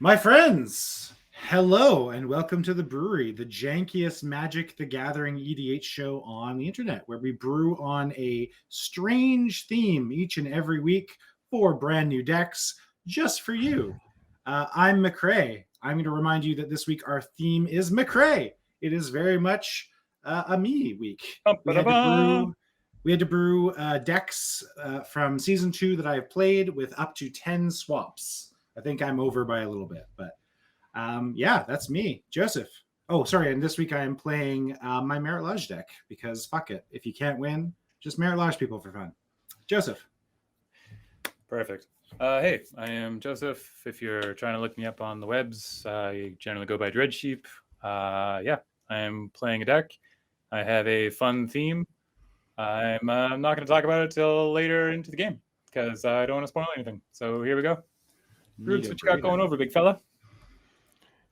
My friends, hello and welcome to the Brewery, the jankiest Magic the Gathering EDH show on the internet, where we brew on a strange theme each and every week for brand new decks just for you. I'm McRae. I'm going to remind you that this week our theme is McRae. It is very much a me week. We had to brew decks from season 2 that I have played with up to 10 swaps. I think I'm over by a little bit, but yeah, that's me, Joseph. Oh, sorry. And this week I am playing my Marit Lage deck because fuck it. If you can't win, just Marit Lage people for fun. Joseph. Perfect. Hey, I am Joseph. If you're trying to look me up on the webs, I generally go by Dreadsheep. Yeah, I am playing a deck. I have a fun theme. I'm not going to talk about it till later into the game because I don't want to spoil anything. So here we go. Roots, what you got going over, big fella?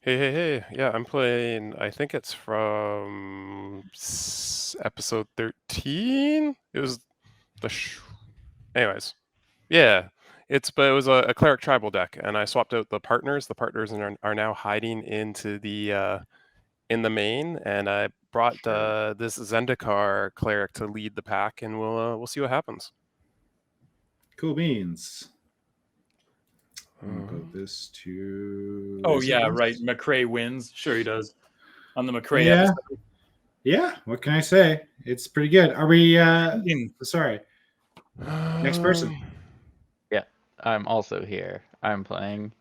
Hey. Yeah, I'm playing, I think it's from episode 13? It was anyways. Yeah, it was a cleric tribal deck, and I swapped out the partners. The partners are now hiding into the in the main, and I brought this Zendikar cleric to lead the pack, and we'll see what happens. Cool beans. I'll go this to... Oh, yeah, right. McRae wins. Sure he does. On the McRae yeah. episode. Yeah, what can I say? It's pretty good. Are we... Sorry. Next person. Yeah, I'm also here. I'm playing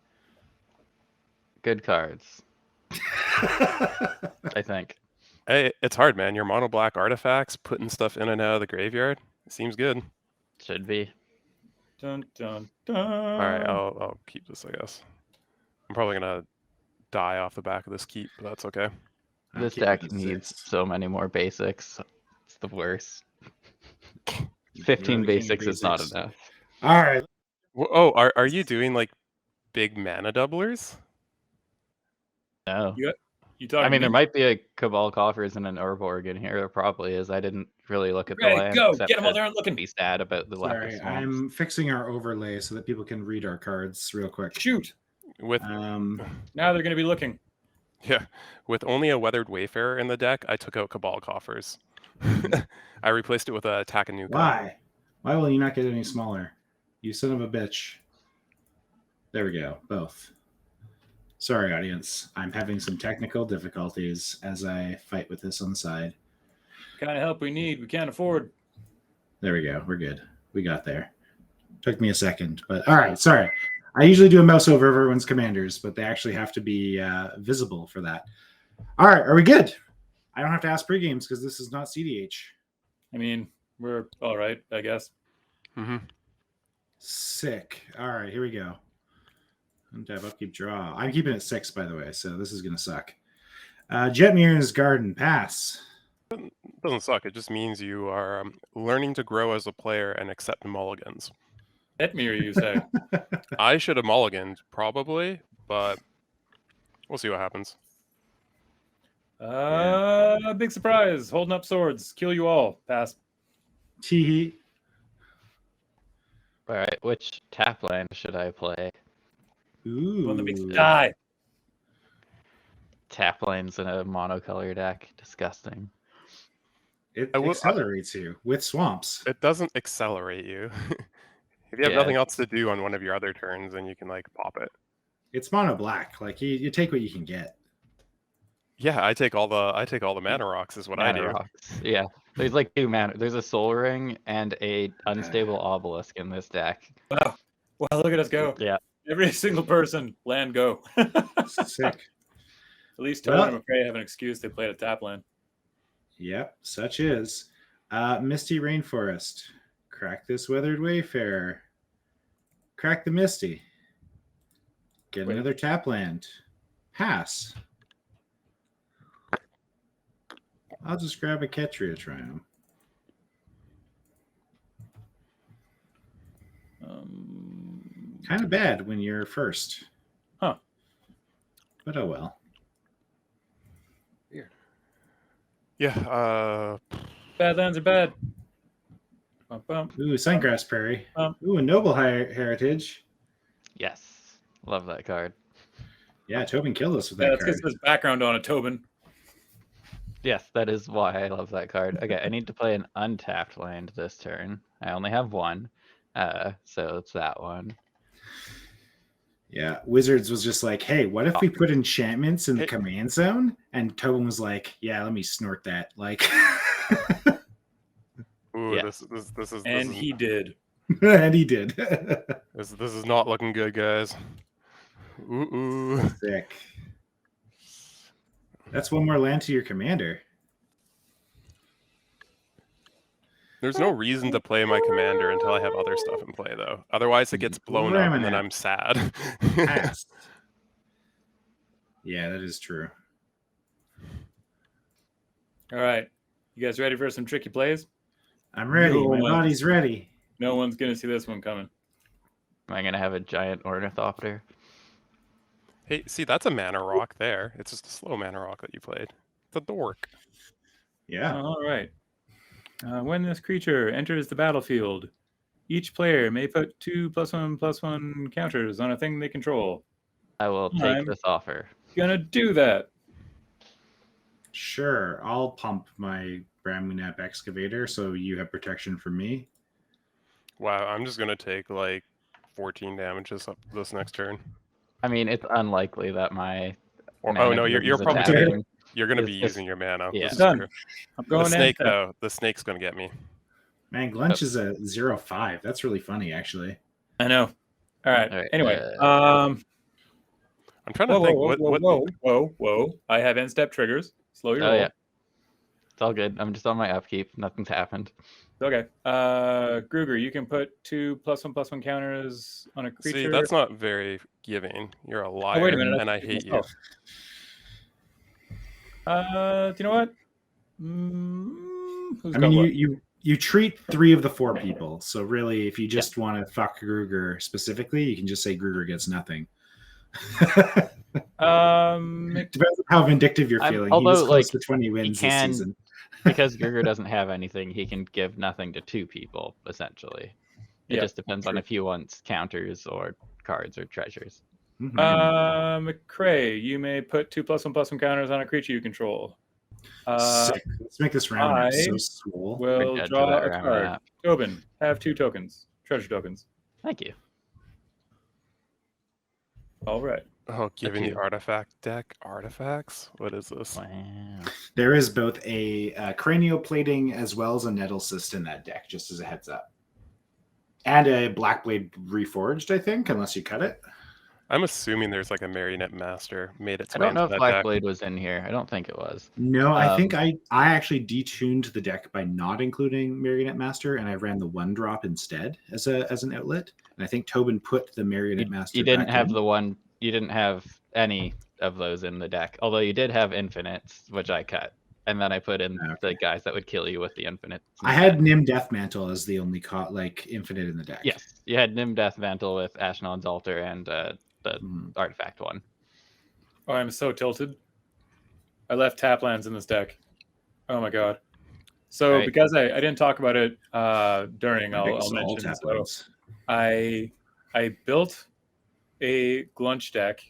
good cards. I think. Hey, it's hard, man. Your mono black artifacts, putting stuff in and out of the graveyard. It seems good. Should be. Dun, dun, dun. All right, I'll keep this, I guess. I'm probably gonna die off the back of this keep, but that's okay. This deck needs so many more basics. It's the worst. 15 basics is not enough. All right. Oh, are you doing like big mana doublers? No. You talking I mean, there might be a Cabal Coffers and an Urborg in here. There probably is. I didn't really look at the land. Go get them all there and look and be sad about the lack of swamps. I'm fixing our overlay so that people can read our cards real quick. Shoot. With now they're going to be looking. Yeah, with only a Weathered Wayfarer in the deck, I took out Cabal Coffers. I replaced it with a Takanuka. Why? Why will you not get any smaller? You son of a bitch. There we go. Both. Sorry, audience. I'm having some technical difficulties as I fight with this on the side. What kind of help we need? We can't afford. There we go. We're good. We got there. Took me a second, but all right. Sorry. I usually do a mouse over everyone's commanders, but they actually have to be visible for that. All right. Are we good? I don't have to ask pre-games because this is not CDH. I mean, we're all right, I guess. Mm-hmm. Sick. All right. Here we go. Untap, upkeep, draw. I'm keeping it 6, by the way, so this is going to suck. Jetmir's Garden, pass. It doesn't suck. It just means you are learning to grow as a player and accept mulligans. Jetmir, you say? I should have mulliganed, probably, but we'll see what happens. Big surprise. Holding up swords. Kill you all. Pass. Tee. All right, which tap land should I play? Ooh. One that makes it die. Tap lanes in a monocolor deck. Disgusting. It accelerates you with swamps. It doesn't accelerate you. If you have nothing else to do on one of your other turns, then you can like pop it. It's mono black. Like you take what you can get. Yeah, I take all the mana rocks is what I do. Rocks. Yeah. There's like 2 mana. There's a Soul Ring and a Unstable Obelisk in this deck. Wow. Wow, look at us go. Yeah. Every single person, land go. Sick. At least Tony and McRae have an excuse. They played a tap land. Yep, such is. Misty Rainforest. Crack this Weathered Wayfarer. Crack the Misty. Get another tap land. Pass. I'll just grab a Ketria Triumph. Kind of bad when you're first. Huh. But oh well. Weird. Yeah, Bad lands are bad. Bum, bum. Ooh, Sungrass Prairie. Um, Ooh, a noble heritage. Yes. Love that card. Yeah, Tobin killed us with Yeah, that that's card. because there's background on it, Tobin. Yes, that is why I love that card. Okay, I need to play an untapped land this turn. I only have one. So it's that one. Yeah, Wizards was just like, hey, what if we put enchantments in the Hey. command zone? And Tobin was like, yeah, let me snort that. Like, Ooh, Yeah. this is And he did. and he did. this is not looking good, guys. Ooh. Sick. That's one more land to your commander. There's no reason to play my commander until I have other stuff in play, though. Otherwise, it gets blown up, and then Raminette. I'm sad. Pass. Yeah, that is true. All right. You guys ready for some tricky plays? I'm ready. No My one. body's ready. No one's going to see this one coming. Am I gonna have a giant ornithopter? Hey, see, that's a mana rock there. It's just a slow mana rock that you played. It's a dork. Yeah. All right. When this creature enters the battlefield, each player may put 2+1/+1 counters on a thing they control. I will take I'm this offer. gonna do that. Sure. I'll pump my Bramunap excavator so you have protection from me. Wow, I'm just gonna take like 14 damages up this next turn. I mean, it's unlikely that my Or mana oh no, grid you're is probably attacking. you're gonna It's be just- using your mana. yeah. This is Done. true. I'm The going snake in. though, the snake's gonna get me. Man, Gluntch is a 0/5. That's really funny, actually. I know. All right. All right, Anyway, I'm trying to think whoa. I have end step triggers. Slow your Oh roll. yeah. It's all good. I'm just on my upkeep. Nothing's happened. Okay. Gruger, you can put 2+1/+1 counters on a creature. See, that's not very giving. You're a liar, Oh, wait a minute. and I hate you. myself. Do you know what? Who's I got mean, what? you treat 3 of the 4 people. So really, if you just want to fuck Gruger specifically, you can just say Gruger gets nothing. Depends on how vindictive you're feeling. He was although, close like, to 20 wins this can- season. Because Gruger doesn't have anything, he can give nothing to 2 people, essentially. It Yeah, just depends on true. if he wants counters or cards or treasures. Mhm. McRae, you may put 2+1/+1 counters on a creature you control. Sick. Let's make this round I so swole. Will dead to draw that a round card. map. Tobin, have 2 tokens. Treasure tokens. Thank you. All right. Oh, giving the you. artifact deck artifacts? What is this? Wow. There is both a cranioplating as well as a nettle cyst in that deck, just as a heads up. And a Blackblade Reforged, I think, unless you cut it. I'm assuming there's like a Marionette Master made its I way don't know into if that deck. Blackblade was in here. I don't think it was. No, I think I actually detuned the deck by not including Marionette Master, and I ran the 1-drop instead as an outlet. And I think Tobin put the Marionette Master. You didn't back have in. the one. You didn't have any of those in the deck. Although you did have infinites, which I cut, and then I put in the guys that would kill you with the infinites. I had Nim Deathmantle as the only infinite in the deck. Yes, you had Nim Deathmantle with Ashnod's Altar and the artifact one. Oh, I'm so tilted. I left taplands in this deck. Oh my god. So Right. because I didn't talk about it during, I think I'll it's all mention. So Taplands. I built a Gluntch deck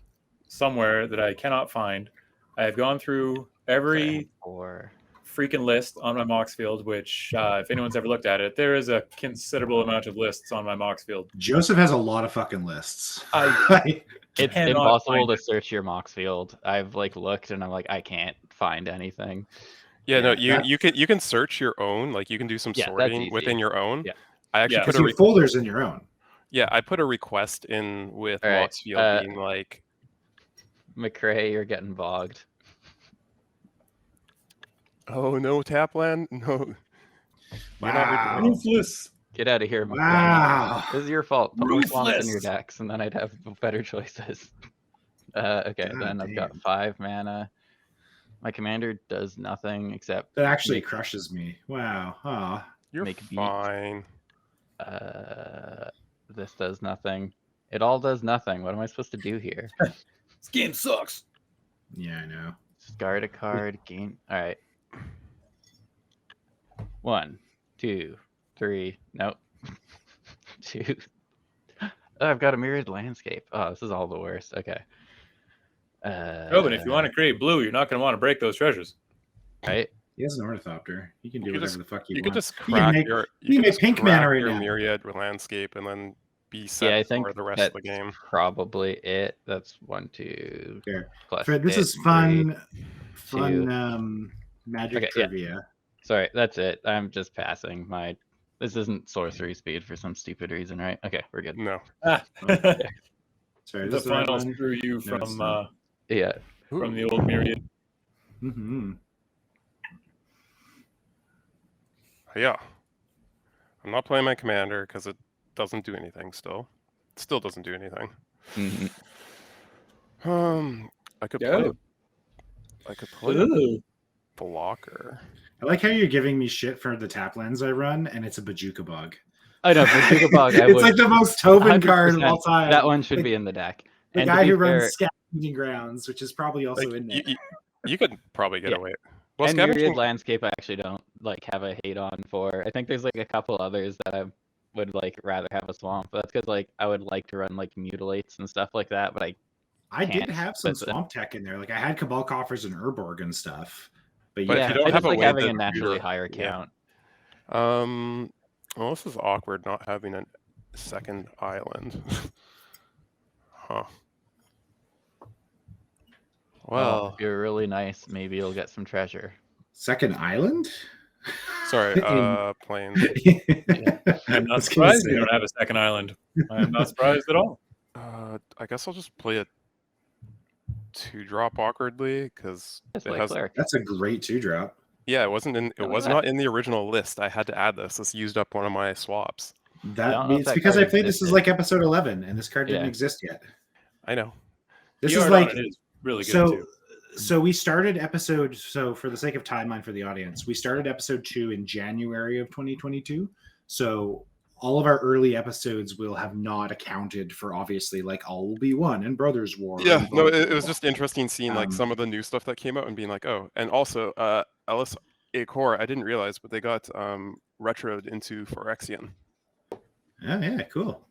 somewhere that I cannot find. I have gone through every freaking list on my Mox field, which if anyone's ever looked at it, there is a considerable amount of lists on my Mox field. Joseph has a lot of fucking lists. It's cannot impossible find to search your Mox field. I've looked and I'm like, I can't find anything. Yeah, no, Yeah, you can search your own, like you can do some Yeah, that's sorting easy. within your own. Yeah. I actually Yeah. put Because a your folders in your own. yeah, I put a request in with All right, Moxfield being like, McRae, you're getting bogged. oh no, Tapland, no. You're not Wow. Ruthless. Get out of here, McRae. Wow. This is your fault. Put more swamps in your Ruthless. decks, and then I'd have better choices. Okay, God then I've got damn. 5 mana. My commander does nothing except That actually make- crushes me. Wow. Aw. You're Make beats. fine. This does nothing. It all does nothing. What am I supposed to do here? This game sucks. Yeah, I know. Discard a card, gain. All right. 1, 2, 3. Nope. 2. Oh, I've got a mirrored landscape. Oh, this is all the worst. Okay. Oh, and if you want to create blue, you're not going to want to break those treasures. Right? He has an ornithopter. He can do You could whatever the fuck he You could wants. just He can crack make- your he can make pink crack mana right your now. myriad landscape and then be Yeah, set I think for the rest that's of the game. probably it. That's 1, 2. There. Plus Fred, this it, is fun, 2. magic Okay, yeah. trivia. Sorry, that's it. I'm just passing my. This isn't sorcery speed for some stupid reason, right? Okay, we're good. No. Ah, Sorry, the this is the right final one. screw you No, it's from not. Yeah. from the old myriad. Mm-hmm. Yeah. I'm not playing my commander because it doesn't do anything still. It still doesn't do anything. Mhm. I could Yeah. play a Ooh. blocker. I like how you're giving me shit for the tap lens I run, and it's a Bajuka Bug. I know, Bajuka Bug, I It's would like the most Tobin card of 100%. all time. That one should Like, be in the deck. the And to guy be who fair, runs Scavenging Grounds, which is probably also Like, in there. you could probably get Yeah. away. Well, and Myriad scavenging, Landscape I actually don't like have a hate on for. I think there's like a couple others that I would like rather have a swamp. But that's because like I would like to run like mutilates and stuff like that, but I did can't have some with the- Swamp Tech in there. Like I had Cabal Coffers and Urborg and stuff. But But if yeah, you don't I have just a like way having to a naturally do- higher yeah. count. well, this is awkward not having a second island. Huh. Well, If you're really nice, maybe you'll get some treasure. second island? sorry, planes. I'm not I was gonna surprised say. you don't have a second island. I'm not surprised at all. I guess I'll just play it 2-drop awkwardly because Just it like has. cleric. That's a great 2-drop. Yeah, it wasn't in. It Look at was that. not in the original list. I had to add this. This used up one of my swaps. That don't know if means that because I card played this as existed. like episode 11, and this card didn't Yeah. exist yet. I know. This The is art on like it is really good so. too. So we started episode. So for the sake of timeline for the audience, we started episode 2 in January of 2022. So all of our early episodes will have not accounted for obviously like All Will Be One and Brothers War. Yeah, and no, blah, it blah, was blah. just interesting seeing like some of the new stuff that came out and being like, oh, and also Ellis Acor, I didn't realize, but they got retroed into Phyrexian. Oh yeah, cool.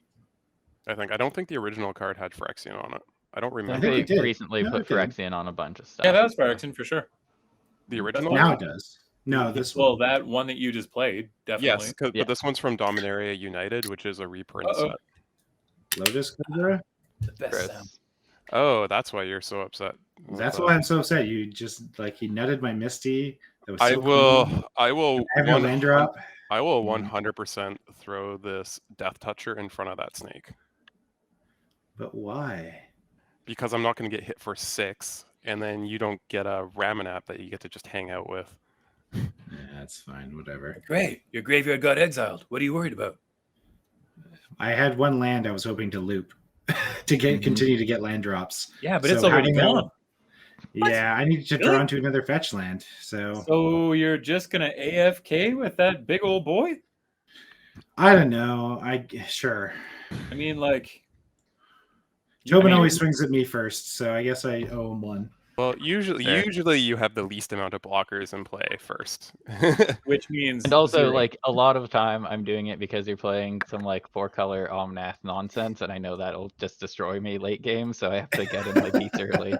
I don't think the original card had Phyrexian on it. I don't I remember. think think they it did. recently No, put it did. Phyrexian on a bunch of stuff. Yeah, that was Phyrexian for sure. The original. Now it does. No, this Well, one. that one that you just played, definitely. Yes, Yeah. but this one's from Dominaria United, which is a reprint Uh-oh. set. Lotus Cobra. The best Gross. sound. Oh, that's why you're so upset. with That's that. why I'm so upset. You just like he nutted my Misty. That was I so will. clean. I will. I have no land drop. I will Mhm. 100% throw this Death Toucher in front of that snake But why? because I'm not going to get hit for 6, and then you don't get a Ramanap that you get to just hang out with. Yeah, that's fine. Whatever. Great. Your graveyard got exiled. What are you worried about? I had one land I was hoping to loop to get continue to get land drops. Yeah, but So it's already having that- gone. What? Yeah, I need to Really? draw into another fetch land. So So you're just gonna AFK with that big old boy? I don't know. Sure. I mean, like, Tobin I mean, always swings at me first, so I guess I owe him one. Well, usually Fair. you have the least amount of blockers in play first. which means And also, 0. like, a lot of time I'm doing it because you're playing some, like, 4-color Omnath nonsense, and I know that'll just destroy me late game, so I have to get in my beats early.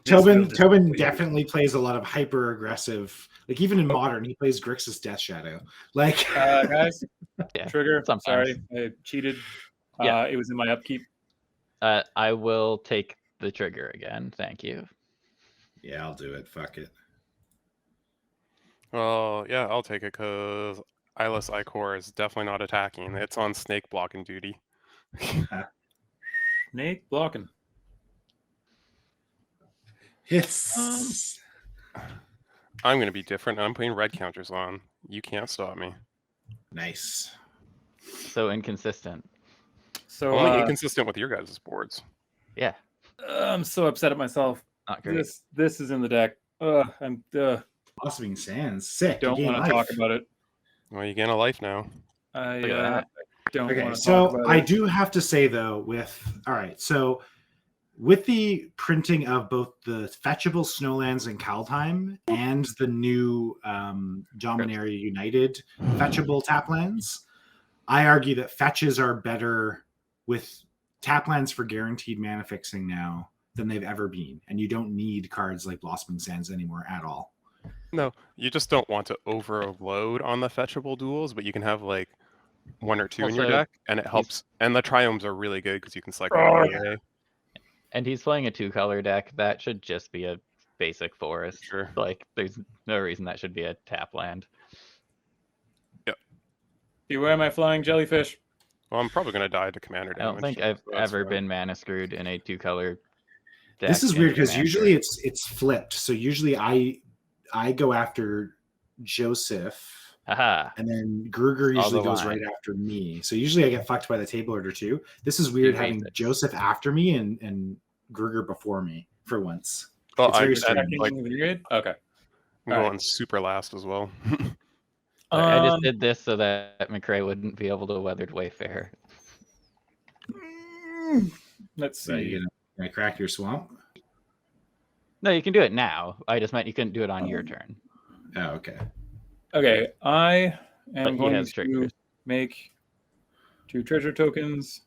Tobin This Tobin feels- definitely plays a lot of hyper aggressive. Like even in modern, he plays Grixis Death Shadow. Like guys, Yeah, trigger. sometimes. Sorry, I cheated. Yeah. It was in my upkeep. I will take the trigger again, thank you. yeah, I'll do it. Fuck it. Well, yeah, I'll take it because Eyeless Icor is definitely not attacking. It's on snake blocking duty. Snake blocking. It's I'm going to be different. I'm putting red counters on. You can't stop me. nice. So inconsistent. So Only inconsistent with your guys' boards. Yeah, I'm so upset at myself. not great. This is in the deck. I'm Blossoming Sands. Sick. don't You gain want to life. talk about it. Well, you gain a life now. I Look at that. don't Okay, want to talk so about I it. do have to say though, all right, so with the printing of both the fetchable Snowlands and Kaldheim and the new Dominaria United fetchable taplands, I argue that fetches are better with taplands for guaranteed mana fixing now than they've ever been, and you don't need cards like Blossoming Sands anymore at all. No, you just don't want to overload on the fetchable duels, but you can have like one or two in your Also, deck, and it helps. And the triomes are really good because you can cycle Oh, them away. And he's playing a 2-color deck. That should just be a basic forest. Sure. Like, there's no reason that should be a tap land. Beware my flying jellyfish. Well, I'm probably gonna die to commander I don't damage. think I've so that's ever fine. been mana screwed in a 2-color deck. This is in weird because Commander. usually it's flipped. So usually I go after Joseph, Haha. and then Gruger All usually the goes line. right after me. So usually I get fucked by the table order too. This is weird Two having basics. Joseph after me and Gruger before me for once. Well, It's I very just strange. Checking like the grid? Okay. I'm Alright. going super last as well. Sorry, I just Um, did this so that McRae wouldn't be able to Weathered Wayfarer. Let's So see. you gonna crack your swamp? No, you can do it now. I just meant you couldn't do it on your turn. Oh, okay. Okay, I But am he going has to triggers. make 2 treasure tokens.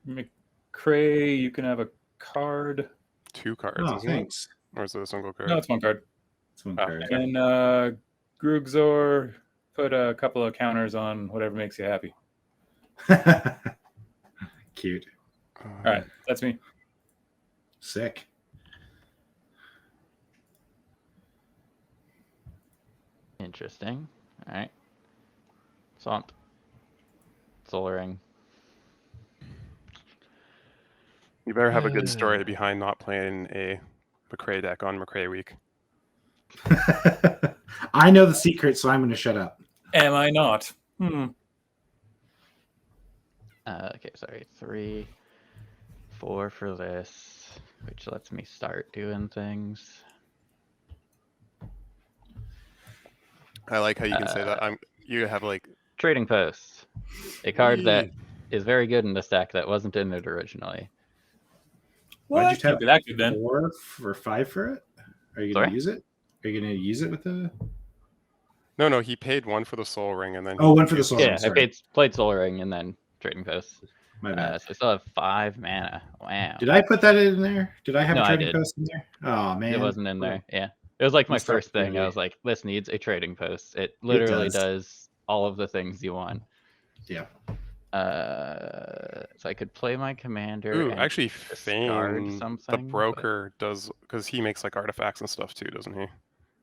McRae, you can have a card. 2 cards, Oh, isn't it? thanks. Or is it a single card? No, it's 1 card. It's one Oh, card. okay. And Grugzor, put a couple of counters on whatever makes you happy. Cute. All right, that's me. Sick. Interesting. All right. Swamp. Solar Ring. You better have a good story behind not playing a McRae deck on McRae week. I know the secret, so I'm going to shut up. Am I not? Okay, sorry. 3, 4 for this, which lets me start doing things. I like how you can say that. You have like Trading Post. A card that is very good in this deck that wasn't in it originally. Why'd What? you tap Can't be that good then. 4 or 5 for it? Are you going Sorry? to use it? Are you going to use it with the... no, he paid 1 for the soul ring and then Oh, 1 for the soul. Yeah, I Sorry. played Solar Ring and then Trading Post. My bad. So I still have 5 mana. Wow. Did I put that in there? Did I have No, a I trading did. post in there? Oh, man. It wasn't in there. Yeah. It was like my Messed up first thing. I early. was like, this needs a Trading Post. It literally does all of the things you want. Yeah. So I could play my commander. Ooh, and actually, discard Fane, something. the but- broker, does because he makes like artifacts and stuff too, doesn't he?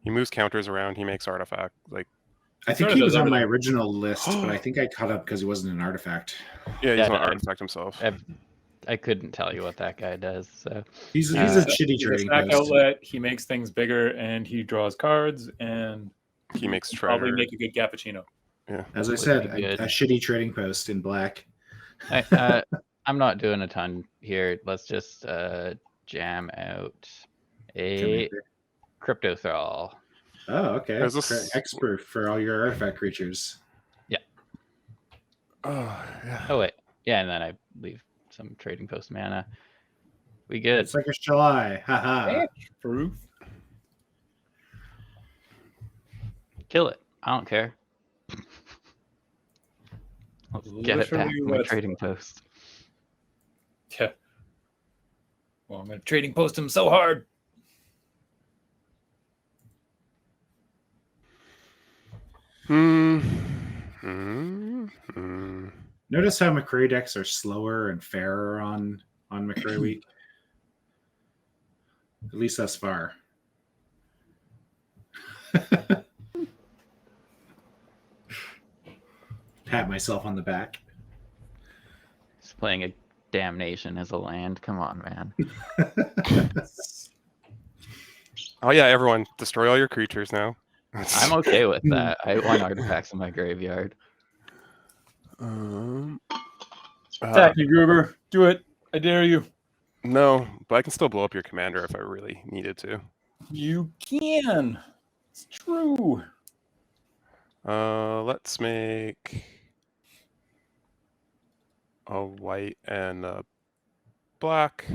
He moves counters around. He makes artifact. Like, I think Sorta he does was on my everything. original list, but I think I caught up because he wasn't an artifact. yeah, he's Yeah, not I- artifact himself. I couldn't tell you what that guy does. So He's a Uh, shitty He's a trading stack post. outlet. He makes things bigger, and he draws cards, and He makes probably treasure. make a good cappuccino. As I would said, be a good. shitty trading post in black. I'm not doing a ton here. Let's just jam out a Commander. Crypto Thrall. Oh, okay. Is this- Expert for all your artifact creatures. Oh, yeah. Oh wait, yeah, and then I leave some Trading Post mana. We good? It's like a Shalai. Haha. Proof. Kill it. I don't care. Let's get it back Literally from my what's- Trading Post. Yeah. Well, I'm gonna trading post him so hard. Notice how McRae decks are slower and fairer on McRae week. At least thus far. Pat myself on the back. He's playing a Damnation as a land. Come on, man. Oh yeah, everyone, destroy all your creatures now. I'm okay with that. I want artifacts in my graveyard. Attack me, Gruber. Do it. I dare you. No, but I can still blow up your commander if I really needed to. You can. It's true. Let's make a white and a black,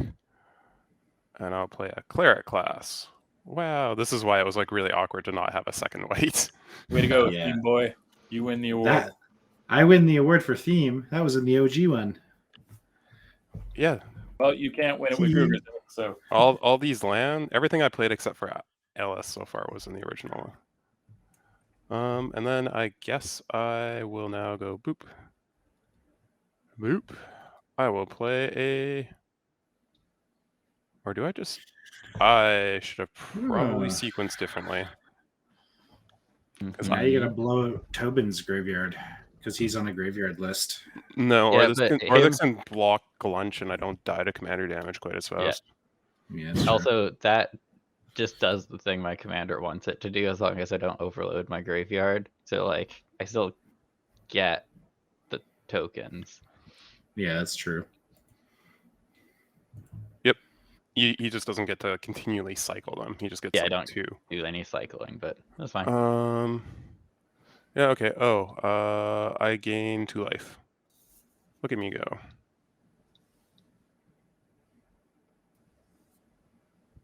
and I'll play a cleric class. Wow, this is why it was like really awkward to not have a second white. Way to go, Yeah. team boy. You win the award. That I win the award for theme. That was in the OG one. Yeah, Well, you can't win it with Kruger, so all these land, everything I played except for Ellis so far was in the original. And then I guess I will now go boop. Boop. I will play a... Or do I just... I should have probably sequenced differently. Now you gotta blow Tobin's graveyard because he's on a graveyard list. No, Yeah, or this but can block Gluntch and I don't die to commander damage quite as fast. Yeah, that's true. Also, that just does the thing my commander wants it to do as long as I don't overload my graveyard. So, like, I still get the tokens. Yeah, that's true. Yep. He just doesn't get to continually cycle them. He just gets I like don't 2. do any cycling, but that's fine. Yeah, okay. Oh, I gain 2 life. Look at me go.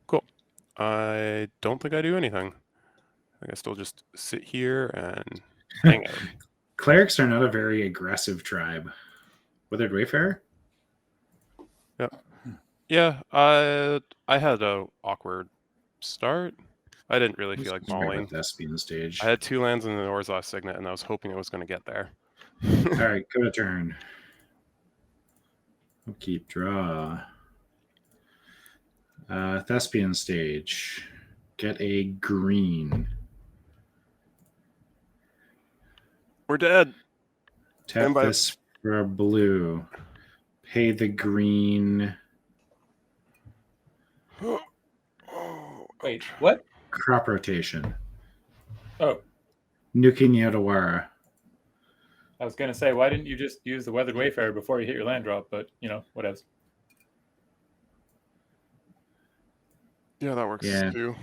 Cool. I don't think I do anything. I think I still just sit here and hang out. Clerics are not a very aggressive tribe. Withered Wayfarer? Yeah, I had a awkward start. I didn't really feel like mauling. Thespian stage. I had 2 lands in the Orah Signet, and I was hoping it was going to get there. All right, go to turn. Keep draw. Thespian stage. Get a green. We're dead. Tap this for a blue. Pay the green. wait, what? Crop rotation. Oh, Nuking Yodawara. I was gonna say, why didn't you just use the Weathered Wayfarer before you hit your land drop? But whatever. Yeah, that works too.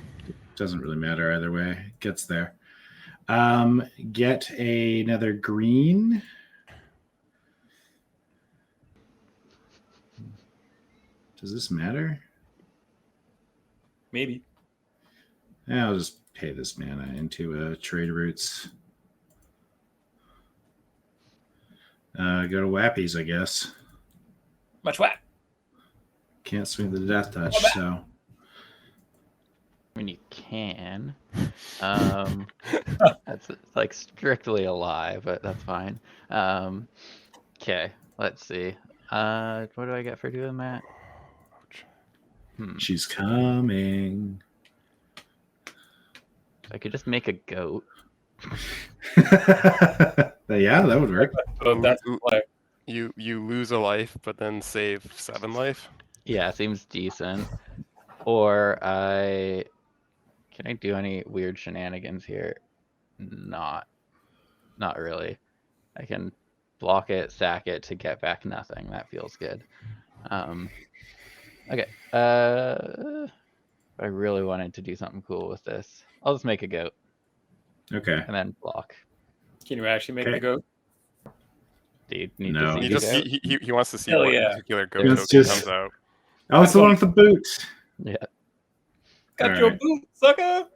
Doesn't really matter either way. It gets there. Get another green. Does this matter? Maybe. Yeah, I'll just pay this mana into trade routes. Go to Wappies, I guess. Much whack. Can't swing the death touch, so. I mean, you can. That's like strictly a lie, but that's fine. Okay, let's see. What do I get for doing that? She's coming. I could just make a goat. Yeah, that would work. So that's the play. You lose a life, but then save 7 life. Yeah, seems decent. Or can I do any weird shenanigans here? Not really. I can block it, sack it to get back nothing. That feels good. Okay. I really wanted to do something cool with this. I'll just make a goat. Okay. And then block. Can you actually make the goat? Do you need No. to see He wants to see Hell what yeah. particular goat It's token just- comes out. Oh, it's the one with the boot. Yeah. Got All your right. boot, sucker.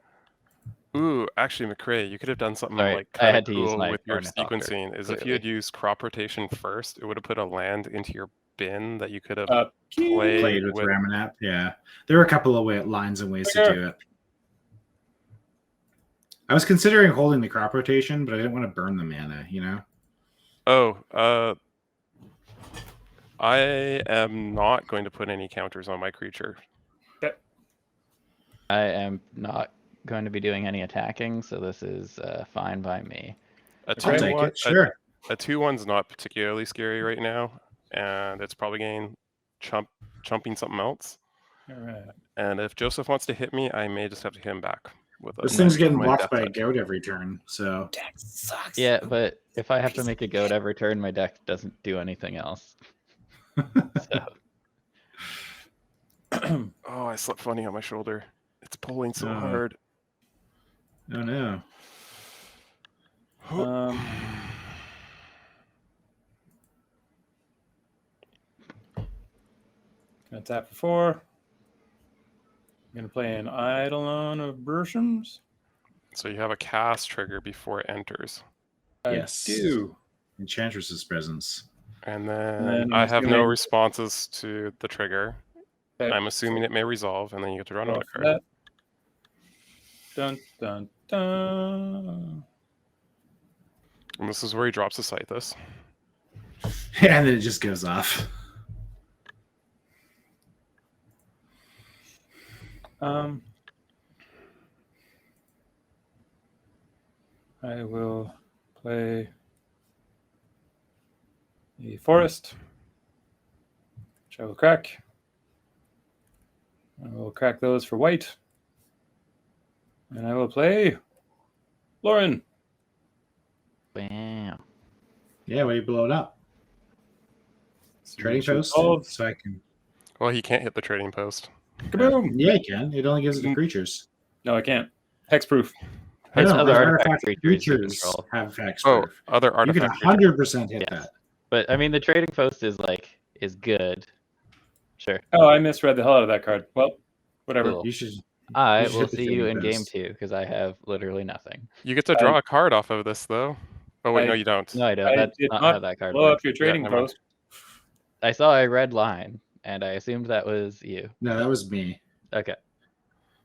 Ooh, actually, McRae, you could have done something Sorry, like I kind had of to use cool my with your ornithopter, sequencing. Is if you clearly. had used crop rotation first, it would have put a land into your bin that you could have Played Played with Ramanap. Yeah. There were a couple of lines and ways to do it. I was considering holding the crop rotation, but I didn't want to burn the mana, Oh, I am not going to put any counters on my creature. I am not going to be doing any attacking, so this is fine by me. A I'll take it. Sure. A 2/1's not particularly scary right now, and it's probably getting chumping something else. All right. And if Joseph wants to hit me, I may just have to hit him back. With This thing's getting my blocked death by a touch. goat every turn, so. Deck sucks. Yeah, but if I have to make a goat every turn, my deck doesn't do anything else. So Oh, I slept funny on my shoulder. It's pulling so Oh. hard. Oh no. gonna tap for 4. I'm gonna play an Eidolon of Bershams. So you have a cast trigger before it enters. Yes. I do. Enchantress's presence. And then then I I'm have no assuming- responses to the trigger. Okay, I'm assuming it may resolve, and then you get to draw draw another for card. that. Dun dun dun. And this is where he drops the Scythus. And then it just goes off. I will play a forest, which I will crack. I will crack those for white. And I will play Lauren. Bam. Yeah, way you blow it up. Trading Shoot post, solve. so I can. Well, he can't hit the trading post. Kaboom! Yeah, you can. It only gives it to creatures. No, I can't. Hexproof. I know, other other artifact artifact creatures you creatures control. have fax Oh, proof. other You can artifact. creatures. 100% hit Yes. that. But I mean, the trading post is good. Sure. Oh, I misread the hell out of that card. Well, whatever. Cool. You should. I should will hit the see you trading in game post. 2 because I have literally nothing. You get to draw a card off of this, though. Oh wait, no, you don't. No, I don't. I That's did not not how that card Blow works. up your trading never mind. post. I saw a red line, and I assumed that was you. No, that was me. Okay.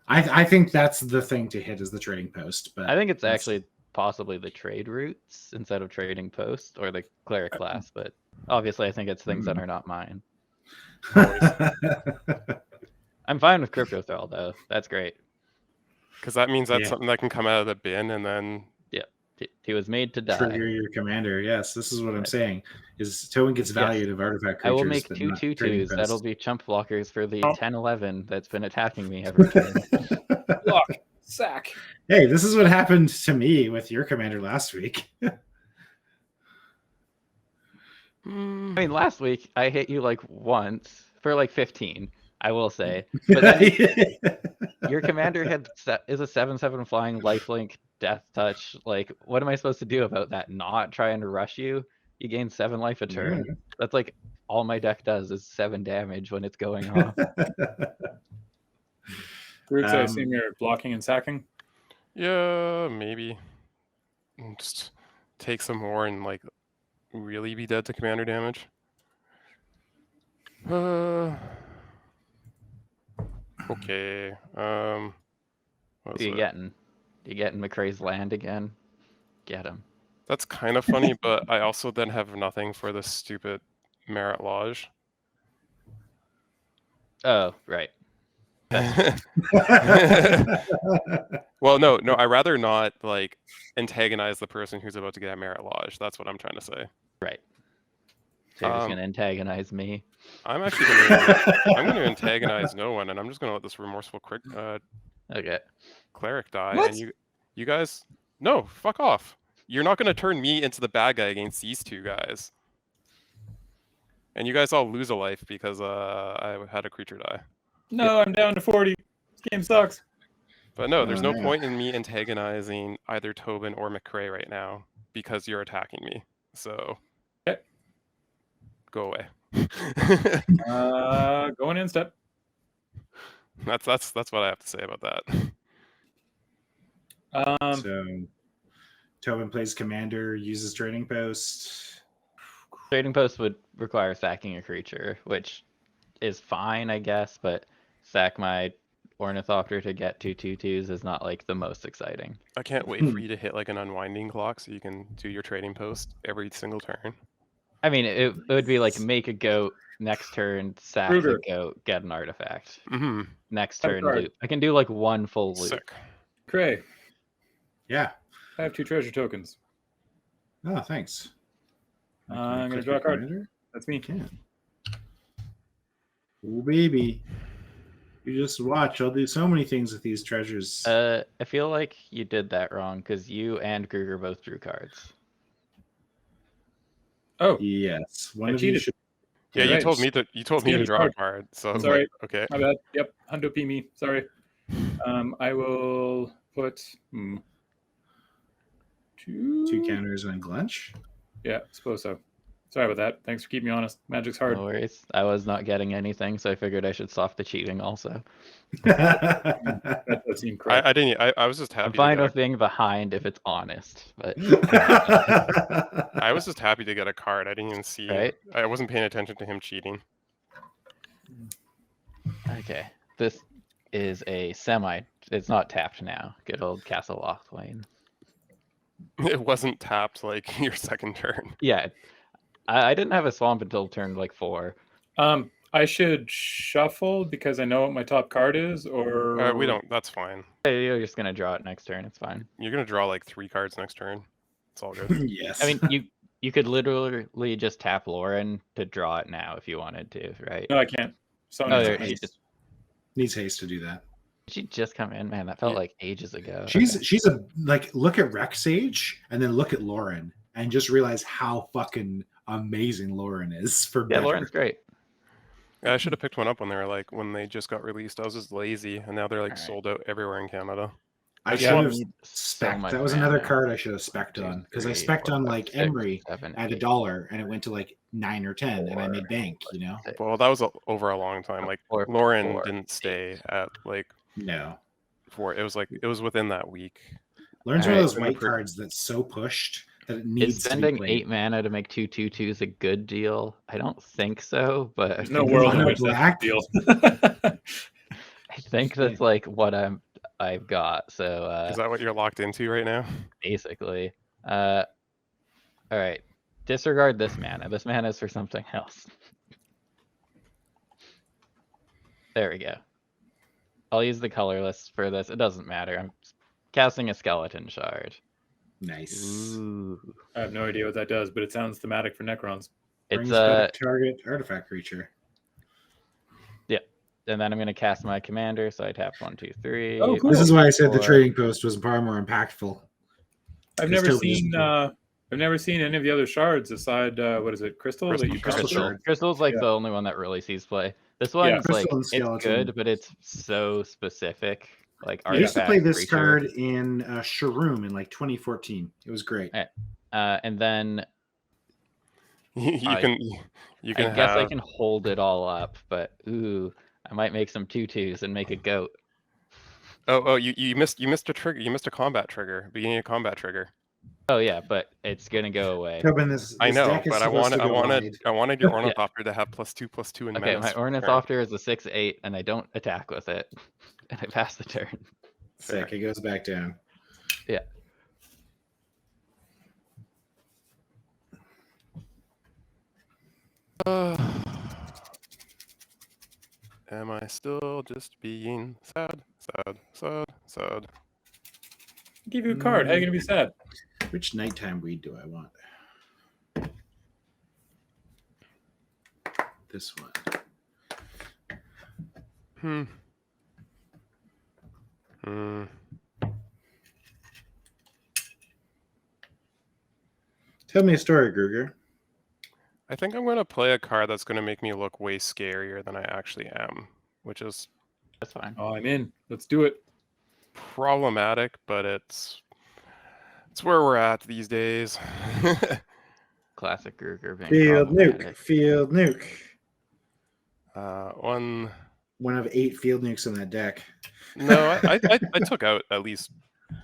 I think that's the thing to hit is the trading post. But I think it's that's- actually possibly the trade routes instead of trading post or the cleric class, but obviously I think it's things that are not mine. I'm fine with crypto thrall though. That's great. Because that means that's Yeah. something that can come out of the bin, and then He was made to die. Trigger your commander. Yes, this is what I'm saying. Is Tobin gets valued of artifact creatures. I will make but two not 2/2s. trading That'll posts. be chump blockers for the Oh. 10/11 that's been attacking me every turn. Block. Sack. Hey, this is what happened to me with your commander last week. I mean, last week I hit you like once for like 15, I will say. But then your commander is a 7/7 flying lifelink death touch. Like, what am I supposed to do about that? Not trying to rush you? You gain 7 life a turn. Yeah. That's like all my deck does is 7 damage when it's going off. Groots, I Um, assume you're blocking and sacking. yeah, maybe just take some more and like really be dead to commander damage. Okay. What was You it? getting McRae's land again? Get him. That's kind of funny, but I also then have nothing for the stupid Marit Lage. Oh, right. Well, no, I rather not like antagonize the person who's about to get a Marit Lage. That's what I'm trying to say. Right. So you're just Um, gonna antagonize me. I'm actually going to antagonize no one, and I'm just going to let this remorseful Okay. cleric die. What? And you guys, no, fuck off. You're not going to turn me into the bad guy against these two guys. And you guys all lose a life because I had a creature die. No, I'm down to 40. This game sucks. But no, there's no yeah. point in me antagonizing either Tobin or McRae right now because you're attacking me. So Okay. go away. Going in step. That's what I have to say about that. So Tobin plays commander, uses trading post. Trading post would require sacking a creature, which is fine, I guess, but sack my Ornithopter to get 2 2/2s is not like the most exciting. I can't wait for you to hit like an unwinding clock so you can do your trading post every single turn. I mean, it would be like make a goat next turn, sack Kruger. the goat, get an artifact. Mm-hmm. Next Have a turn, card. loop. I can do like one full loop. Sick. Cray, Yeah. I have 2 treasure tokens. Oh, thanks. I'm going to Click draw a your card. commander? That's me. You can. Oh, baby. You just watch. I'll do so many things with these treasures. I feel like you did that wrong because you and Kruger both drew cards. Oh, yes. One I of you cheated. should. Yeah, You're you right. told me to Standard draw a card. card. So I was Sorry. like, okay. my bad. Yep, Hundo P me. Sorry. I will put 2. Two counters on Gluntch. Yeah, suppose so. Sorry about that. Thanks for keeping me honest. Magic's hard. No worries. I was not getting anything, so I figured I should soft the cheating also. That does seem correct. I didn't. I was just I'm happy. fine To with get being behind if it's honest, but I was just happy to get a card. I didn't even see. Right. I wasn't paying attention to him cheating. okay. This is a semi. It's not tapped now. Good old Castle Lochwain. It wasn't tapped like your second turn. Yeah, I didn't have a swamp until turn like 4. I should shuffle because I know what my top card is, or We don't. That's fine. You're just gonna draw it next turn. It's fine. You're gonna draw like 3 cards next turn. It's all good. Yes. I mean, you could literally just tap Lauren to draw it now if you wanted to, right? No, I can't. Oh, Someone there, needs she to- just Needs haste to do that. did she just come in, man. That felt Yeah. like ages ago. She's a like look at Rex Sage and then look at Lauren and just realize how fucking amazing Lauren is for Yeah, better. Lauren's great. Yeah, I should have picked one up when they just got released. I was just lazy, and now they're like Alright. sold out everywhere in Canada. I Yeah, should have need so spec. much That was another mana. card I should have spec'd 2, on because I 3, spec'd 4, on 5, like 6, Emery 7, at 8, $1 and it went to like 9 or 10 and I 4, made bank. You know? 6, Well, that was over a long time. Like 4, Lauren 4, didn't stay at like No. it was within that week. Lauren's one of Alright, those so the white pre- cards that's so pushed that it Is needs to be spending played. 8 mana to make 2 2/2s a good deal? I don't think so, but I There's no think world in Mono which black? that's the deal. I think that's like what I've got. So Is that what you're locked into right now? basically, all right. Disregard this mana. This mana is for something else. There we go. I'll use the colorless for this. It doesn't matter. I'm casting a skeleton shard. Nice. Ooh. I have no idea what that does, but it sounds thematic for Necrons. Brings It's back target artifact creature. and then I'm gonna cast my commander. So I tap 1, 2, 3. Oh, cool. This is why I said the 4. trading post was far more impactful. I've This never token seen. isn't cool. I've never seen any of the other shards aside. What is it? Crystal that you Crystal cast? shard. Crystal's like Yeah. the only one that really sees play. This Yeah. one's like Crystal and it's skeleton. good, but it's so specific. Like I used to artifact play this creature. card in Sharoom in like 2014. It was great. And then You I- can I guess I have can hold it all up, but ooh, I might make some 2/2s and make a goat. you missed a trigger. You missed a combat trigger. Beginning a combat trigger. Oh yeah, but it's gonna go away. Tobin, this I know, deck is but I supposed to go wide. wanted your Ornithopter to have +2/+2 and Okay, menace. my for the turn. Ornithopter is a 6/8, and I don't attack with it, and I pass the turn. Sick. It goes back down. Yeah. Am I still just being sad? Give you a card. How are you gonna be sad? Which nighttime weed do I want? This one. Tell me a story, Gruger. I think I'm going to play a card that's going to make me look way scarier than I actually am, which is That's fine. Oh, I'm in. Let's do it. problematic, but it's where we're at these days. Classic Gruger being Field nuke. problematic. Field nuke. One. One of 8 field nukes in that deck. No, I took out at least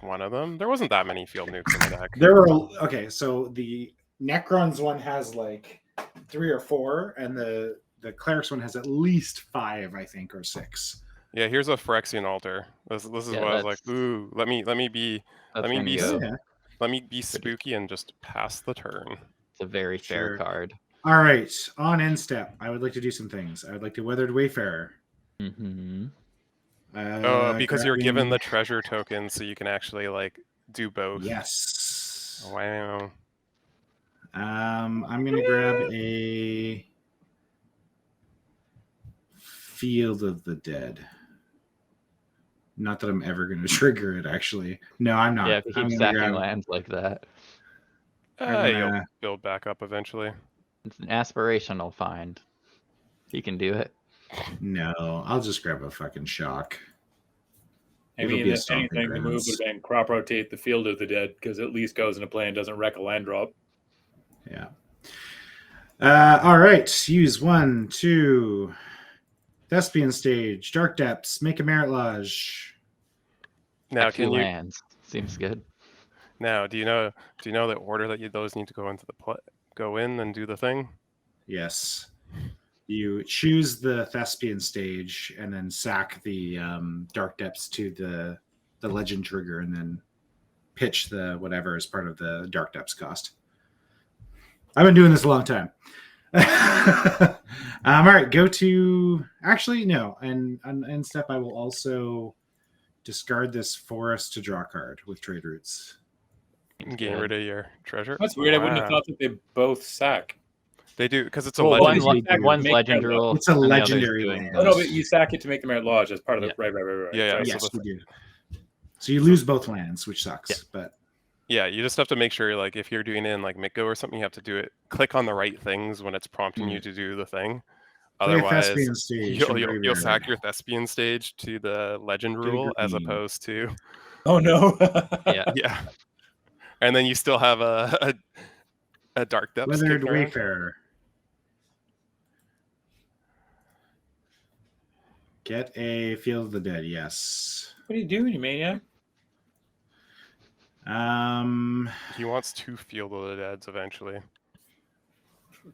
one of them. There wasn't that many field nukes in the deck. There were okay, so the Necrons one has like 3 or 4, and the Clerics one has at least 5, I think, or 6. Yeah, here's a Phyrexian altar. This is Yeah, what I was like, that's- ooh, let me be That's let me gonna be go. Yeah. let me be spooky and just pass the turn. It's a very fair Sure. card. All right, on end step, I would like to do some things. I would like to Weathered Wayfarer. Mm-hmm. Because you're given grabbing- the treasure token, so you can actually like do both. Yes. Wow. I'm gonna grab a Field of the Dead. Not that I'm ever gonna trigger it. Actually, no, I'm not. Yeah, if you I'm keep gonna stacking grab- lands like that, I'm You'll gonna- build back up eventually. it's an aspirational find. You can do it. No, I'll just grab a fucking shock. I It'll mean, be a if stomping anything, the move grounds. would have been crop rotate the Field of the Dead because at least goes into play and doesn't wreck a land drop. Yeah. All right. Use 1, 2. Thespian stage. Dark depths. Make a Marit Lage. Now, Got 2 can you? lands. Seems good. Now, do you know the order that those need to go into go in and do the thing? Yes. You choose the Thespian stage and then sack the Dark Depths to the legend trigger and then pitch the whatever as part of the Dark Depths cost. I've been doing this a long time. All right, go to... Actually, no. And in step, I will also discard this forest to draw a card with trade routes. Get rid of your treasure. That's weird. I wouldn't have Wow. thought that they both sack. They do, because it's a Well, legend. One's Make legend Marit rule. Lage. It's a and the other's legendary doing land. Oh, no, those. but you sack it to make the Marit Lage as part of Yeah. it. Right. Yeah, Sorry. Yes, so you do. So you lose both lands, which sucks. Yeah. But Yeah, you just have to make sure, like, if you're doing it in like Mikko or something, you have to do it. Click on the right things when it's prompting you to do the thing. play a Otherwise, Thespian stage. you'll sack your Thespian stage to the legend Get a rule as green. opposed to Oh, no. Yeah. yeah. And then you still have a dark depths Weathered kicking around. Wayfarer. Get a Field of the Dead, yes. What are you doing, you maniac? He wants 2 Field of the Deads eventually.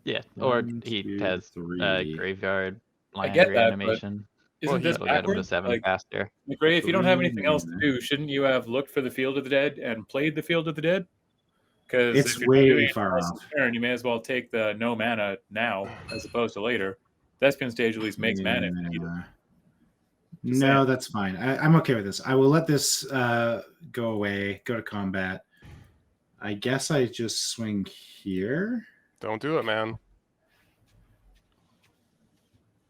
Yeah. Or 1, he 2, has 3. graveyard land get that, but reanimation. Isn't this That'll get him to backwards? 7 Like, faster. McRae, if you don't have anything else to mana. do, shouldn't you have looked for the Field of the Dead and played the Field of the Dead? Because It's if you're way doing it far else off. turn, you may as well take the no mana now as opposed to later. Thespian stage at least makes mana if you need it. Just No, saying. that's fine. I'm okay with this. I will let this go away, go to combat. I guess I just swing here. Don't do it, man.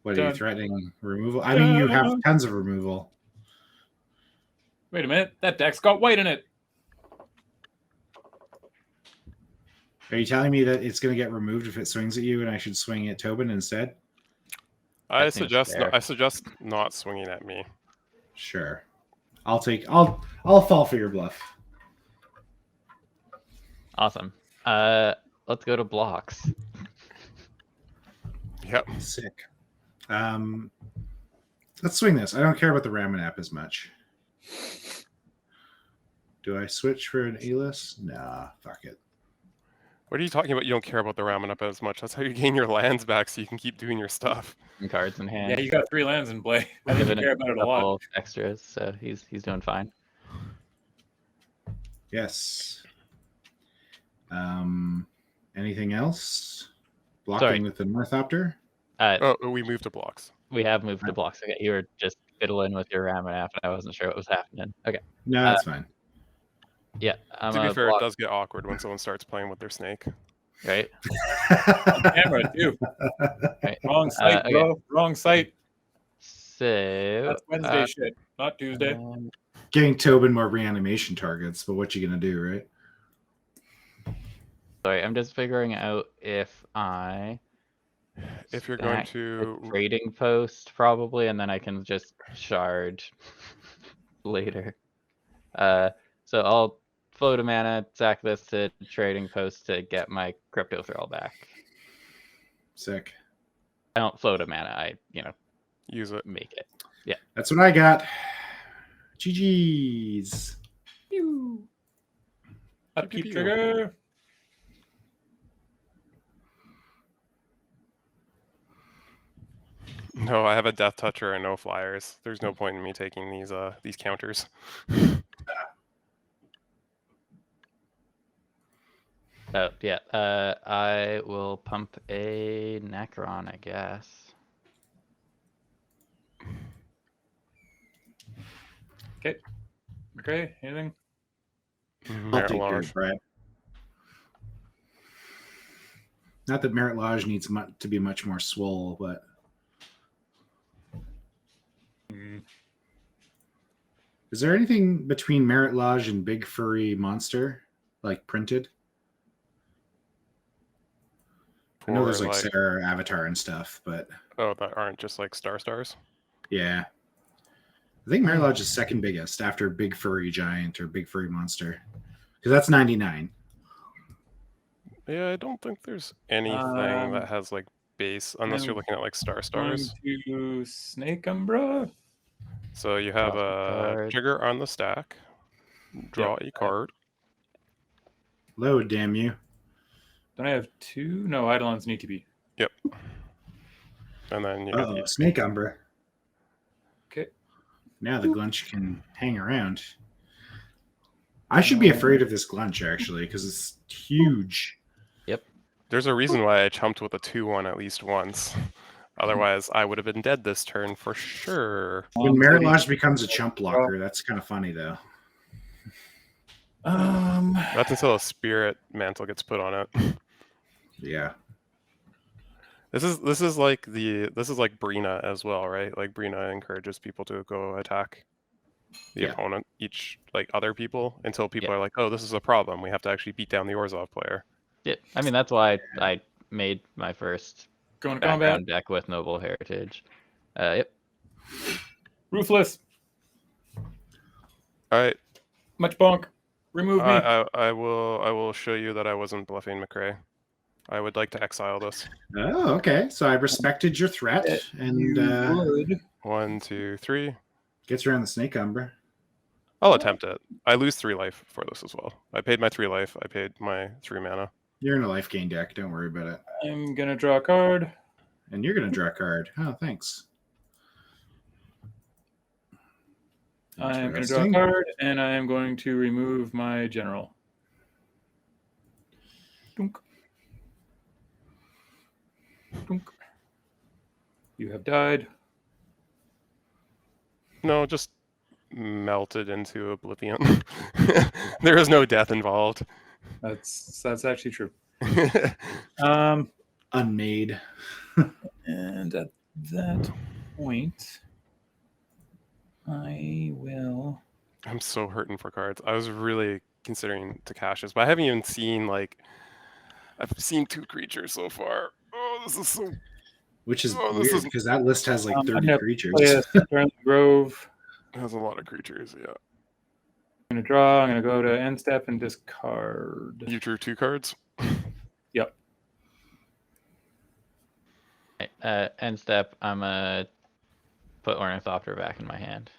What are you Done. threatening removal? I mean, you have Done. tons of removal. Wait a minute, that deck's got white in it. Are you telling me that it's going to get removed if it swings at you and I should swing at Tobin instead? I That seems suggest fair. I suggest not swinging at me. Sure. I'll fall for your bluff. Awesome. Let's go to blocks. Yep. Sick. Let's swing this. I don't care about the Ramen app as much. Do I switch for an A-list? Nah, fuck it. What are you talking about? You don't care about the ramen up as much. That's how you gain your lands back so you can keep doing your stuff. And cards in hand. Yeah, you got 3 lands in play. I think you Given care about it a lot. couple extras, so he's doing fine. Yes. Anything else? Blocking Sorry. with the Northopter? Oh, we moved to blocks. We have moved to blocks. Okay, you were just fiddling with your ramen app, and I wasn't sure what was happening. Okay, No, that's fine. yeah. I'm To be a fair, block, it does get awkward when someone starts playing with their snake. right? Camera, too. Right. Wrong site, okay. bro. Wrong site. So That's Wednesday shit, not Tuesday. Getting Tobin more reanimation targets, but what you gonna do, right? sorry, I'm just figuring out if I If you're going stack to a trading post probably, and then I can just shard later. So I'll float a mana, sack this to trading post to get my crypto throw back. Sick. I don't float a mana, I use it. make it. That's what I got. GG's. Upkeep Pew, pew. trigger. No, I have a death toucher and no flyers. There's no point in me taking these counters. Oh yeah, I will pump a Necron, I guess. Okay. McRae, anything? I'll Marit take your Lage. Brad. Not that Marit Lage needs to be much more swole, but is there anything between Marit Lage and Big Furry Monster, like printed? I know there's like Sarah Avatar and stuff, but Oh, that aren't just like stars. yeah. I think Marit Lage is second biggest after Big Furry Giant or Big Furry Monster. Because that's 99. Yeah, I don't think there's anything that has like base, unless you're I'm looking at like Going stars. to Snake Umbra. So you have Draw some a cards. trigger on the stack. Draw a card. Load, damn you. Don't I have 2? No, Eidolons need to be. Yep. And then you have Uh-oh, the Snake Umbra. Okay. Now the Gluntch can hang around. I should be afraid of this Gluntch, actually, because it's huge. There's a reason why I chumped with a 2/1 at least once. Otherwise, I would have been dead this turn for sure. When Marit Lage becomes a chump blocker, that's kind of funny, though. That's until a spirit mantle gets put on it. Yeah. This is like Brina as well, right? Like Brina encourages people to go attack the opponent, other people, until people are like, oh, this is a problem. We have to actually beat down the Orzhov player. Yeah, I mean that's why I made my first Going to combat. background deck with Noble Heritage. Yep. Ruthless. All right. Much bonk. Remove me. I will show you that I wasn't bluffing McRae. I would like to exile this. Oh, okay. So I respected your threat, and 1, 2, 3. gets around the Snake Umbra. I'll attempt it. I lose 3 life for this as well. I paid my 3 life. I paid my 3 mana. You're in a life gain deck. Don't worry about it. I'm going to draw a card. And you're going to draw a card. Oh, thanks. I'm going to draw a card, and I am going to remove my general. Dunk. Dunk. You have died. No, just melted into oblivion. There is no death involved. That's actually true. Unmade. And at that point, I will. I'm so hurting for cards. I was really considering to cash this, but I haven't even seen I've seen 2 creatures so far. Oh, this is so. Which is weird because that list has like 30 creatures. Play a Grove. It has a lot of creatures, yeah. I'm going to draw. I'm going to go to end step and discard. You drew 2 cards? Yep. End step, I'm going to put Ornithopter back in my hand.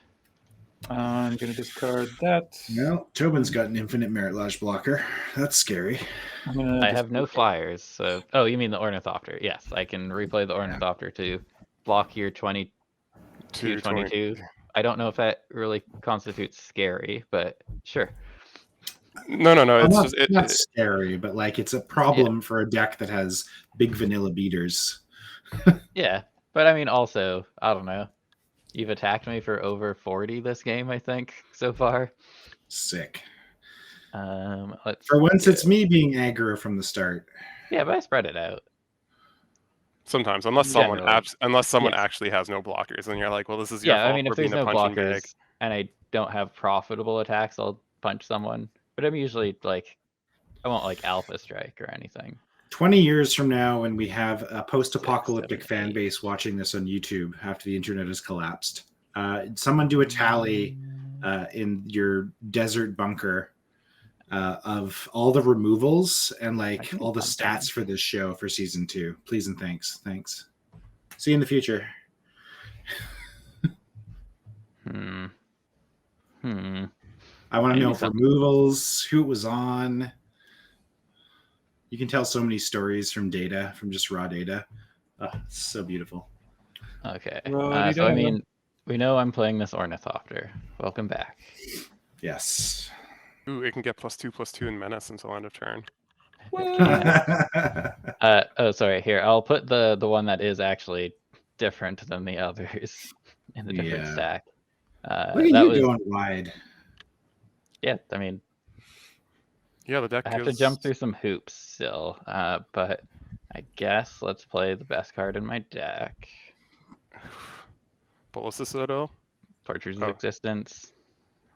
I'm going to discard that. Well, Tobin's got an infinite Marit Lage blocker. That's scary. I have no flyers, so... Oh, you mean the Ornithopter. Yes, I can replay the Ornithopter to block your 22. I don't know if that really constitutes scary, but sure. No. It's not scary, but like it's a problem for a deck that has big vanilla beaters. Yeah, but I mean, also, I don't know. You've attacked me for over 40 this game, I think, so far. Sick. For once, it's me being aggro from the start. Yeah, but I spread it out. Sometimes, unless someone actually has no blockers, and you're like, well, this is your fault. I mean, if for there's being no a punching blockers bag. and I don't have profitable attacks, I'll punch someone. But I'm usually like, I won't like alpha strike or anything. 20 years from now, when we have a post-apocalyptic fan base watching this on YouTube after the internet has collapsed, someone do a tally in your desert bunker of all the removals and like all the stats for this show for season 2. Please and thanks. See you in the future. I want to know if removals, who it was on. You can tell so many stories from data, from just raw data. Oh, it's so beautiful. Okay. So, I mean, we know I'm playing this Ornithopter. Welcome back. Yes. Ooh, it can get +2/+2 in menace until end of turn. Oh, sorry. Here, I'll put the one that is actually different than the others in the different stack. Look at you going wide. Yeah, I mean, yeah, the deck. I have to jump through some hoops still, but I guess let's play the best card in my deck. Bolus Citadel? Tortures of Existence.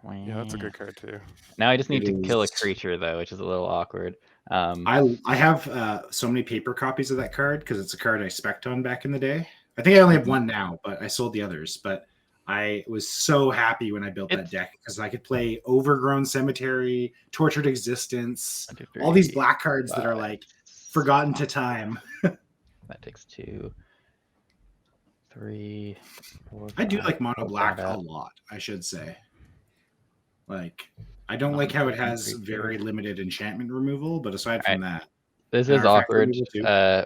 Yeah, that's a good card too. Now I just need to kill a creature though, which is a little awkward. I have so many paper copies of that card because it's a card I spec'd on back in the day. I think I only have one now, but I sold the others. But I was so happy when I built that deck because I could play Overgrown Cemetery, Tortured Existence, all these black cards that are like forgotten to time. That takes 2, 3, 4. I do 5. like mono Hold black that a up. lot, I should say. Like, I don't like how it has very limited enchantment removal, but aside from that, This and is artifact awkward, removal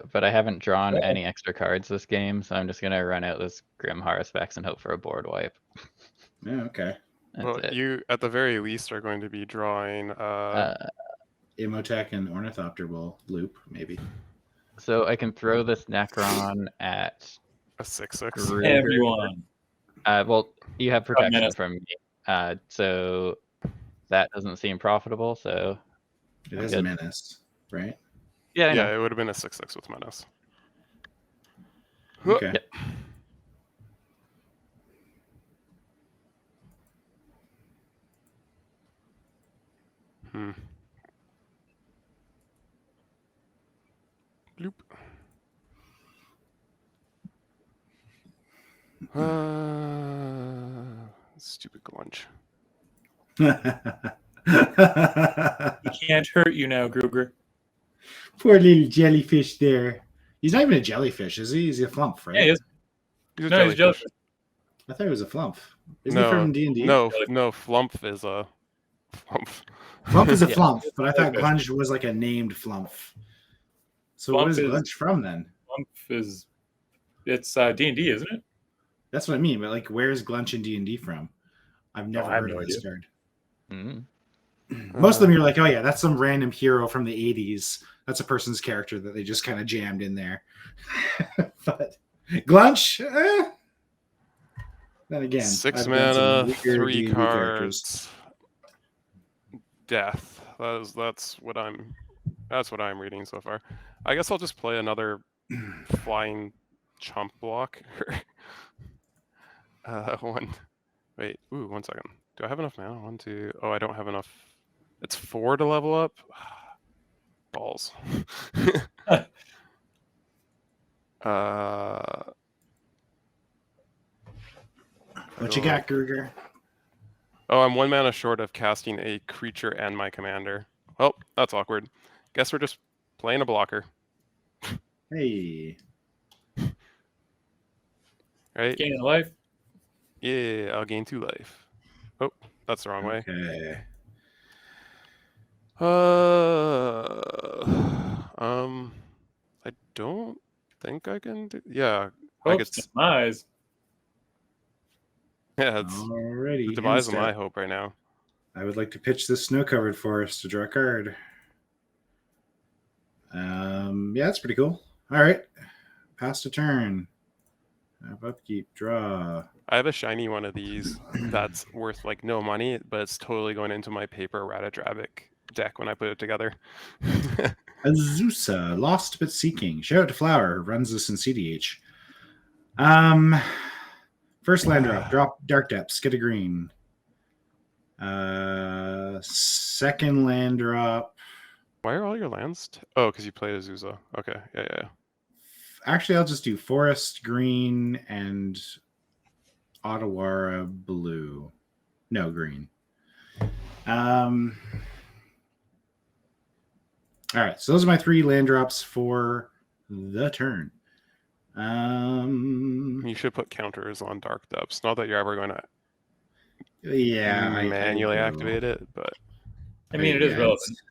too. but I haven't drawn any extra cards this game, so I'm just gonna run out this Grim Haruspex and hope for a board wipe. Yeah, okay. That's Well, it. you at the very least are going to be drawing. Imotekh and Ornithopter will loop, maybe. So I can throw this Necron at A 6/6. Gruger. Everyone. Well, you have protection menace. from me, so that doesn't seem profitable. So It is a menace, right? yeah, I know. Yeah, it would have been a 6/6 with menace. Okay. Yep. Bloop. Stupid Gluntch. He can't hurt you now, Gruger. Poor little jellyfish there. He's not even a jellyfish, is he? He's a flump, right? Yeah, he is. He's a No, he's jellyfish. jellyfish. I thought he was a flump. Isn't he from D&D? No, Flump is a Flump. Flump is a Yeah. flump, but I thought Jellyfish. Gluntch was like a named flump. So Flump what is is- Gluntch from then? Flump is it's D&D, isn't it? That's what I mean, but like where is Gluntch in D&D from? I've never I have heard no of this idea. card. Mm. Most of them you're like, oh yeah, that's some random hero from the 80s. That's a person's character that they just kind of jammed in there. But Gluntch, then again, 6 I've done some mana, weird 3 D&D characters. cards. Death. That's what I'm reading so far. I guess I'll just play another flying chump block. One. Wait. Ooh, 1 second. Do I have enough mana? 1, 2. Oh, I don't have enough. It's 4 to level up. Balls. What you got, Gruger? Oh, I'm 1 mana short of casting a creature and my commander. Oh, that's awkward. Guess we're just playing a blocker, Hey. right? Gain life. Yeah, I'll gain 2 life. Oh, that's the wrong way. Okay. I don't think I can do. Yeah, I could. Hopes demise. Yeah, it's Alrighty. the demise of end my step. hope right now. I would like to pitch this snow-covered forest to draw a card. Yeah, that's pretty cool. All right. Pass to turn. Have upkeep, draw. I have a shiny one of these that's worth like no money, but it's totally going into my paper Ratadrabic deck when I put it together. Azusa, Lost But Seeking. Shout out to Flower, who runs this in CDH. First land drop Dark Depths, get a green. Second land drop. Why are all your lands? Oh, because you played Azusa. Okay, yeah. Actually, I'll just do Forest Green and Ottawara Blue. No, green. All right, so those are my 3 land drops for the turn. You should put counters on Dark Depths. Not that you're ever going to Yeah, manually I activate it, but I mean, it is relevant.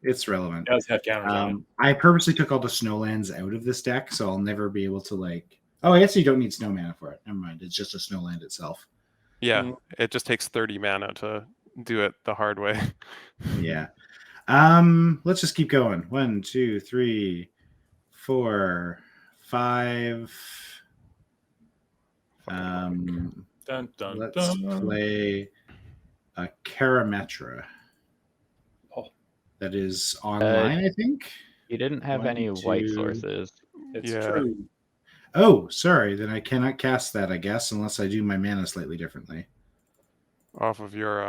It's relevant. It does have counters on it. I purposely took all the snowlands out of this deck, so I'll never be able to like. Oh, I guess you don't need snow mana for it. Never mind. It's just a snowland itself. yeah, it just takes 30 mana to do it the hard way. Yeah. Let's just keep going. 1, 2, 3, 4, 5. Dun, dun, Let's dun. play a Karametra. Oh. That is online, I think. You didn't have 1, any white 2. sources. It's Yeah. true. Oh, sorry. Then I cannot cast that, I guess, unless I do my mana slightly differently. Off of your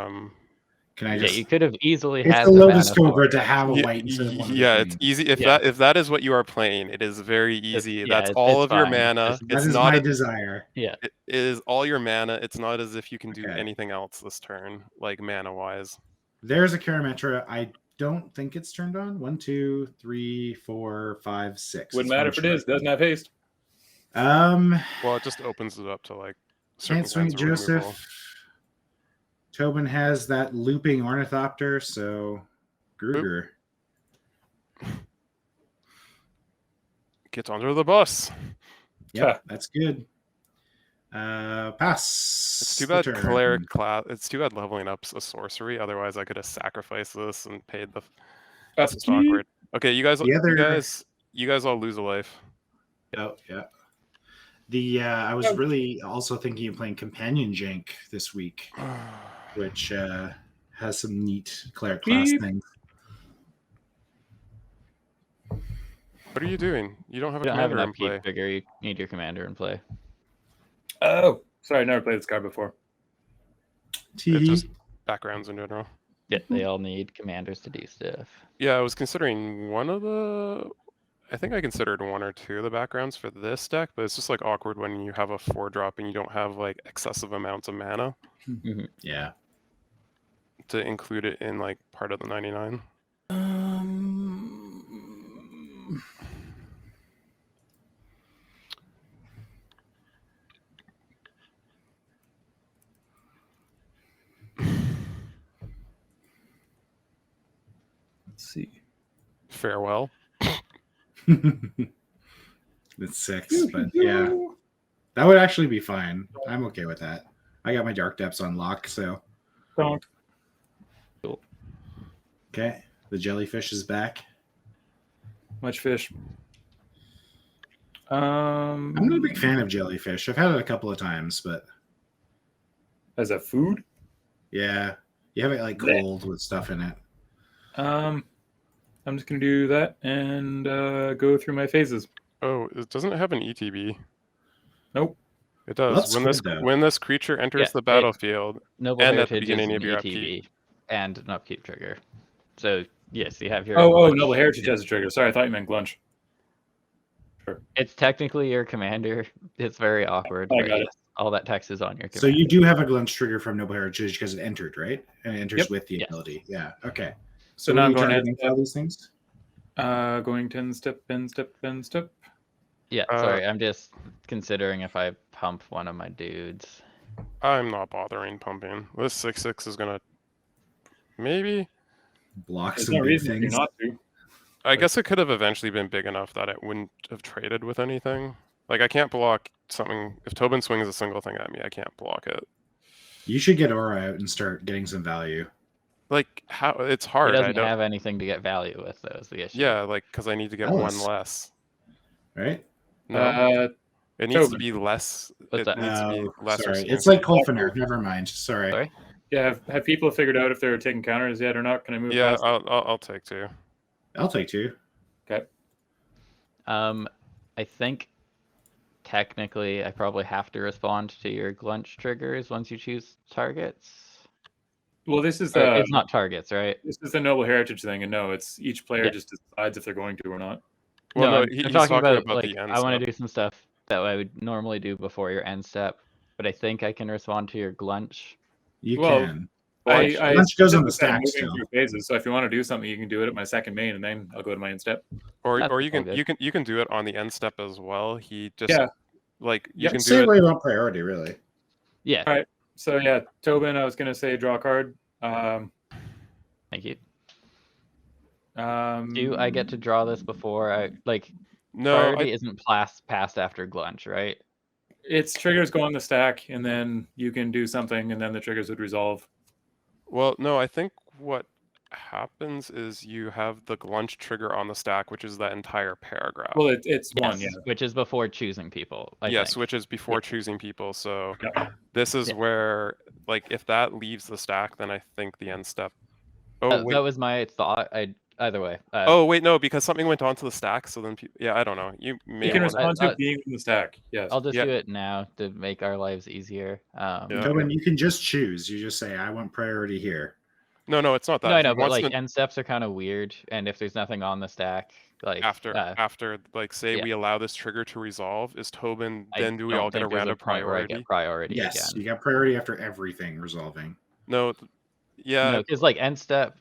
Can I Yeah, just? you could have easily It's had a the Lotus mana for Cobra it. to have a white instead of one of the yeah, it's green. easy. If Yeah. that is what you are playing, it is very easy. yeah, That's it's all of your fine. mana. That It's is not. my desire. Yeah. It is all your mana. It's not as if you can do Okay. anything else this turn, like mana wise. There's a Karametra. I don't think it's turned on. 1, 2, 3, 4, 5, 6. Wouldn't It's matter one if it is. short. Doesn't have haste. Well, it just opens it up to like certain Can't swing kinds it, of removal. Joseph. Tobin has that looping ornithopter, so Gruger. Get under the bus. Yep, that's good. Pass. It's too the bad turn. cleric class. It's too bad leveling up's a sorcery. Otherwise, I could have sacrificed this and paid the. That's just awkward. Okay, you guys. You guys all lose a life. Oh yeah. I was really also thinking of playing Companion Jank this week, which has some neat cleric class things. What are you doing? You don't have a You don't have commander in enough play. keep figure. You need your commander in play. Oh, sorry, I never played this card before. It's Tee. just backgrounds in general. Yeah, they all need commanders to do stuff. Yeah, I was considering one of the. I think I considered one or two of the backgrounds for this deck, but it's just like awkward when you have a 4-drop and you don't have like excessive amounts of mana Yeah. to include it in like part of the 99. Let's see. Farewell. It's 6, but yeah. That would actually be fine. I'm okay with that. I got my Dark Depths on lock, so. Don't. Cool. Okay. The jellyfish is back. Much fish. I'm not a big fan of jellyfish. I've had it a couple of times, but As a food? yeah. You have it like cold with stuff in it. I'm just gonna do that and go through my phases. Oh, doesn't it have an ETB? Nope. It does. That's good, though. When this creature enters Yeah, the battlefield, Noble and at the Heritage is beginning an of your ETB upkeep. and an upkeep trigger. So yes, you have your. Oh, Gluntch. Noble Heritage has a trigger. Sorry, I thought you meant Gluntch. Sure. It's technically your commander. It's very awkward. I but got it. yes, all that text is on your commander. So you do have a Gluntch trigger from Noble Heritage because it entered, right? And it enters Yep. with the Yes. ability. Yeah. Okay. So what now are I'm you going targeting ahead. for all these things? Going 10 step, 10 step, 10 step. Yeah, sorry. I'm just considering if I pump one of my dudes. I'm not bothering pumping. This 6/6 is gonna maybe. Block There's some no big reason for you things. not to. I guess it could have eventually been big enough that it wouldn't have traded with anything. Like I can't block something if Tobin swings a single thing at me. I can't block it. You should get Orah out and start getting some value. Like how it's He hard. I doesn't don't. have anything to get value with, though, is the issue. Yeah, like because I need to get Alice. one less. Right? No, it needs to Tobin. be less. What's It that? needs to be Oh, lesser. sorry. skin. It's like Colfiner. Never mind. Sorry. Sorry? Yeah, have people figured out if they're taking counters yet or not? Can I move Yeah, past? I'll take 2. I'll take 2. Okay. I think technically I probably have to respond to your Gluntch triggers once you choose targets. Well, this is Or the it's not targets, right? Noble Heritage thing, and no, it's each player Yeah. just decides if they're going to or not. Well, no, I'm he's talking about the like end I want step. to do some stuff that I would normally do before your end step, but I think I can respond to your Glunch. You Well, can. I Lunch goes on the specifically said stack moving still. through phases. So if you want to do something, you can do it at my second main, and then I'll go to my end step. Or That's you all can good. you can do it on the end step as well. He just Yeah. like you Yeah, can Say do it. where you want priority, really. Yeah, All right. So yeah, Tobin, I was gonna say draw a card. thank you. Do Do I get to draw this before I like? No, Priority isn't passed after Glunch, right? Its triggers go on the stack, and then you can do something, and then the triggers would resolve. well, no, I think what happens is you have the Glunch trigger on the stack, which is that entire paragraph. Well, it's one, Yes, yeah. which is before choosing people. I Yes, think. which is before choosing people. So Yeah. this is Yeah. where, like, if that leaves the stack, then I think the end step. Oh wait. That was my thought. Either way. Oh wait, no, because something went onto the stack. So then, yeah, I don't know. You may You can want respond I- to being in the stack. Yes. I'll just Yeah. do it now to make our lives easier. Yeah. Tobin, you can just choose. You just say, I want priority here. No, it's not that. No, I He know, but wants like to- end steps are kind of weird, and if there's nothing on the stack, like after like say yeah. we allow this trigger to resolve, is Tobin then do we don't all get a think there's random point where I priority? get priority Yes, again. you got priority after everything resolving. No, yeah, No, because like end step,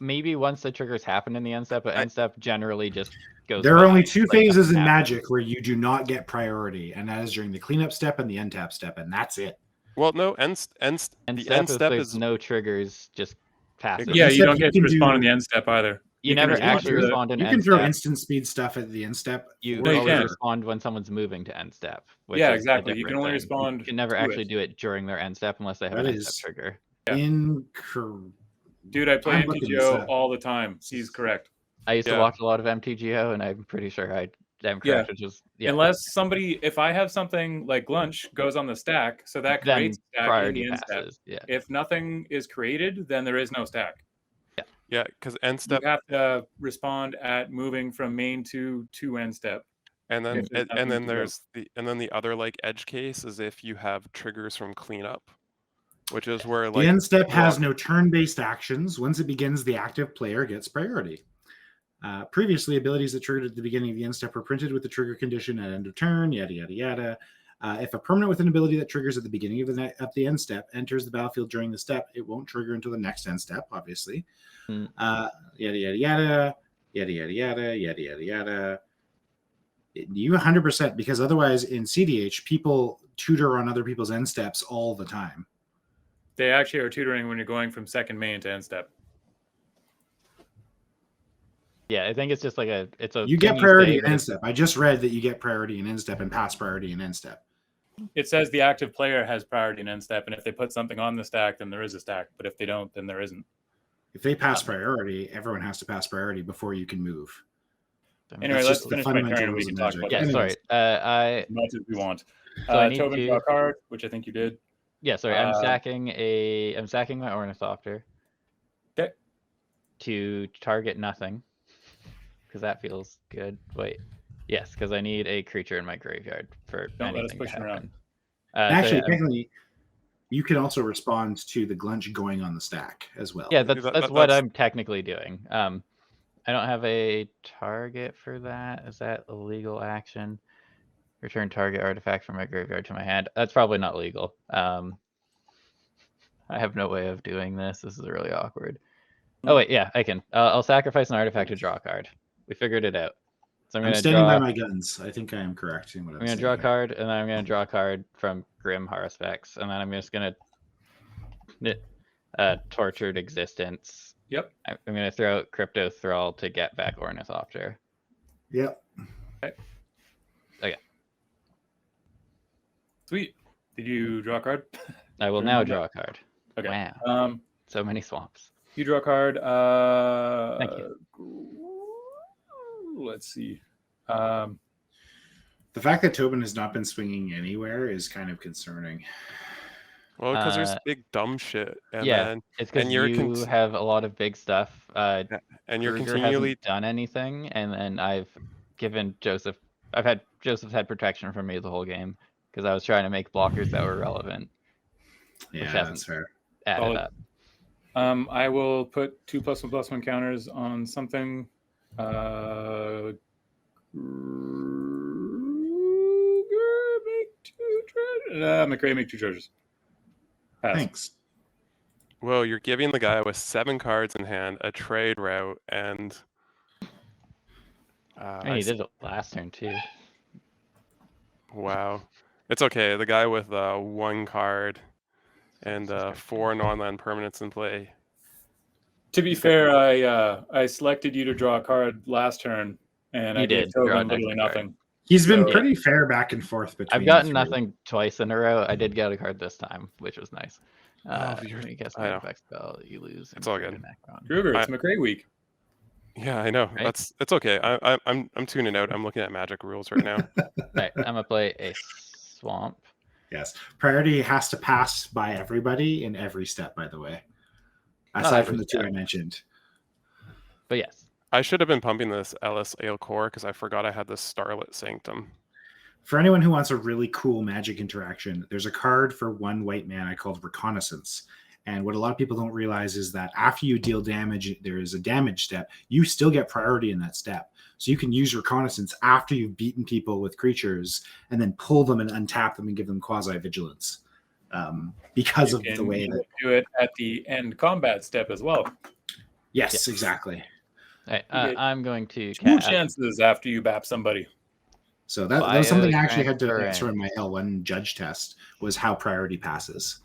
maybe once the triggers happen in the end step, but end step generally just goes. There are only by, 2 like, phases in nothing happens. Magic where you do not get priority, and that is during the cleanup step and the end tap step, and that's it. Well, no, the End end step, if step there's is no triggers, just passive. Yeah, end you step, don't you get to can respond in do- the end step either. You can never respond actually to the- respond in You end can throw step. instant speed stuff at the end step. You No, you always can't. respond when someone's moving to end step. Which Yeah, is a exactly. You can different only thing. respond You can never to actually it. do it during their end step unless they have That an end step is- trigger. Yeah. Incorrect. Dude, I play I'm looking this MTGO up. all the time. He's correct. I used to Yeah. watch a lot of MTGO, and I'm pretty sure I am Yeah. correct, which is Unless somebody, if I have something like Gluntch goes on the stack, so that then creates a stack in priority the end step. passes. Yeah. If nothing is created, then there is no stack. yeah, because end step, You have to respond at moving from main to end step. and then if there's and nothing then to go. there's the other like edge case is if you have triggers from cleanup, which is where The like end step has block- no turn-based actions. Once it begins, the active player gets priority. Previously, abilities that triggered at the beginning of the end step were printed with the trigger condition at end of turn, yada, yada, yada. If a permanent with an ability that triggers at the beginning of the end step enters the battlefield during the step, it won't trigger until the next end step, obviously. Mm. Yada, yada, yada, yada, yada, yada, yada, yada, yada. You 100%, because otherwise in CDH, people tutor on other people's end steps all the time. They actually are tutoring when you're going from second main to end step. Yeah, I think it's just like it's a. You thing get priority say, in but end it's- step. I just read that you get priority in end step and pass priority in end step. It says the active player has priority in end step, and if they put something on the stack, then there is a stack. But if they don't, then there isn't. If they pass priority, everyone has to pass priority before you can move. Anyway, That's let's just the finish my fundamental turn and we rules can of talk Magic. about Yeah, this Anyways. sorry. as much as we want. So I need Tobin, to- draw a card, which I think you did. Yeah, sorry. I'm Uh, sacking my Ornithopter. Okay. To target nothing, because that feels good. Wait, yes, because I need a creature in my graveyard for Don't let us anything push to him around. happen. Actually, yeah, technically, you can also respond to the Gluntch going on the stack as well. yeah, That- that's what that's- I'm technically doing. I don't have a target for that. Is that a legal action? Return target artifact from my graveyard to my hand. That's probably not legal. I have no way of doing this. This is really awkward. Oh wait, yeah, I can. I'll sacrifice an artifact to draw a card. We figured it out. So I'm I'm gonna standing draw. by my guns. I think I am correct in what I'm gonna saying draw a here. card, and then I'm gonna draw a card from Grim Haruspex, and then I'm just gonna Tortured Existence. Yep. I'm gonna throw out Crypto Thrall to get back Ornithopter. Yep. Sweet. Did you draw a card? I will Sure, now no. draw a card. Okay. Wow, so many swamps. You draw a card. Thank you. Let's see. The fact that Tobin has not been swinging anywhere is kind of concerning. well, because there's Uh, big dumb shit, and yeah, then It's because and you're you have a lot of big stuff. and you're Kruger continually hasn't done anything, and then I've given Joseph. Joseph's had protection from me the whole game because I was trying to make blockers that were relevant. Yeah, hasn't- that's fair. Added Solid. up. I will put 2+1/+1 counters on something. Kruger, make 2 treasures. McRae, make 2 treasures. Pass. Thanks. well, you're giving the guy with 7 cards in hand a trade route, and And he did it last turn too. wow, it's okay. The guy with 1 card and 4 non-land permanents in play. To be fair, I selected you to draw a card last turn, and You I gave did draw Tobin an literally extra card. nothing. He's been So- pretty fair back and forth between. I've gotten the three. nothing twice in a row. I did get a card this time, which was nice. you're- When you cast I an know. artifact spell, you lose. It's all and good. create an Necron. Kruger, it's McRae week. Yeah, I know. Right? It's okay. I'm tuning out. I'm looking at Magic rules right now. Right, I'm gonna play a swamp. Yes, priority has to pass by everybody in every step. By the way, Not aside every from the 2 I step. mentioned. But yes, I should have been pumping this Ellis Ale Core because I forgot I had this Starlit Sanctum. For anyone who wants a really cool Magic interaction, there's a card for 1 white mana called Reconnaissance. And what a lot of people don't realize is that after you deal damage, there is a damage step. You still get priority in that step. So you can use Reconnaissance after you've beaten people with creatures and then pull them and untap them and give them quasi-vigilance. Because You of the can way that... do it at the end combat step as well. Yes, Yes. exactly. All right, You get I'm going to 2 cast. chances after you bap somebody. So that was something I actually had to Biotransference. answer in my L1 judge test, was how priority passes.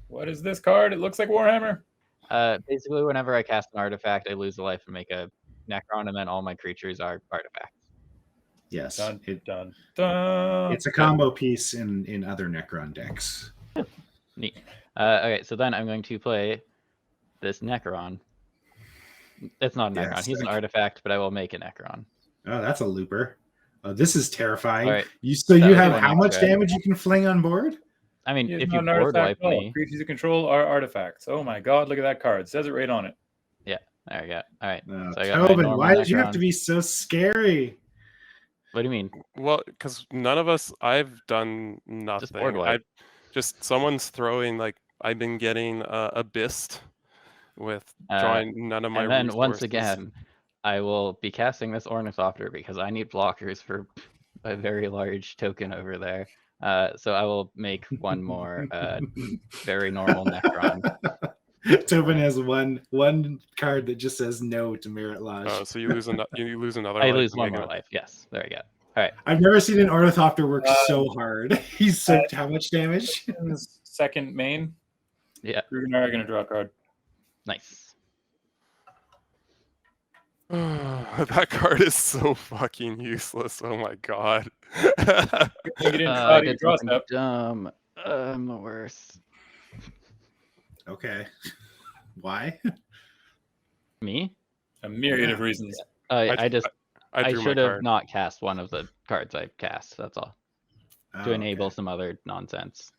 What is this card? It looks like Warhammer. Basically, whenever I cast an artifact, I lose a life and make a Necron, and then all my creatures are artifacts. Yes, Dun, dun, dun. it's a combo piece in other Necron decks. Neat. Okay, so then I'm going to play this Necron. It's not a Necron. Yes, He's an artifact, but I will make a Necron. Oh, that's a looper. Oh, this is terrifying. All right. You That was have one how much extra. damage you can fling on board? I mean, He is if not you an board artifact wipe at all. me. Creatures you control are artifacts. Oh my god, look at that card. It says it right on it. There we go. All right. Oh, So I got my Tobin, normal why did you have Necron. to be so scary? What do you mean? Well, because none of us, I've done nothing. board wipe. Just someone's throwing, like, I've been getting Abyssed with drawing none of my And then resources. once again, I will be casting this Ornithopter because I need blockers for a very large token over there. So I will make one more very normal Necron. Tobin has one card that just says no to Marit Lage. Oh, so you lose another. You lose another. I life lose and one make more it- life. Yes, there we go. All right. I've never seen an Ornithopter work so hard. He's soaked how much damage? Second main. Yeah. Brewing and I are going to draw a card. Nice. That card is so fucking useless. Oh my god. You didn't I try to did draw something step. dumb. I'm the worst. Okay. Why? Me? A myriad of reasons. I I drew my should have card. not cast one of the cards I cast. That's all. To Oh, enable okay. some other nonsense.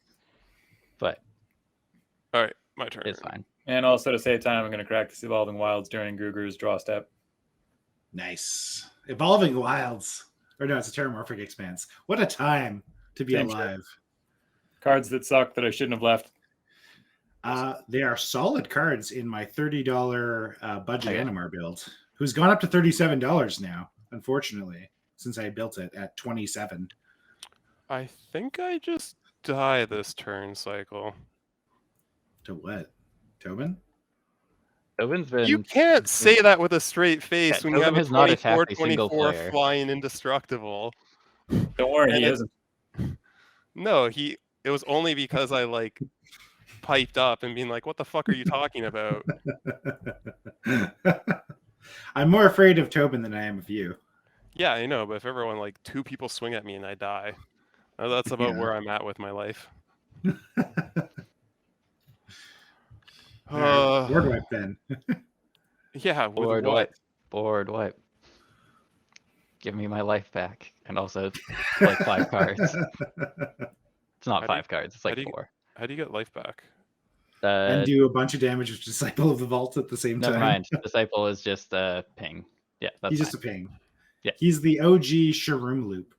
But All right, my turn. it's fine. And also to save time, I'm going to crack this Evolving Wilds during Gruger's draw step. Nice. Evolving Wilds. Or no, it's a Terramorphic Expanse. What a time to be Same shit. alive. Cards that suck that I shouldn't have left. They are solid cards in my $30 budget Okay. Animar build, who's gone up to $37 now, unfortunately, since I built it at 27. I think I just die this turn cycle. To what? Tobin? Tobin's been. You can't say that with a straight face when you Tobin have a has not 24 attacked a single 24 player. flying indestructible. Don't worry, And he it- isn't. No, it was only because I like piped up and being like, "What the fuck are you talking about?" I'm more afraid of Tobin than I am of you. Yeah, I know, but if everyone like 2 people swing at me and I die, that's about Yeah. where I'm at with my life. Board wipe then. Yeah, with Board what? wipe. Board wipe. Give me my life back. And also like 5 cards. It's not How do 5 cards, it's how like do you- 4. How do you get life back? And do a bunch of damage with Disciple of the Vault at the same Never time. mind. Disciple is just a ping. Yeah, that's He's fine. just a ping. Yeah. He's the OG Sharoom loop.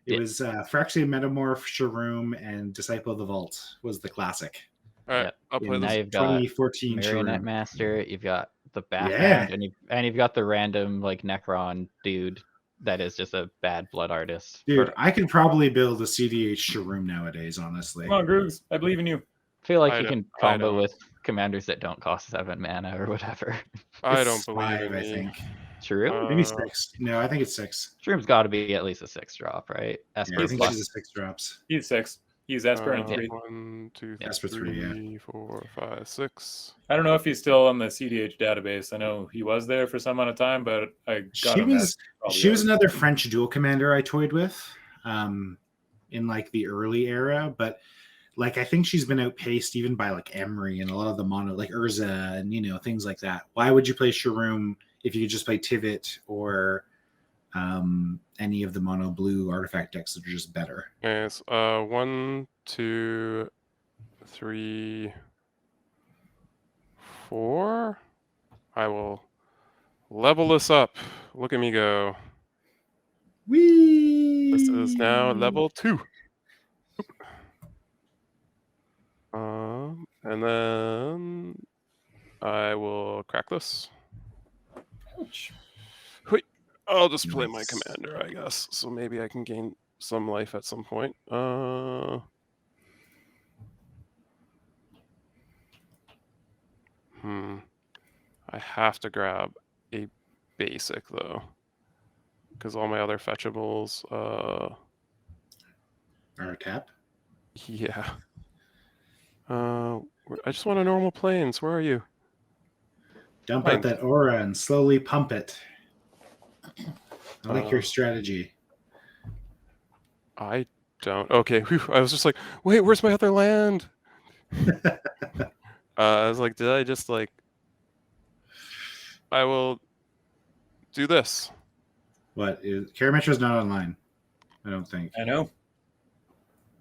It Yeah. was Phyrexian Metamorph, Sharoom, and Disciple of the Vault was the classic. All right, Yep. I'll play In Now this. you've got 2014 Marionette Sharoom. Master, you've got the background, Yeah. and you've got the random like Necron dude that is just a bad blood artist. Dude, I could probably build a CDH Sharoom nowadays, honestly. Come on, Grooves. I believe in you. I feel like I you don't- can I combo don't. with commanders that don't cost 7 mana or whatever. I It's don't believe 5, in I me. think. Shroom? Maybe Uh, 6. No, I think it's 6. Shroom's got to be at least a 6 drop, right? Yeah, I Esper think plus. she's a 6 drops. He's 6. He's Esper and 3. 1, 2, Yes, for 3, yeah. 3, 4, 5, 6. I don't know if he's still on the CDH database. I know he was there for some amount of time, but I got She him. was probably she was out. another French dual commander I toyed with in like the early era, but like I think she's been outpaced even by like Emery and a lot of the mono like Urza and things like that. Why would you play Sharoom if you could just play Tivit or any of the mono blue artifact decks that are just better? Okay, it's 1, 2, 3, 4. I will level this up. Look at me go. Whee! This is now level 2. And then I will crack this. Ouch. Hui. I'll just play my Nice. commander, I guess. So maybe I can gain some life at some point. I have to grab a basic though, because all my other fetchables. Or tap. Yeah. I just want a normal plains. Where are you? Dump Fine. out that Orah and slowly pump it. I like your Uh, strategy. I don't. Okay. Whew, I was just like, wait, where's my other land? I was like, did I just like? I will do this. What is Carametra's not online? I don't think. I know.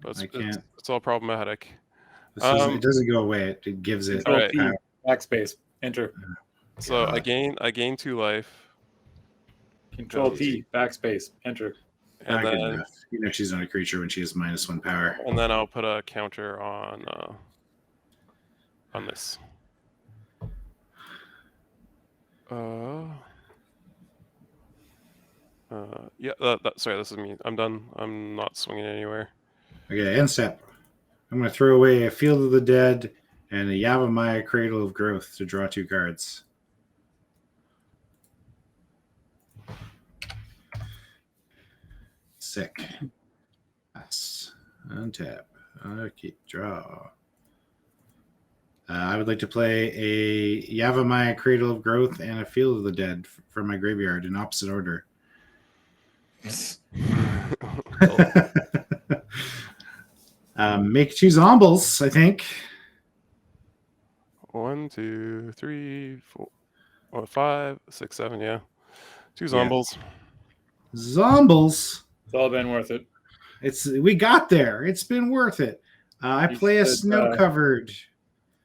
But I can't. it's all problematic. It doesn't go away. It gives it. Control Alright. T, backspace, enter. So I God. gain 2 life, Control T, backspace, enter. and Good then enough. You know she's not a creature when she has -1 power. and then I'll put a counter on this. Yeah. Sorry, this is me. I'm done. I'm not swinging anywhere. Okay, end step. I'm going to throw away a Field of the Dead and a Yavimaya Cradle of Growth to draw 2 cards. Sick. Yes. Untap. Okay, draw. I would like to play a Yavimaya Cradle of Growth and a Field of the Dead from my graveyard in opposite order. Make 2 zombles, I think. 1, 2, 3, 4, 5, 6, 7. Yeah, 2 zombles. Zombles. It's all been worth it. We got there. It's been worth it. I play a snow covered.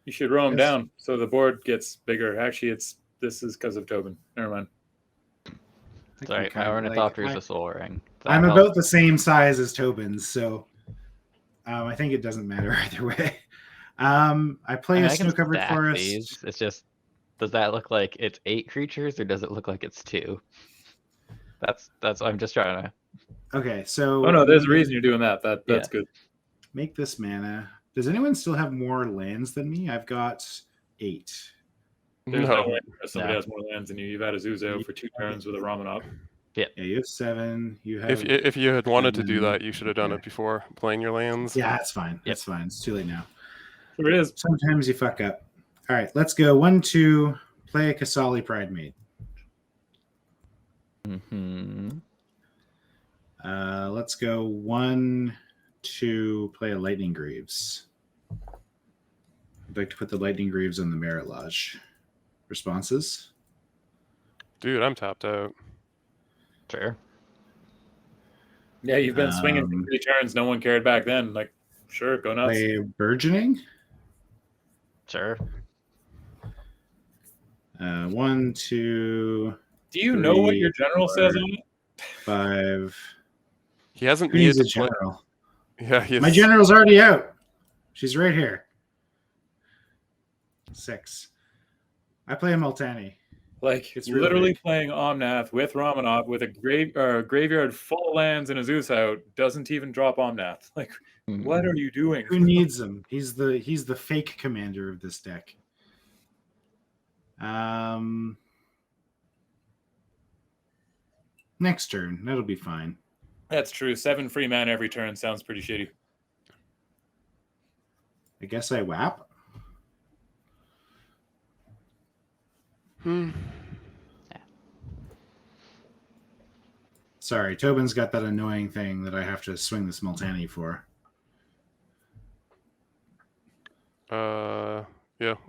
You should row them down so the board gets bigger. Actually, this is because of Tobin. Never mind. Sorry, my Ornithopter is a soul ring. I'm about the same size as Tobin's, so I think it doesn't matter either way. I play a snow-covered forest. These. It's just, does that look like it's 8 creatures or does it look like it's 2? That's I'm just trying to. Okay, so. Oh no, there's a reason you're doing that. That's good. Make this mana. Does anyone still have more lands than me? I've got 8. There's no way somebody has more lands than you. You've had a Zuzo for 2 turns with a Ramanov. Yeah, you have 7. You have. If you had wanted to do that, you should have done it before playing your lands. Yeah, that's fine. That's fine. It's too late now. Sure it is. Sometimes you fuck up. All right, let's go. 1, 2. Play a Kasali Pride Maid. Let's go 1, 2. Play a Lightning Greaves. I'd like to put the Lightning Greaves on the Marit Lage. Responses? Dude, I'm tapped out. Sure. Yeah, you've been swinging for 3 turns. No one cared back then. Like, sure, go nuts. Play Burgeoning? Sure. 1, 2. Do you know what your general says on it? 5. He hasn't Who needs needed a to play. general? Yeah, My general's already out. She's right here. 6. I play a Multani. Like, it's literally playing Omnath with Ramanov with a graveyard full of lands and a Zeus out. Doesn't even drop Omnath. Like, what are you doing? Who needs him? He's the fake commander of this deck. Next turn. That'll be fine. That's true. 7 free mana every turn sounds pretty shitty. I guess I whap. Sorry, Tobin's got that annoying thing that I have to swing this Multani for. Yeah,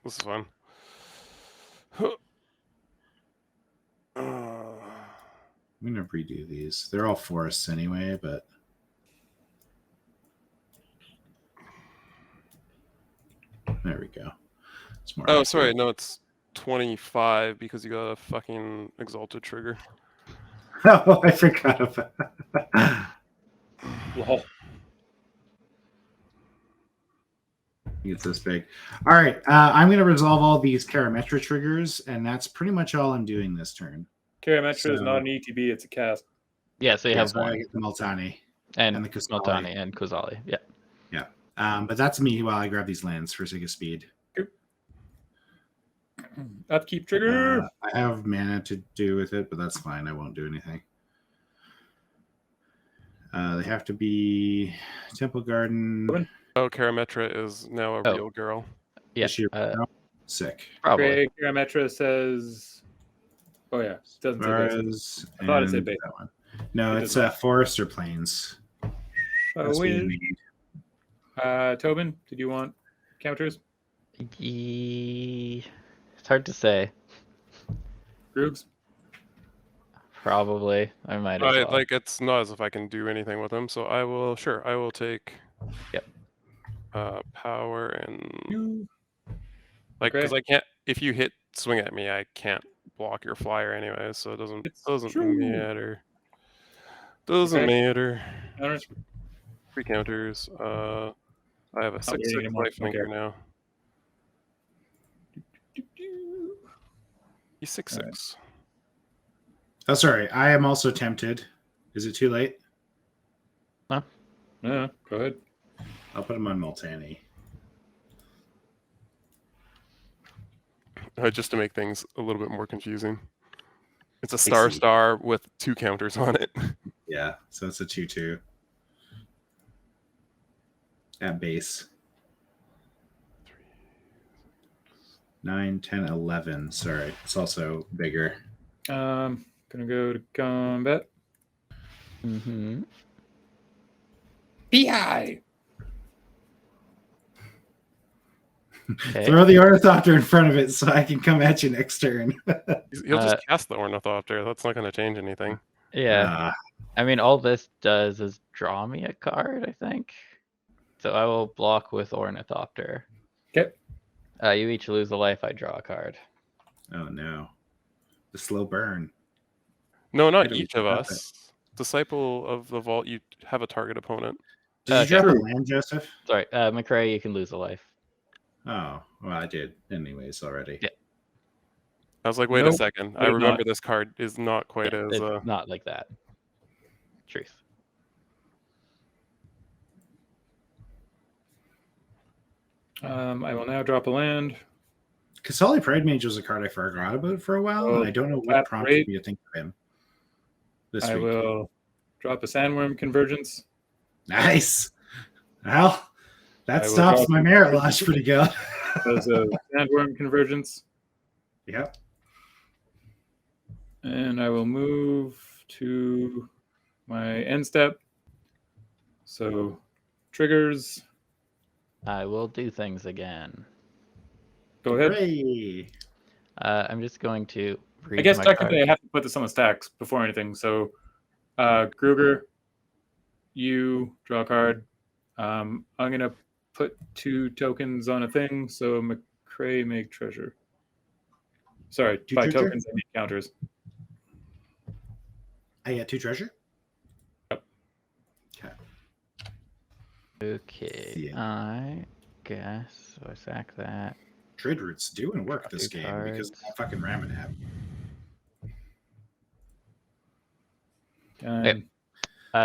this is fun. I'm going to redo these. They're all forests anyway, but... There we go. It's more accurate. Sorry. No, it's 25 because you got a fucking Exalted trigger. Oh, I forgot about that. Lol. It's this big. All right. I'm going to resolve all these Karametra triggers, and that's pretty much all I'm doing this turn. Karametra is not an ETB, it's a cast. Yeah, so you have So I one. get the Multani. And the Kasali. Multani and Kozali. Yeah. Yeah. But that's me while I grab these lands for sake of speed. Upkeep trigger. I have mana to do with it, but that's fine. I won't do anything. They have to be Temple Garden. Oh, Karametra is now a Oh. real girl. Yeah, Is she sick? probably. Karametra says. Oh yeah, it doesn't say basic. Bars I thought it said and basic. that one. No, It it's does not. forest or plains. That's what you need. Tobin, did you want counters? It's hard to say. Grooves? Probably. I might as well. Like it's not as if I can do anything with them, so I will take Yep. power and You. like because Okay. I can't if you hit swing at me, I can't block your flyer anyway, so it doesn't true. matter. Doesn't Okay. matter. Counters? 3 counters. I have a 6/6 getting any more. lifelinker Okay. now. He's 6/6. Oh, sorry. I am also tempted. Is it too late? No, go ahead. I'll put him on Multani. Just to make things a little bit more confusing. It's a see. star with 2 counters on it. Yeah, so it's a 2/2 at base. 9, 10, 11. Sorry, it's also bigger. Gonna go to combat. Mm-hmm. PI. Okay. Throw the Ornithopter in front of it so I can come at you next turn. He'll just cast the Ornithopter. That's not going to change anything. Yeah. I mean, all this does is draw me a card, I think. So I will block with Ornithopter. Okay. You each lose a life. I draw a card. Oh no, the slow burn. No, not Wait, each of stop us. Disciple of the Vault, you have a target opponent. Did you drop true. a land, Joseph? Sorry, McRae, you can lose a life. Oh, well, I did anyways already. Yeah. I was like, wait Nope, a second. I I did remember not. this card is not quite as. It's not like that. Truth. I will now drop a land. Kasali Pride Mage was a card I forgot about for a while, and I don't know what Tap prompted rate. me to think of him this I week. will drop a Sandworm Convergence. Nice. Well, that I will stops drop my a merit Convergence. loss pretty good. As a Sandworm Convergence. Yep. And I will move to my end step. So triggers. I will do things again. Go ahead. Hooray. I'm just going to read I guess my technically card. I have to put this on the stacks before anything. So Gruger, you draw a card. I'm gonna put 2 tokens on a thing. So McRae make treasure. Sorry, 2 by treasure? tokens I need counters. I got 2 treasure? Yep. Okay. Okay, Yeah. I guess so I sack that. Trade routes doing work Draw this 2 game because of cards. that fucking Ramanab.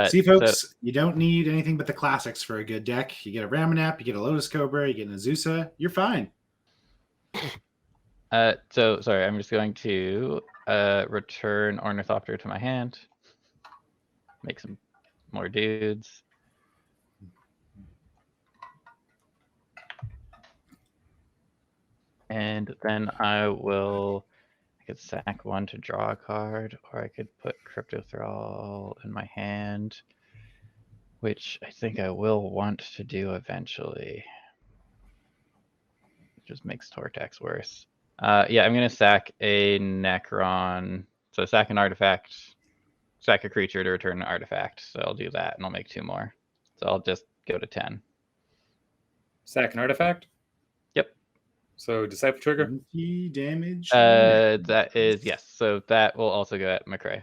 See, folks, you don't need anything but the classics for a good deck. You get a Ramanap, you get a Lotus Cobra, you get an Azusa, you're fine. So sorry, I'm just going to return Ornithopter to my hand. Make some more dudes. And then I could sack 1 to draw a card, or I could put Crypto Thrall in my hand, which I think I will want to do eventually. It just makes Tortex worse. Yeah, I'm gonna sack a Necron. So sack an artifact, sack a creature to return an artifact. So I'll do that, and I'll make 2 more. So I'll just go to 10. Sack an artifact. Yep. So Disciple trigger. 20 damage. That is yes. So that will also go at McRae.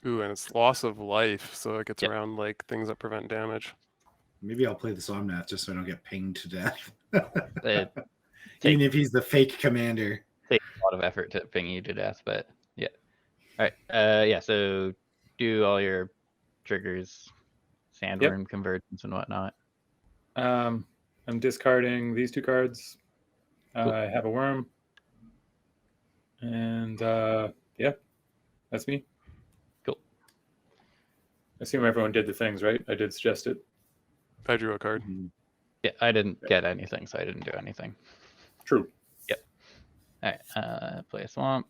Ooh, and it's loss of life, so it gets Yep. around like things that prevent damage. Maybe I'll play the Somnath just so I don't get pinged to death. It Even if he's the fake commander. takes a lot of effort to ping you to death, but yeah. All right. Yeah. So do all your triggers, Sandworm convergence and whatnot. I'm discarding these 2 cards. Cool. I have a worm. And yeah, that's me. Cool. I assume everyone did the things, right? I did suggest it. I drew a card. Yeah, I didn't get anything, so I didn't do anything. True. All right, play a swamp.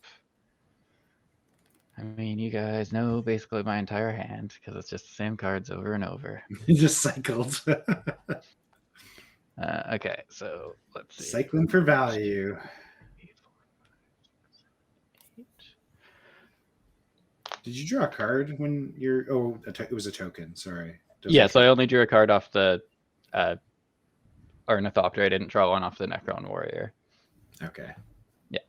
I mean, you guys know basically my entire hand because it's just the same cards over and over. You just cycled. Okay, so let's see. Cycling for value. 8, 4, 5, 6, 7, 8. Did you draw a card when you're? Oh, it was a token. Sorry. Yeah, so I only drew a card off the Ornithopter. I didn't draw one off the Necron Warrior. Okay. Yeah.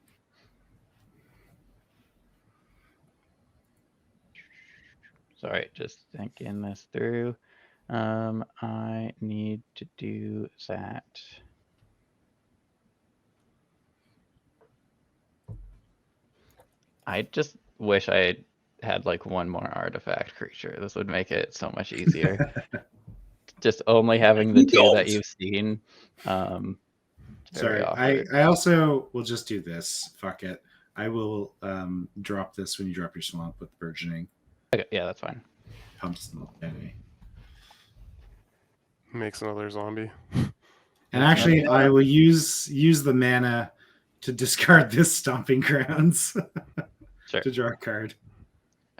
Sorry, just thinking this through. I need to do that. I just wish I had like one more artifact creature. This would make it so much easier. Just only having the two that you've seen. Sorry, awkward. I also will just do this. Fuck it. I will drop this when you drop your swamp with burgeoning. Okay, yeah, that's fine. Pumps the enemy. Makes another zombie. And actually, I will use the mana to discard this Stomping Grounds Sure. to draw a card.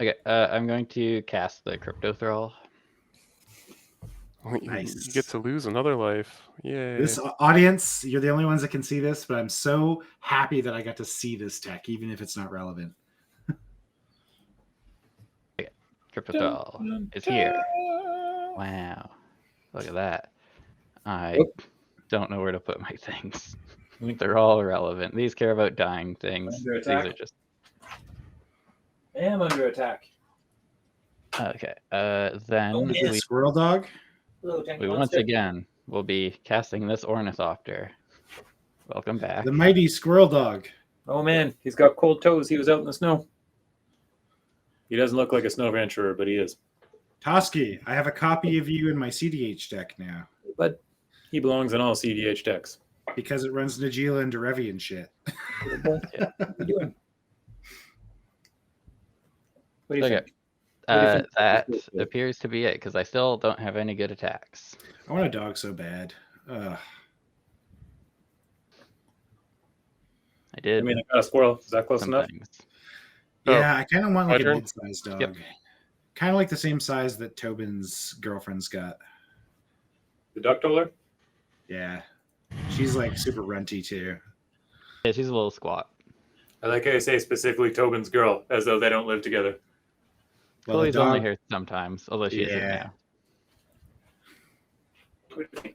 Okay, I'm going to cast the Crypto Thrall. Nice. You get to lose another life. Yay. This audience, you're the only ones that can see this, but I'm so happy that I got to see this tech, even if it's not relevant. Crypto Thrall is here. Wow. Look at that. I don't know where to put my things. They're all irrelevant. These care about dying things. Under These attack. are just... I am under attack. Okay. Then Is it Squirrel Dog? we once again will be casting this Ornithopter. Welcome back. The mighty Squirrel Dog. Oh man, he's got cold toes. He was out in the snow. He doesn't look like a snow venturer, but he is. Toski, I have a copy of you in my CDH deck now. But he belongs in all CDH decks. Because it runs Najeela and Derevi and shit. What are you doing? What do you Okay. think? What do you think? That appears to be it, because I still don't have any good attacks. I want a dog so bad. Ugh. I did. I mean, I got a squirrel. Is that close some enough? things. Yeah, I kind of want like my a turn? mid-sized dog. Yep. Kind of like the same size that Tobin's girlfriend's got. The duck toller? Yeah. She's like super runty too. Yeah, she's a little squat. I like how you say specifically Tobin's girl, as though they don't live together. Well, the Chloe's only dog, here sometimes, although she isn't Yeah. now. What do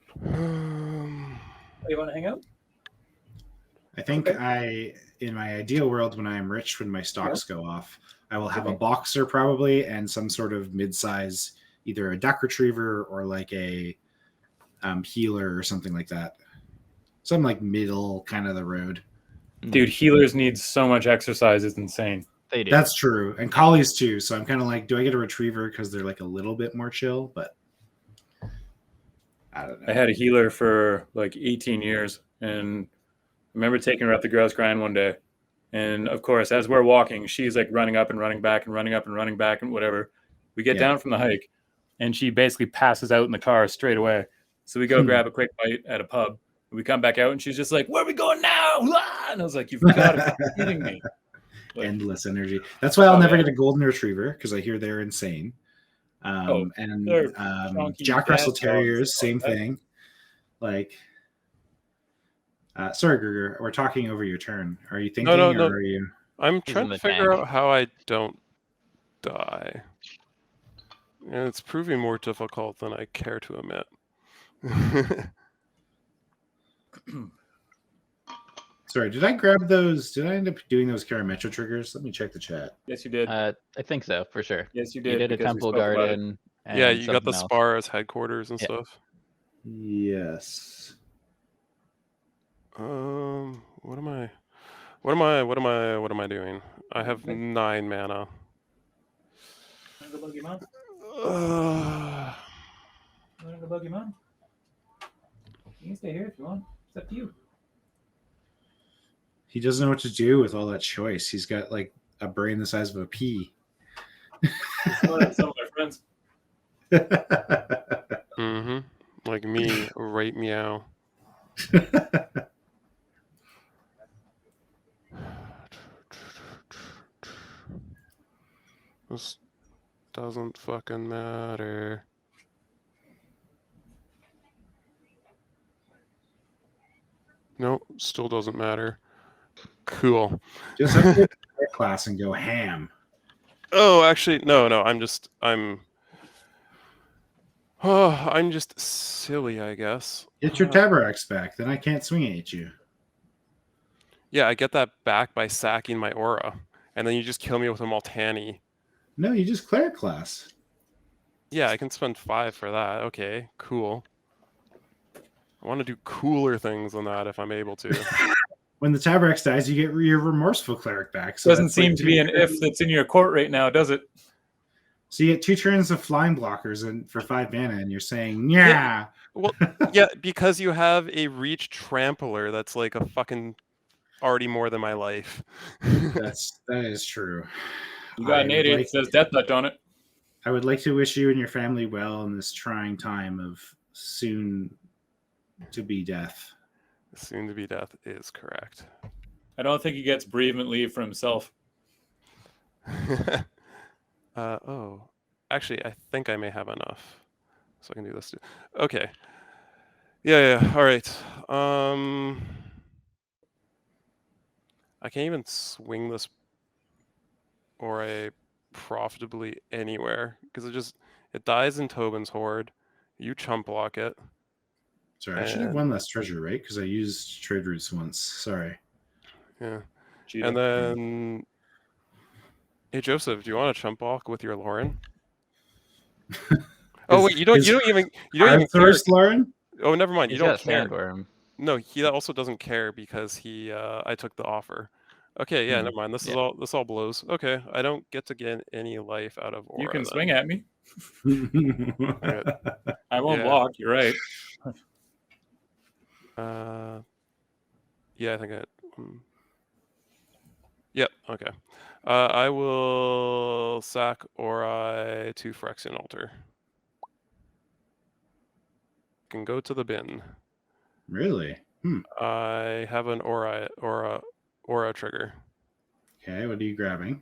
you want to hang out? I think Okay. in my ideal world, when I am rich, when my stocks go off, I will have a boxer probably and some sort of mid-size, either a duck retriever or like a healer or something like that. Some like middle kind of the road. Dude, healers need so much exercise. It's insane. They do. That's true. And collies too. So I'm kind of like, do I get a retriever because they're like a little bit more chill? But I don't know. I had a healer for like 18 years, and I remember taking her up the grouse grind one day. And of course, as we're walking, she's like running up and running back and running up and running back and whatever. We get down from the hike, and she basically passes out in the car straight away. So we go grab a quick bite at a pub. We come back out, and she's just like, "Where are we going now?" And I was like, "You've got to be kidding me!" Like, Endless energy. That's why I'll Oh, never yeah. get a golden retriever because I hear they're insane. And they're chunky Jack Russell dad Terriers, dogs. same thing. Like, sorry, Gruger, we're talking over your turn. Are you thinking, no. or are you? I'm He's trying in to the figure tank. out how I don't die. And it's proving more difficult than I care to admit. Sorry, did I grab those? Did I end up doing those Karametra triggers? Let me check the chat. yes, you did. I think so, for sure. Yes, you You did. did a because we temple spoke about it. garden. And Yeah, you got the something else. spar as headquarters and Yeah. stuff. Yes. What am I doing? I have 9 mana. Wanna go bug your mom? Uh, You want to go bug your mom? You can stay here if you want. It's up to you. He doesn't know what to do with all that choice. He's got like a brain the size of a pea. Some of my friends. Mm-hmm. Like me, right meow. This doesn't fucking matter. Nope, still doesn't matter. Cool. Just have to go class and go ham. Oh, actually, no. I'm just silly, I guess. Get your Tabaraks back, then I can't swing at you. Yeah, I get that back by sacking my Orah, and then you just kill me with a Multani. No, you just cleric class. Yeah, I can spend 5 for that. Okay, cool. I want to do cooler things than that if I'm able to. When the Tabaraks dies, you get your remorseful cleric back. So Doesn't that's like seem to be an if that's in your court right now, does it? So you get 2 turns of flying blockers and for 5 mana, and you're saying, yeah. Well, yeah, because you have a reach trampler that's like a fucking already more than my life. That is true. You got an 8/8 that says Death Touch on it. I would like to wish you and your family well in this trying time of soon to be death. Soon to be death is correct. I don't think he gets bereavement leave for himself. Oh, actually, I think I may have enough, so I can do this too. Okay. Yeah. All right. I can't even swing this Orah profitably anywhere because it dies in Tobin's Horde. You chump block it. Sorry, I should have one less treasure, right? Because I used trade routes once. Sorry. Yeah. Cheating. And then, hey Joseph, do you want to chump block with your Lauren? Oh wait, you don't even care. Lauren? Oh, never mind. He's You don't got care. Sandworm. No, he also doesn't care because I took the offer. Okay, yeah, never mind. This all blows. Okay, I don't get to get any life out of Orah. You can then. swing at me. Right. I won't block. You're right. Yeah, I think Yep. Okay. I will sack Orah to Phyrexian Altar. Can go to the bin. Really? I have an Orah trigger. Okay, what are you grabbing?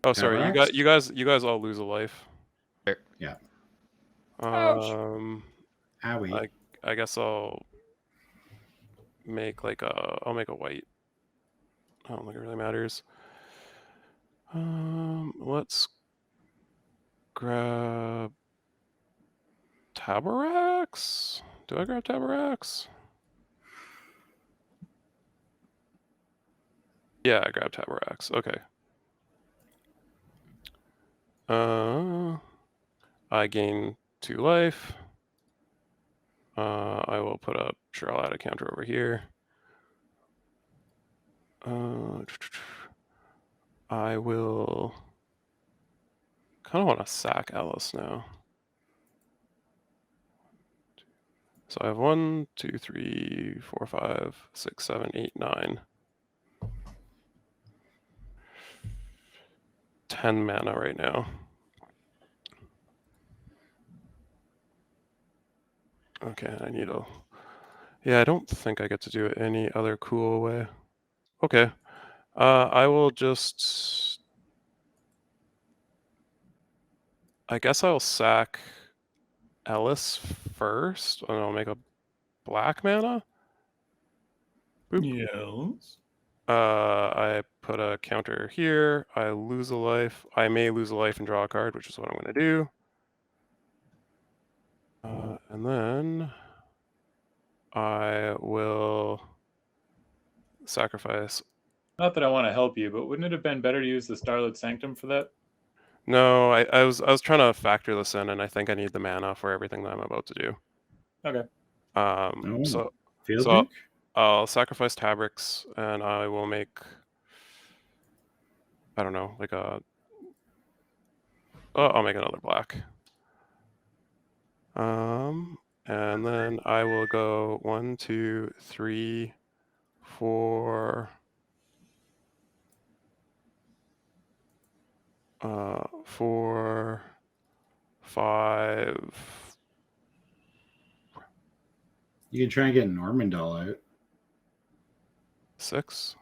Oh, sorry. You guys all lose a life. Yeah. Owie. I guess I'll make I'll make a white. I don't think it really matters. Let's grab Tabaraks. Do I grab Tabaraks? Yeah, I grab Tabaraks. Okay. I gain 2 life. I will put up. Sure, I'll add a counter over here. I will kind of want to sack Alice now. So I have 1, 2, 3, 4, 5, 6, 7, 8, 9. 10 mana right now. Okay, I need a... Yeah, I don't think I get to do it any other cool way. Okay. I will just... I guess I'll sack Ellis first, and I'll make a black mana. Boop. Yes. I put a counter here. I lose a life. I may lose a life and draw a card, which is what I'm going to do. And then I will sacrifice. Not that I want to help you, but wouldn't it have been better to use the Starlit Sanctum for that? No, I was trying to factor this in, and I think I need the mana for everything that I'm about to do. Okay. So I'll sacrifice Tabaraks, and I will make, I don't know, like a... I'll make another black. And then I will go 1, 2, 3, for 5. You can try and get Normandal out. 6.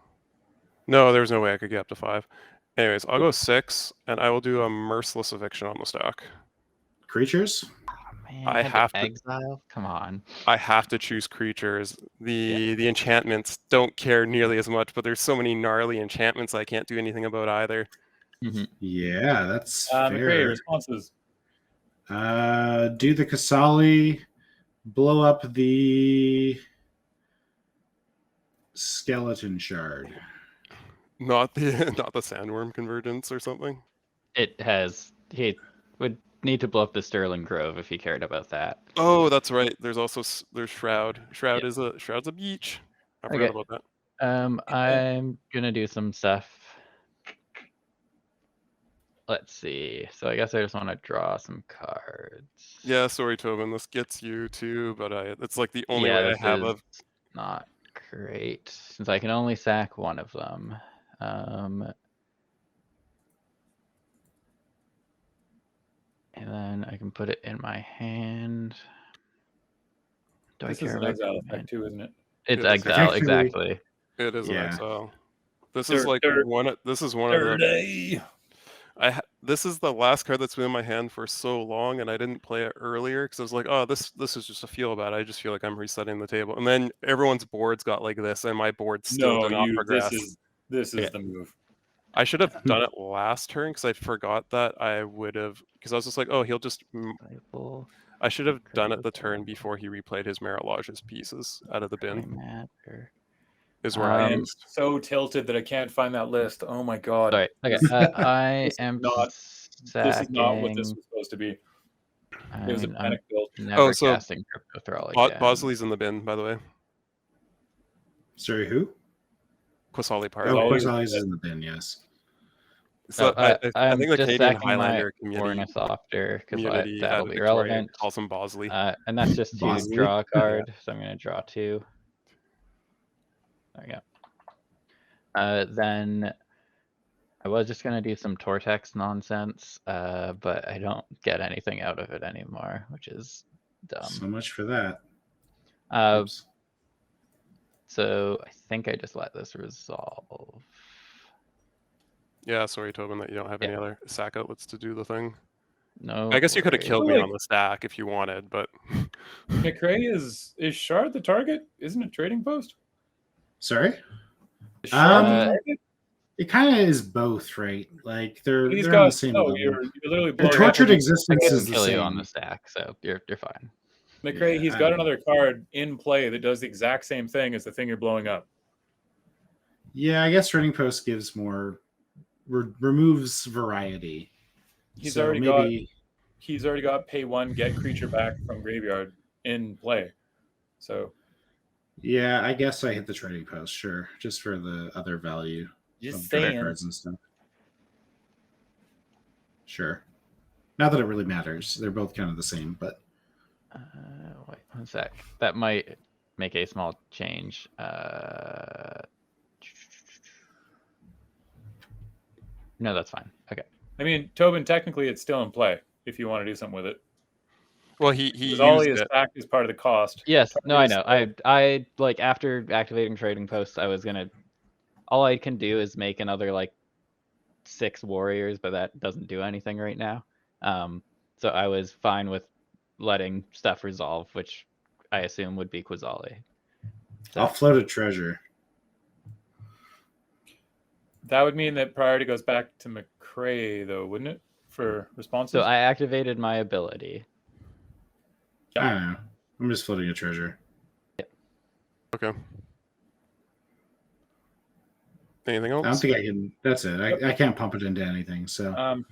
No, there's no way I could get up to 5. Anyways, I'll go 6, and I will do a merciless eviction on the stack. Creatures? Oh, man, I had have to to- exile. Come on. I have to choose creatures. The enchantments don't care nearly as much, but there's so many gnarly enchantments I can't do anything about either. Yeah, that's McRae, fair. responses. Do the Kasali, blow up the skeleton shard. Not the sandworm convergence or something. It has. He would need to blow up the Sterling Grove if he cared about that. Oh, that's right. There's also there's Shroud. Shroud Yep. Shroud's a beach. I Okay. forgot about that. I'm gonna do some stuff. Let's see. So I guess I just want to draw some cards. Yeah, sorry, Tobin. This gets you too, but it's like the only Yeah, way I this have is of. not great since I can only sack one of them. And then I can put it in my hand. Do This I is care an about exile my hand? effect too, isn't it? It's It is. exile, Technically- exactly. It is an Yeah. exile. This is Dirt, like dirt, one. This is one of the. Dirty. This is the last card that's been in my hand for so long, and I didn't play it earlier because I was like, oh, this is just a feel bad. I just feel like I'm resetting the table, and then everyone's boards got like this, and my board still did not progress. This is Okay. the move. I should have done it last turn because I forgot that I would have, because I was just like, oh, he'll just. Disciple, I should have done it the Critical. turn before he replayed his Marit Lage's pieces out of the gray bin. matter. Is where I I am was. so tilted that I can't find that list. Oh my god. Sorry. Okay. I This is am not- sacking. This is not what this was supposed to be. It was a I'm panic build. never so casting Crypto Thrall again. Bosley's in the bin, by the way. Sorry, who? Quasali part. Oh, Quasali. Quasali's is in the bin, yes. So I I'm think the just Canadian sacking my Highlander community Ornithopter because out that'll of be Victoria relevant. calls him Bosley. And that's just to Bosley? draw a card. So I'm going to draw 2. There we go. Then I was just going to do some Tortex nonsense, but I don't get anything out of it anymore, which is dumb. So much for that. Oops. So I think I just let this resolve. Yeah, sorry, Tobin, that you don't have any Yeah. other sack outlets to do the thing. No. I guess you could have worries. killed me Like- on the stack if you wanted, but McRae is Shard the target? Isn't it trading post? Sorry? Is Shard the Um, target? It kind of is both, right? Like they're He's they're on got the same no. level. You're literally The blowing up tortured with- I existence can is the kill you same. on the stack, so you're fine. McRae, Yeah, he's I got don't- another card in play that does the exact same thing as the thing you're blowing up. Yeah, I guess running post gives more removes variety. He's So already maybe got pay 1, get creature back from graveyard in play. So yeah, I guess I hit the trading post, sure, just for the other value just of direct saying. cards and stuff. Sure. Not that it really matters. They're both kind of the same, but Wait 1 sec. That might make a small change. No, that's fine. Okay. I mean, Tobin, technically it's still in play if you want to do something with it. well, he Because all used he has it. back is part of the cost. Yes. No, I Target know. is I like after activating trading posts, I was gonna. All I can do is make another like 6 warriors, but that doesn't do anything right now. So I was fine with letting stuff resolve, which I assume would be Quasali. So, I'll float a treasure. That would mean that priority goes back to McRae, though, wouldn't it? For responses. so I activated my ability. I don't know. I'm just floating a treasure. Okay. Anything I don't else? think I can. That's it. I can't pump it into anything. So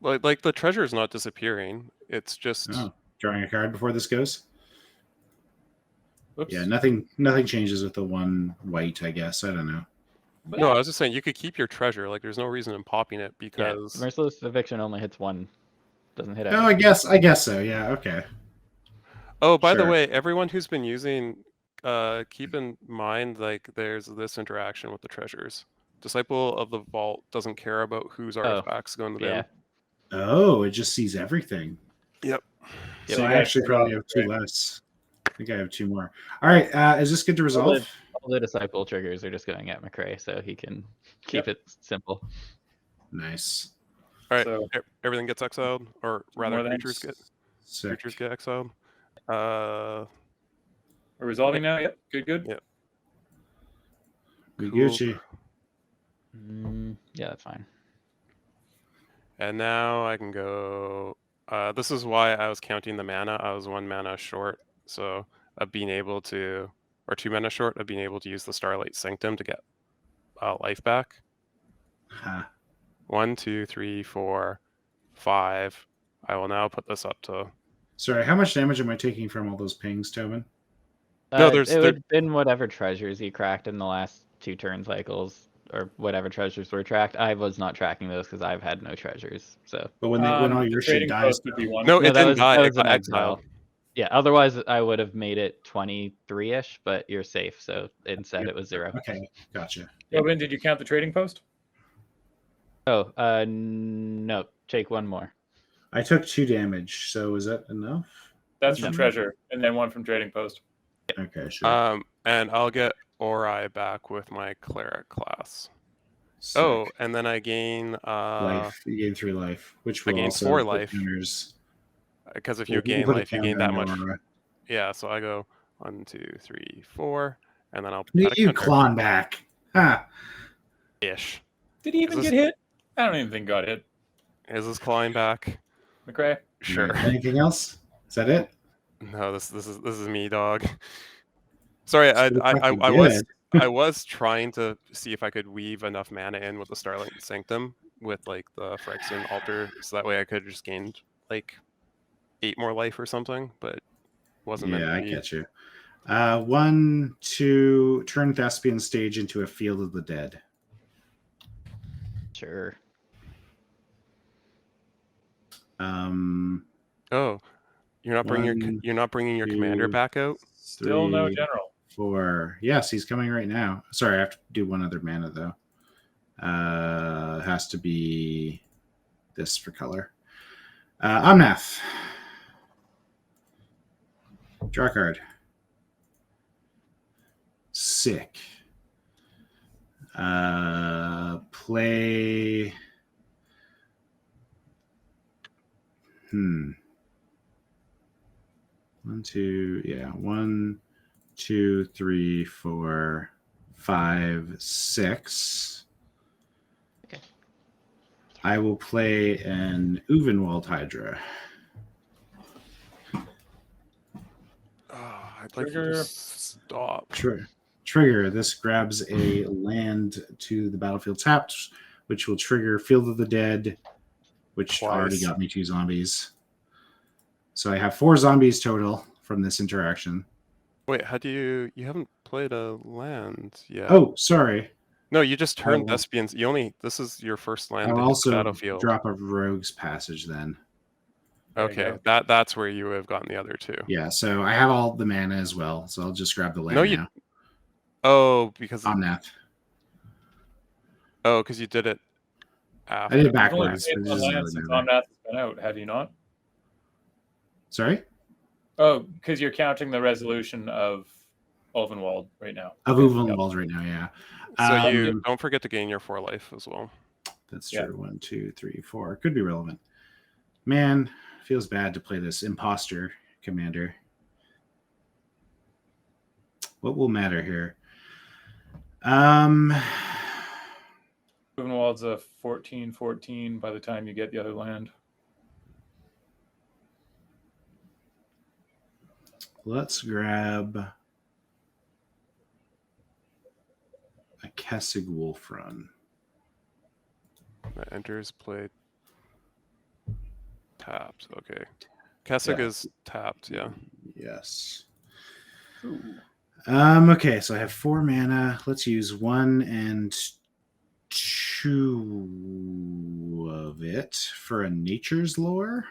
Like the treasure is not disappearing. It's just oh, drawing a card before this goes. oops. Yeah, nothing changes with the 1 white. I guess I don't know. no. I was just saying you could keep your treasure. Like there's no reason in popping it Yeah, because merciless eviction only hits 1. Doesn't hit. Oh, I guess so. Yeah. Okay. oh, by the Sure. way, everyone who's been using keep in mind, like, there's this interaction with the treasures. Disciple of the Vault doesn't care about whose artifacts go in the bin. Yeah. Oh, it just sees everything. Yep. So you I gotta actually turn it probably off, have two right? less. I think I have two more. All right. Is this good to resolve? All the disciple triggers are just going at McRae, so he can keep it simple. Nice. All right. So Everything gets exiled, or rather, more creatures thanks. get exiled. We're resolving now. Yep. Good. Yep. We Cool. Gucci. Yeah, that's fine. And now I can go. This is why I was counting the mana. I was 1 mana short, so of being able to, or 2 mana short of being able to use the Starlight Sanctum to get life back. Huh. 1, 2, 3, 4, 5. I will now put this up to. Sorry, how much damage am I taking from all those pings, Tobin? No, there's it would have been whatever treasures he cracked in the last 2 turn cycles, or whatever treasures were tracked. I was not tracking those because I've had no treasures. So. But when all The your shit trading dies, post would be one. No, it that didn't was, die. That It was an got exile. exiled. Yeah, otherwise I would have made it 23-ish, but you're safe. So instead it was 0. okay, gotcha. Robin, did you count the trading post? Oh, no. Take 1 more. I took 2 damage, so is that enough? That's from No. treasure, and then 1 from trading post. Okay, sure. And I'll get Orah back with my cleric class. Sick. Oh, and then I gain Life. You gain 3 life, which I will gain also 4 put life. counters. Because if We'll you gain put a life, you gain counter that on much. Aurora. Yeah, so I go 1, 2, 3, 4, and then I'll You add a counter. clawing back. Ha. Ish. Did he even Is this- get hit? I don't even think got hit. Is this clawing back? McRae? Sure. Anything else? Is that it? No, this is me, dog. Sorry, So the fuck you I was trying to see if I could weave enough mana in with the Starlight Sanctum with like the Phyrexian altar, so that way I could have just gained like 8 more life or something, but wasn't meant Yeah, to I be. get you. 1, 2, turn Thespian stage into a field of the dead. Sure. Oh, you're not bringing your commander 2, back out? Still no 3, general. 4. Yes, he's coming right now. Sorry, I have to do 1 other mana though. It has to be this for color. Omnath. Draw a card. Sick. Play. 1, 2, yeah. 1, 2, 3, 4, 5, 6. Okay. I will play an Uvenwald Hydra. Oh, I'd like you Trigger. to stop. Trigger. This grabs a land to the battlefield tapped, which will trigger Field of the Dead, which Twice. already got me 2 zombies. So I have 4 zombies total from this interaction. Wait, how do you haven't played a land yet? Oh, sorry. No, you just turned will- Thespians. This is your first land I'll to hit the also battlefield. drop a Rogue's Passage then. There you Okay, go. that's where you would have gotten the other 2. Yeah, so I have all the mana as well, so I'll just grab the land No, you- now. Oh, because Omnath. because you did it I after. did it You've only backwards. played But it one doesn't land really since matter. Omnath has been out, have you not? Sorry? Oh, because you're counting the resolution of Ulvenwald right now. Of Okay, Uvenwald right now, yeah. So you don't forget to gain your 4 life as well. That's Yeah. true. 1, 2, 3, 4. Could be relevant. Man, feels bad to play this imposter commander. What will matter here? Ulvenwald's a 14/14 by the time you get the other land. Let's grab a Kessig Wolfrun. That enters play tapped. Okay. Kessig Yeah. is tapped, yeah. Yes. Ooh. Okay, so I have 4 mana. Let's use 1 and 2 of it for a Nature's Lore.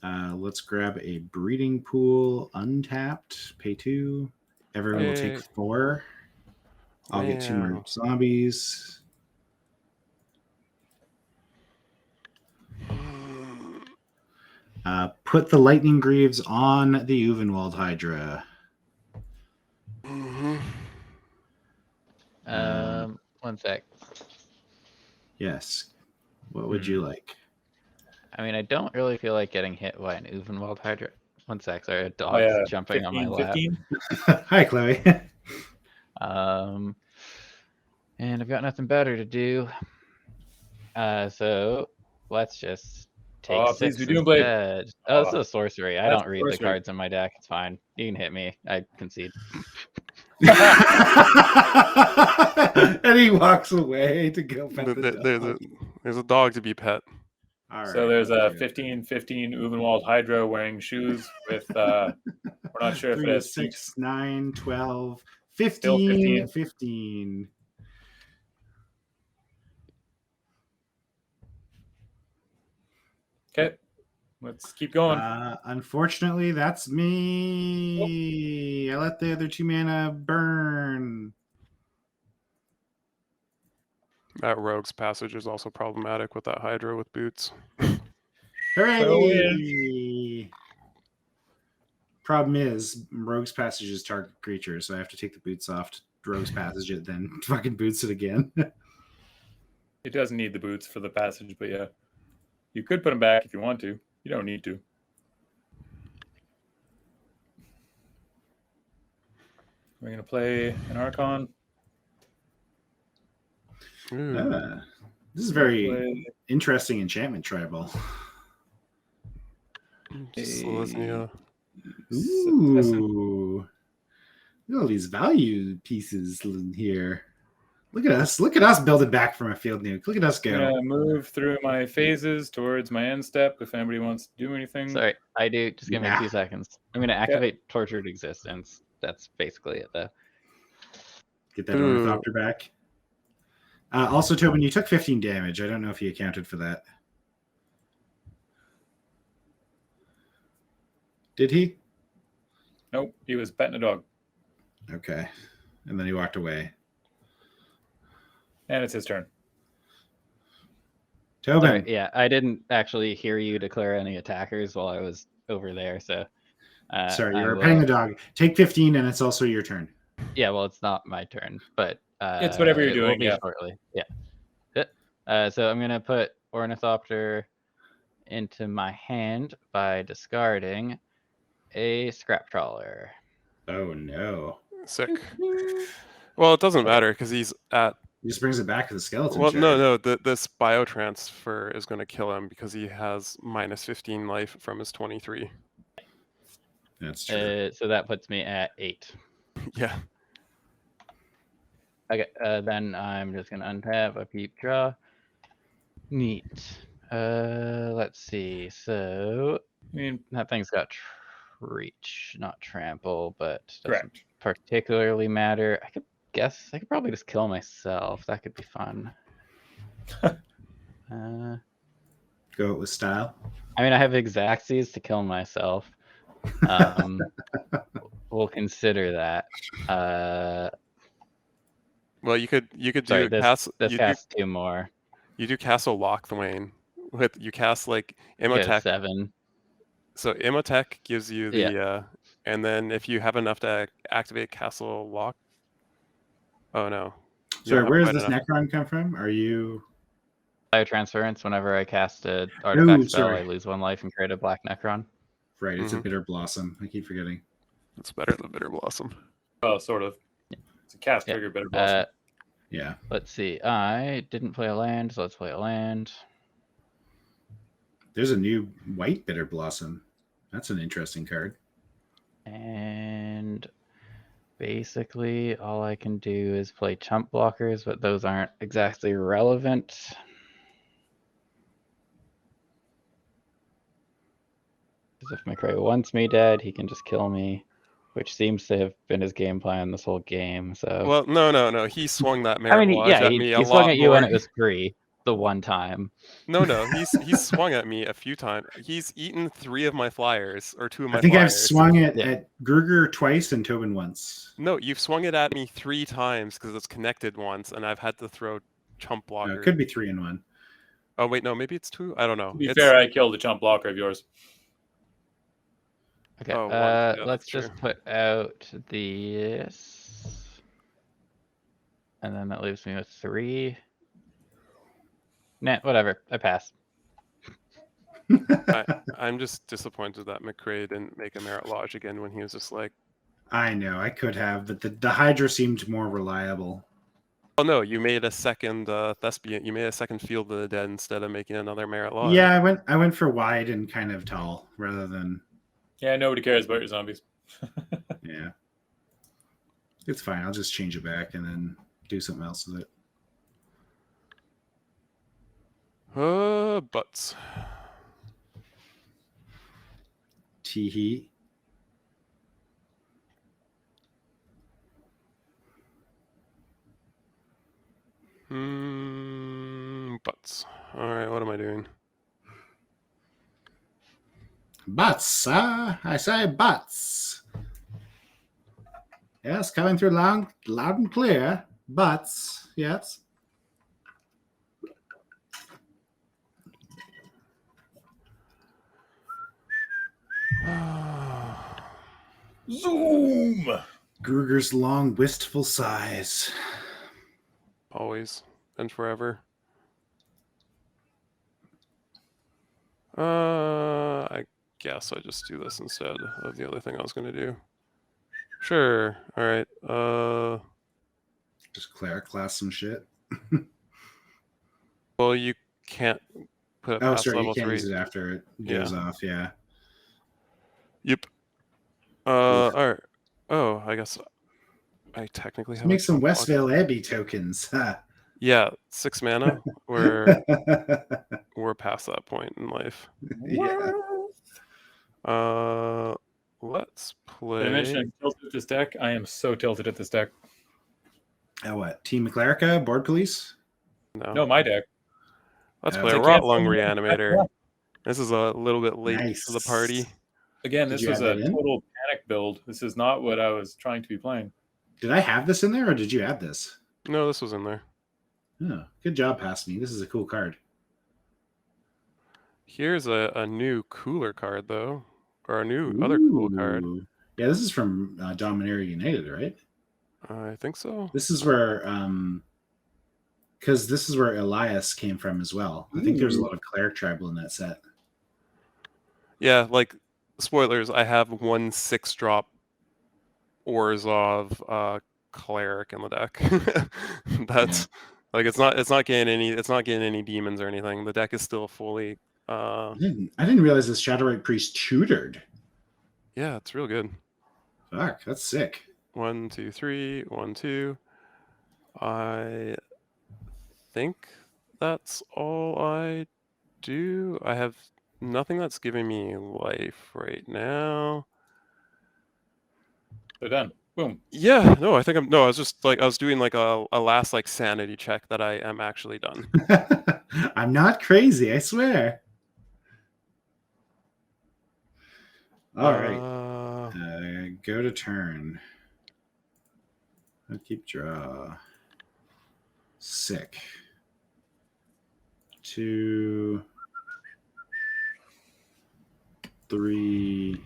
Let's grab a breeding pool, untapped, pay 2. Everyone will take Yay. 4. I'll get 2 more Wow. zombies. Put the lightning greaves on the Uvenwald Hydra. Mhm. One sec. Yes. What would you like? I mean, I don't really feel like getting hit by an Uvenwald Hydra. One sec, sorry, a Oh, dog's yeah. jumping on my 15, lap. 15? Hi, Chloe. And I've got nothing better to do. So let's just take Oh, please 6 be Doomblade. instead. Oh, this is a sorcery. I That's don't read the sorcery. cards in my deck. It's fine. You can hit me. I concede. And he walks away to go pet the dog. There's a dog to be pet. All So right, there's a let's do 15, 15 Uvenwald Hydra wearing shoes with, we're not sure if it 3 to has feet. 6, 9, 12, Still 15, 15. 15. Okay, let's keep going. Unfortunately, that's me. I let the other 2 mana burn. That rogue's passage is also problematic with that Hydra with boots. Hooray! Problem is, Rogue's Passage is target creature, so I have to take the boots off to Rogue's Passage it, then fucking boots it again. It doesn't need the boots for the passage, but yeah. You could put them back if you want to. You don't need to. We're going to play an Archon. This is very Play interesting enchantment tribal. Selesnya. Ooh. Look at all these value pieces in here. Look at us. Look at us building back from a field nuke. Look at us I'm go. going to move through my phases towards my end step if anybody wants to do anything. Sorry, I do. Just give me Yeah. 2 seconds. I'm going to activate Tortured Existence. That's basically it, though. Get that Ornithopter back. Also, Tobin, you took 15 damage. I don't know if you accounted for that. Did he? Nope, he was petting a dog. Okay. And then he walked away. And it's his turn. Tobin. Sorry, yeah, I didn't actually hear you declare any attackers while I was over there, so... Sorry, you I were will- petting the dog. Take 15, and it's also your turn. Yeah, well, it's not my turn, but... It's whatever you're it will doing, be yeah. shortly. Yeah. So I'm going to put Ornithopter into my hand by discarding a Scrap Trawler. Oh, no. Sick. Well, it doesn't matter because he's at. He just brings it back to the skeleton. Well, shard. no. This biotransfer is going to kill him because he has minus 15 life from his 23. That's true. So that puts me at 8. Yeah. Okay, then I'm just gonna untap a Peep Draw. Neat. Let's see. So I mean, that thing's got Reach, not Trample, but doesn't correct. particularly matter. I could probably just kill myself. That could be fun. Go with style. I mean, I have Exactsies to kill myself. We'll consider that. Well, you could do Sorry, this castle. has 2 more. You do Castle Lochthwain with you cast like Get a Imotekh. 7. So Imotekh gives you the and then if you have enough to activate Castle Loch. Oh no. You Sorry, don't where have does this quite enough. Necron come from? Are you... Biotransference, whenever I cast an artifact spell, sorry. I lose 1 life and create a black Necron. Right, it's a Bitter Blossom. I keep forgetting. It's better than Bitter Blossom. Oh, sort of. It's a cast trigger, better blossom. Yeah. Let's see. I didn't play a land, so let's play a land. There's a new white Bitter Blossom. That's an interesting card. And basically, all I can do is play chump blockers, but those aren't exactly relevant. Because if McRae wants me dead, he can just kill me, which seems to have been his game plan this whole game. So Well, no. He swung that I Marit mean, Lage yeah, at me he a swung lot at you more. when it was free. the one time. No, he's swung at me a few times. He's eaten 3 of my flyers, or 2 of my I think I've flyers. swung it Yeah. at Gruger twice and Tobin once. No, you've swung it at me 3 times because it's connected once, and I've had to throw chump It blocker. could be 3 and 1. Oh wait, no, maybe it's 2. I don't know. To be It's... fair, I killed a chump blocker of yours. Okay, Oh, one. Yeah, let's that's just true. put out this. And then that leaves me with 3. Nah, whatever. I pass. I'm just disappointed that McRae didn't make a Marit Lage again when he was just like, I know, I could have, but the Hydra seemed more reliable. oh no, you made a second Thespian. You made a second Field of the Dead instead of making another Marit Lage. Yeah, I went for wide and kind of tall rather than. Yeah, nobody cares about your zombies. Yeah. It's fine. I'll just change it back and then do something else with it. Butts. Tee-hee. Butts. All right, what am I doing? Butts, I say butts. Yes, coming through loud and clear. Butts, yes. Zoom! Gruger's long, wistful sighs. Always and forever. I guess I just do this instead of the other thing I was going to do. Sure. All right. Just cleric class some shit. Well, you can't put it Oh, past sorry, you level can't 3. use it after it goes off, yeah. Yep. All right. Oh, I guess I technically have Make a some chump block. Westvale Abbey tokens. Yeah, 6 mana. We're past that point in life. Yeah. Let's play. Did I mention I'm tilted at this deck? I am so tilted at this deck. Oh, what? Team McLarica, Board Police? No, my deck. Let's Oh. play I a can't Rot Lung find the Reanimator. This is a little bit late Nice. to the party. Again, Did this you was add a that in? total panic build. This is not what I was trying to be playing. Did I have this in there or did you add this? No, this was in there. Oh, good job, past me. This is a cool card. Here's a new cooler card, though. Or a new other cool card. Ooh. Yeah, this is from Dominaria United, right? I think so. This is where, because this is where Elias came from as well. I think there's a lot of Cleric Tribal in that set. Yeah, like, spoilers, I have 1 6-drop Orzhov cleric in the deck. That's like it's not getting any demons or anything. The deck is still fully I didn't realize this Shadowrite Priest tutored. yeah, it's real good. Fuck, that's sick. 1, 2, 3, 1, 2. I think that's all I do. I have nothing that's giving me life right now. They're done. Boom. Yeah, no, I think I was just like I was doing like a last like sanity check that I am actually done. I'm not crazy, I swear. All right. Go to turn. I'll keep draw. Sick. 2, 3,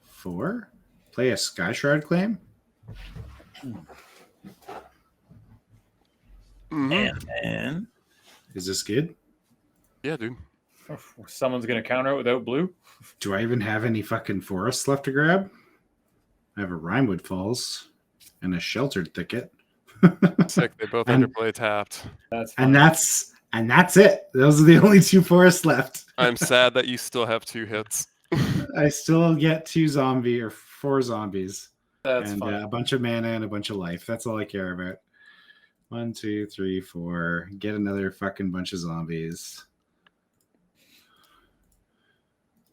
4. Play a Sky Shroud Claim. And Is this good? Yeah, dude. someone's gonna counter it without blue. Do I even have any fucking forests left to grab? I have a Rimewood Falls and a Sheltered Thicket. Sick. They both And- underplay tapped. That's fine. And that's it. Those are the only 2 forests left. I'm sad that you still have 2 hits. I still get 4 zombies. That's and fine. a bunch of mana and a bunch of life. That's all I care about. 1, 2, 3, 4. Get another fucking bunch of zombies.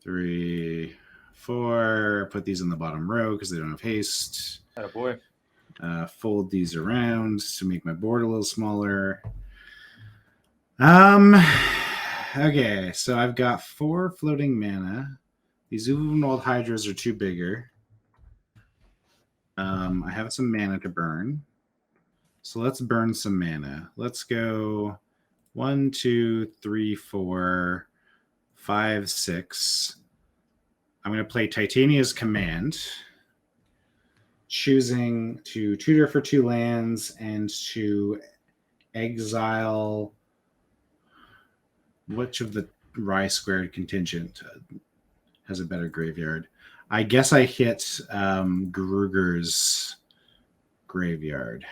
3, 4. Put these in the bottom row because they don't have haste. Oh boy. Fold these around to make my board a little smaller. Okay, so I've got 4 floating mana. These Uvenwald Hydras are 2 bigger. I have some mana to burn. So let's burn some mana. Let's go 1, 2, 3, 4, 5, 6. I'm going to play Titania's Command, choosing to tutor for 2 lands and to exile. Which of the Rye Squared contingent has a better graveyard? I guess I hit Gruger's graveyard.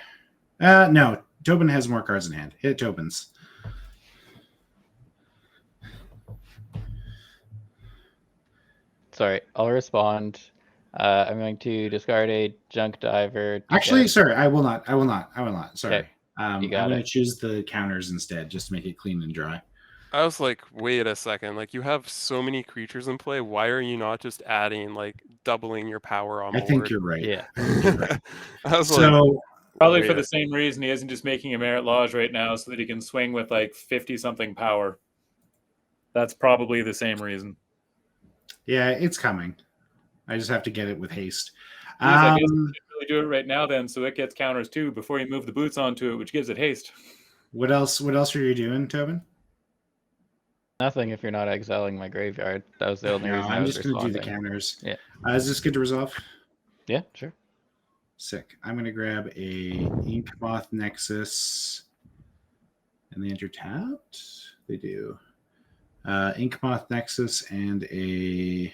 No, Tobin has more cards in hand. Hit Tobin's. Sorry, I'll respond. I'm going to discard a Junk Diver. Actually, sorry, I will not. Sorry. Okay, I'm going to choose the counters instead, just to make it clean and dry. I was like, wait a second. Like, you have so many creatures in play. Why are you not just adding, like, doubling your power on board? I think you're right. Yeah. I was So Probably for the same reason he isn't just making a Marit Lage right now so that he can swing with like 50-something power. That's probably the same reason. yeah, it's coming. I just have to get it with haste. I guess you should really do it right now then, so it gets counters too before you move the boots onto it, which gives it haste. What else are you doing, Tobin? Nothing if you're not exiling my graveyard. That was the only No, reason I I'm was just going to do the responding. counters. Yeah. Is this good to resolve? Yeah, sure. Sick. I'm going to grab a Inkmoth Nexus. And they enter tapped? They do. Inkmoth Nexus and a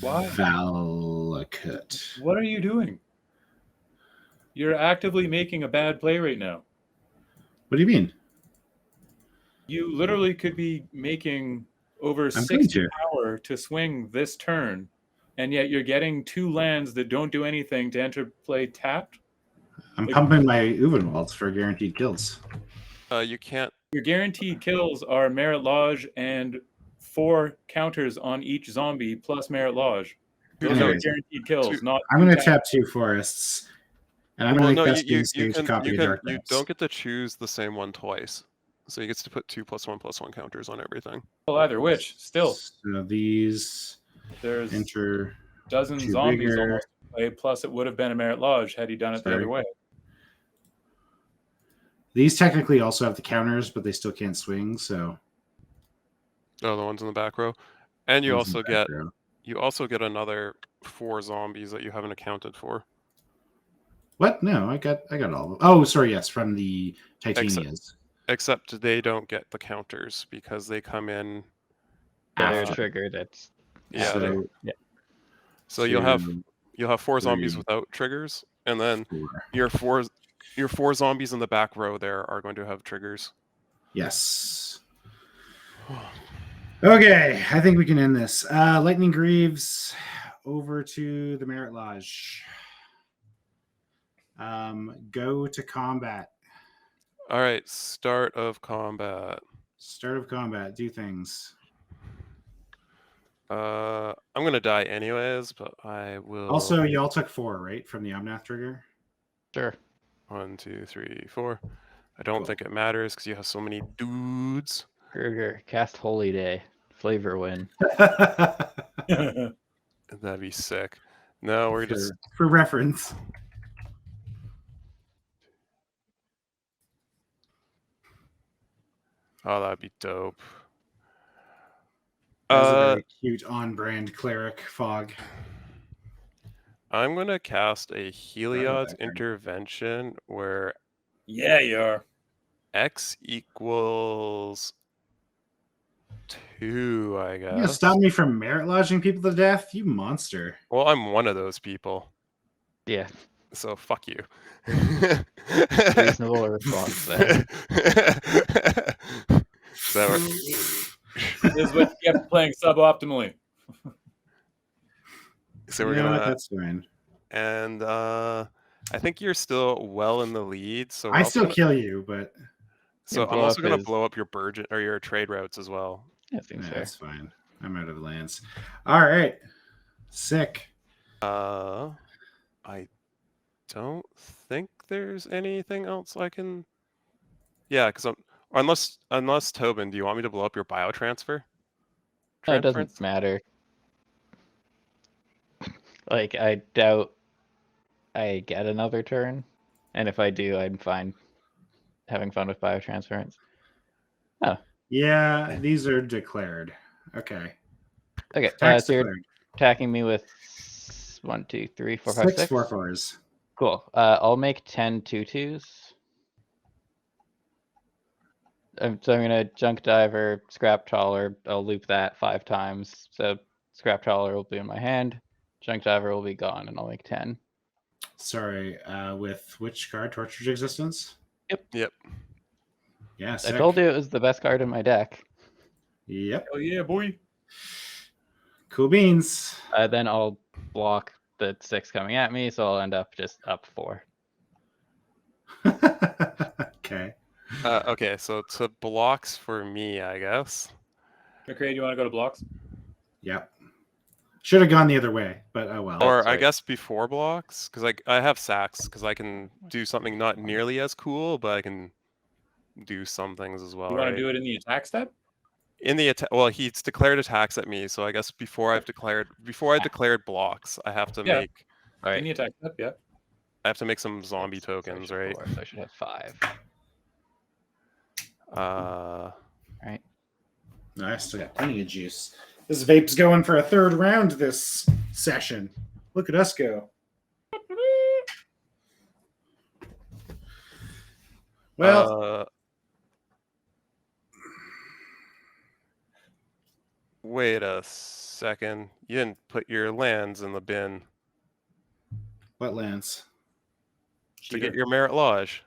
Why? Valakut. What are you doing? You're actively making a bad play right now. What do you mean? You literally could be making over 60 power to swing this turn, and yet you're getting 2 lands that don't do anything to enter play tapped. I'm pumping my Uvenwalds for guaranteed kills. You can't. Your guaranteed kills are Marit Lage and 4 counters on each zombie plus Marit Lage. Those are guaranteed kills. Not. I'm going to tap 2 forests, and I'm going to make best game stage copy of Dark You Knights. don't get to choose the same one twice. So you get to put 2+1/+1 counters on everything. Well, either which, still. So these there's enter dozen zombies almost in play, plus it would have been a Marit Lage had he done it the other way. These technically also have the counters, but they still can't swing, so. Oh, the ones in the back row. And you also get another 4 zombies that you haven't accounted for. What? No, I got all of them. Oh, sorry, yes, from the Titanias. Except they don't get the counters because they come in. They're triggered. It's So you'll have 4 zombies without triggers, and then your four zombies in the back row there are going to have triggers. Yes. Okay, I think we can end this. Lightning Greaves over to the Marit Lage. Go to combat. All right, start of combat. Start of combat. Do things. I'm gonna die anyways, but I will. Also, y'all took 4, right, from the Omnath trigger? Sure. 1, 2, 3, 4. I don't think it matters because you have so many dudes. Kruger, cast Holy Day. Flavor win. That'd be sick. No, we're just for reference. Oh, that'd be dope. That's a very cute on-brand cleric fog. I'm gonna cast a Heliod's intervention where you are. X equals 2, I guess. You gonna stop me from Marit Laging people to death? You monster. Well, I'm one of those people. Yeah. So fuck you. Reasonable response there. So this is what you get for playing suboptimally. So we're gonna. That's fine. And I think you're still well in the lead. So I still kill you, but. So I'm also gonna blow up your Burgeon or your trade routes as well. Yeah, I think so. That's fine. I'm out of lands. All right. Sick. I don't think there's anything else I can. Yeah, because unless Tobin, do you want me to blow up your biotransfer? No, it doesn't matter. Like, I doubt I get another turn, and if I do, I'm fine having fun with biotransference. Oh. Yeah, these are declared. Okay. Okay, Tax so you're declared. attacking me with 1, 2, 3, 4, 5, 6. 4/4s. Cool. I'll make 10 2/2s. So I'm gonna junk diver, scrap trawler. I'll loop that 5 times. So scrap trawler will be in my hand. Junk diver will be gone, and I'll make 10. Sorry, with which card? Tortured Existence? Yep. Yeah, I sick. told you it was the best card in my deck. Yep. Oh yeah, boy. Cool beans. Then I'll block the 6 coming at me, so I'll end up just up 4. Okay. Okay, so to blocks for me, I guess. McRae, do you want to go to blocks? Yep. Should have gone the other way, but oh well. Or That's I right. guess before blocks, because I have sacks, because I can do something not nearly as cool, but I can do some things as well. You want right? to do it in the attack step? In the attack, well, he's declared attacks at me, so I guess before I declared blocks, I have to Yeah. make All right. In the attack step, yeah. I have to make some zombie 6, so I tokens, should right? 4, so I should have 5. Right. No, I still got plenty of juice. This vape's going for a third round this session. Look at us go. Well, wait a second. You didn't put your lands in the bin what lands? to get your Marit Lage.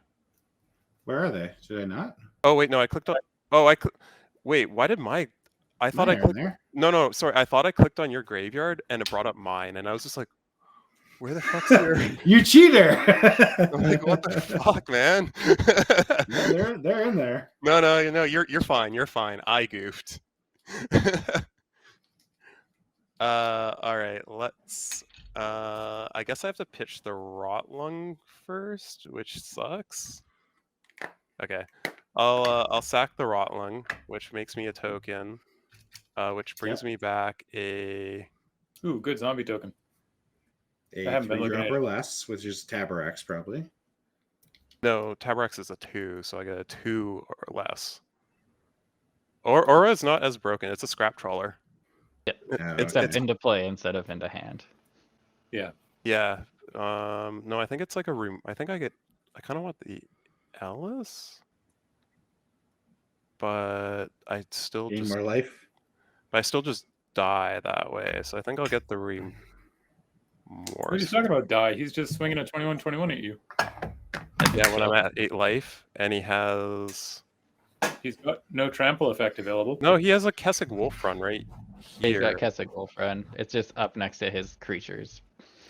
Where are they? Did I not? Oh wait, no, I clicked on. Oh, wait. Why did my? I thought Mine I are in clicked. there. No, sorry. I thought I clicked on your graveyard and it brought up mine, and I was just like, "Where the fuck's your?" You cheater! I'm like, "What the fuck, man?" No, they're in there. No, you're fine. You're fine. I goofed. All right. Let's. I guess I have to pitch the rot lung first, which sucks. Okay. I'll sack the rot lung, which makes me a token, which brings me back a. Ooh, good zombie token. I A haven't been 3 looking drop at or it. less, which is Taborax probably. No, Taborax is a 2, so I get a 2 or less. Orah is not as broken. It's a scrap trawler. Yep. Oh, Except okay. into play instead of into hand. Yeah. Yeah. No, I think it's like a room. I think I kind of want the Ellis, but I still Gain just. more life. But I still just die that way, so I think I'll get the What more. are you talking about, die? He's just swinging a 21-21 at you. Yeah, when I'm at 8 life, and he has. He's got no trample effect available. No, he has a Kessig Wolf Run right He's here. got Kessig Wolfrun. It's just up next to his creatures.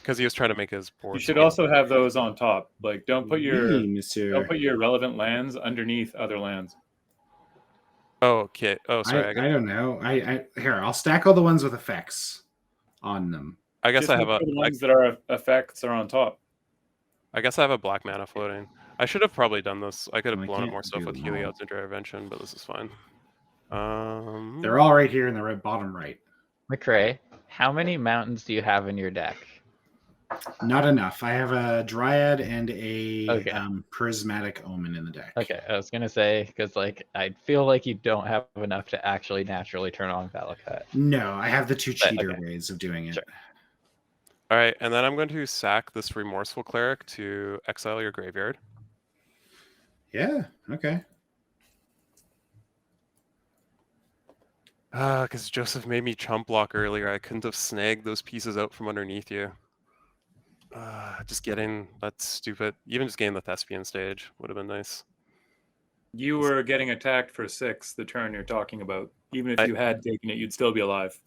Because he was trying to make his board. You should also have those on top. Like, don't put your Oui, monsieur. relevant lands underneath other lands. Oh, okay. Oh, sorry. I don't know. Here, I'll stack all the ones with effects on them. I guess Just I have make sure the ones that are effects are on top. I guess I have a black mana floating. I should have probably done this. I could have I blown up can't more stuff do with them all. Heliod's Intervention, but this is fine. They're all right here in the bottom right. McRae, how many mountains do you have in your deck? Not enough. I have a Dryad and a Okay. Prismatic Omen in the deck. Okay, I was gonna say, because like I feel like you don't have enough to actually naturally turn on Valakut. No, I have the 2 cheater okay. ways of doing it. Sure. All right, and then I'm going to sack this Remorseful Cleric to exile your graveyard. Yeah, okay. Because Joseph made me chump block earlier. I couldn't have snagged those pieces out from underneath you. Just getting that's stupid. Even just getting the Thespian stage would have been nice. You were getting attacked for 6 the turn you're talking about. Even if you had taken it, you'd still be alive.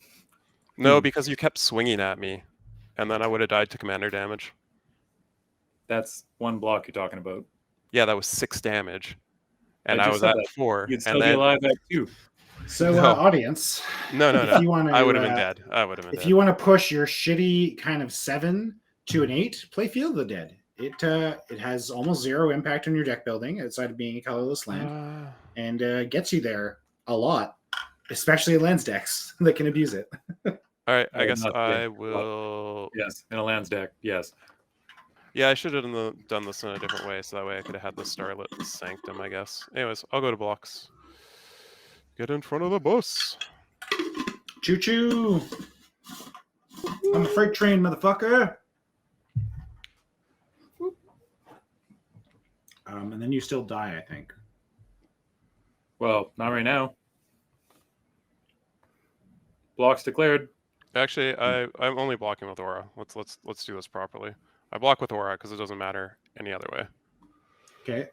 No, because you kept swinging at me, and then I would have died to commander damage. That's 1 block you're talking about. Yeah, that was 6 damage, and I I just was said at that. 4. You'd still and be then alive at 2. So, No. audience. no. If you wanna, I would have been dead. I would have been If dead. you want to push your shitty kind of 7 to an 8, play Field of the Dead. It has almost 0 impact on your deck building outside of being a colorless land, and gets you there a lot, especially in lands decks that can abuse it. All right, I guess not I yet. will. Yes, in a lands deck. Yes. Yeah, I should have done this in a different way, so that way I could have had the Starlit Sanctum, I guess. Anyways, I'll go to blocks. Get in front of the bus. Choo choo! I'm a freight train, motherfucker. And then you still die, I think. Well, not right now. Blocks declared. Actually, I'm only blocking with Orah. Let's do this properly. I block with Orah because it doesn't matter any other way. Okay.